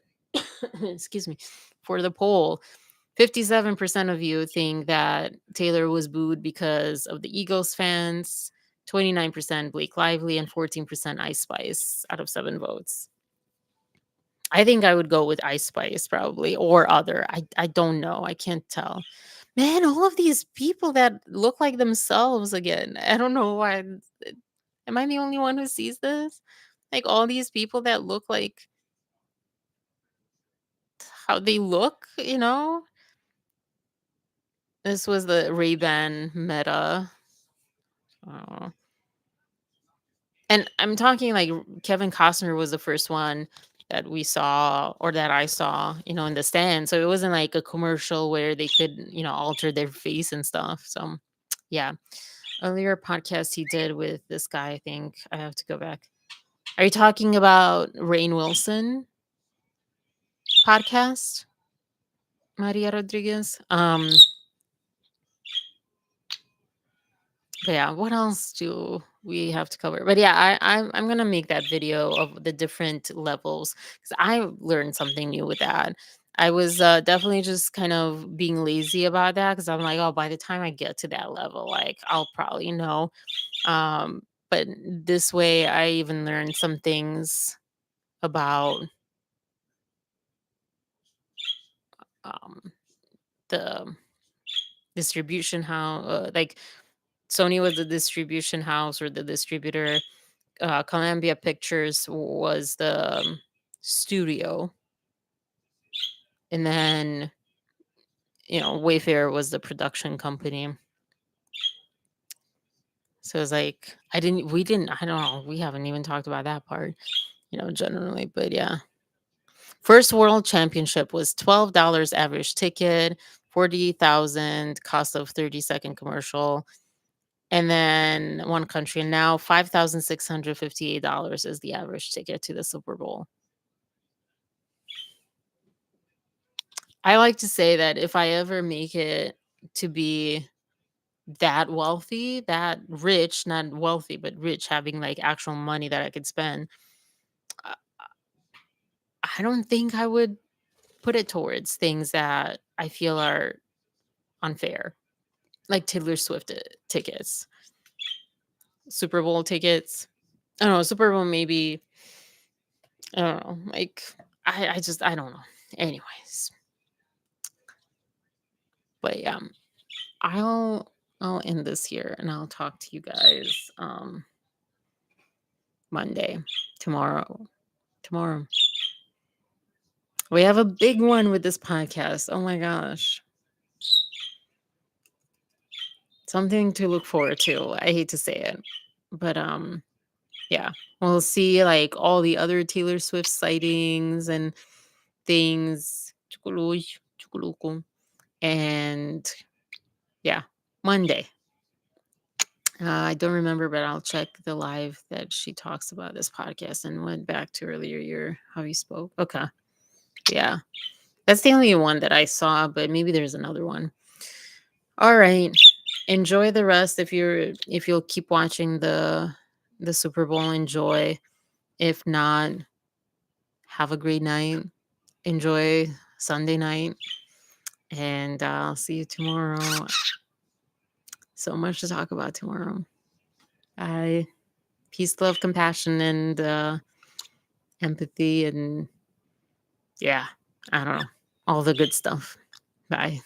excuse me, for the poll, 57% of you think that Taylor was booed because of the Eagles fans, 29% Blake Lively, and 14% Ice Spice out of 7 votes. I think I would go with Ice Spice probably, or other. I don't know. I can't tell. Man, all of these people that look like themselves again. I don't know why. Am I the only one who sees this? Like all these people that look like how they look. This was the Ray-Ban Meta. Oh. And I'm talking like Kevin Costner was the first one that we saw, or that I saw, in the stand. So it wasn't like a commercial where they could, alter their face and stuff. So yeah. Earlier podcast he did with this guy, I think I have to go back. Are you talking about Rainn Wilson podcast? Maria Rodriguez? But yeah, what else do we have to cover. But yeah, I'm gonna make that video of the different levels because I learned something new with that. I was definitely just kind of being lazy about that because I'm like, oh, by the time I get to that level, like I'll probably know. But this way, I even learned some things about um, the distribution, how like Sony was the distribution house or the distributor. Columbia Pictures was the studio, and then Wayfair was the production company. So it's like I don't know, we haven't even talked about that part, generally, but yeah. First World Championship was $12 average ticket, 40,000 cost of 30-second commercial, and then one country. And now $5,658 is the average ticket to the Super Bowl. I like to say that if I ever make it to be that wealthy, that rich, not wealthy, but rich, having like actual money that I could spend, uh, I don't think I would put it towards things that I feel are unfair, like Taylor Swift tickets, Super Bowl tickets. I don't know, Super Bowl maybe. I don't know. Like I don't know. Anyways, but yeah, I'll end this here and I'll talk to you guys Monday, tomorrow. Tomorrow. We have a big one with this podcast. Oh my gosh. Something to look forward to. I hate to say it. But yeah. We'll see like all the other Taylor Swift sightings and things. And yeah, Monday. I don't remember, but I'll check the live that she talks about this podcast and went back to earlier year how he spoke. Okay. Yeah. That's the only one that I saw, but maybe there's another one. All right. Enjoy the rest if you'll keep watching the Super Bowl, enjoy. If not, have a great night. Enjoy Sunday night. And I'll see you tomorrow. So much to talk about tomorrow. Bye. Peace, love, compassion, and empathy, and yeah, I don't know, all the good stuff. Bye.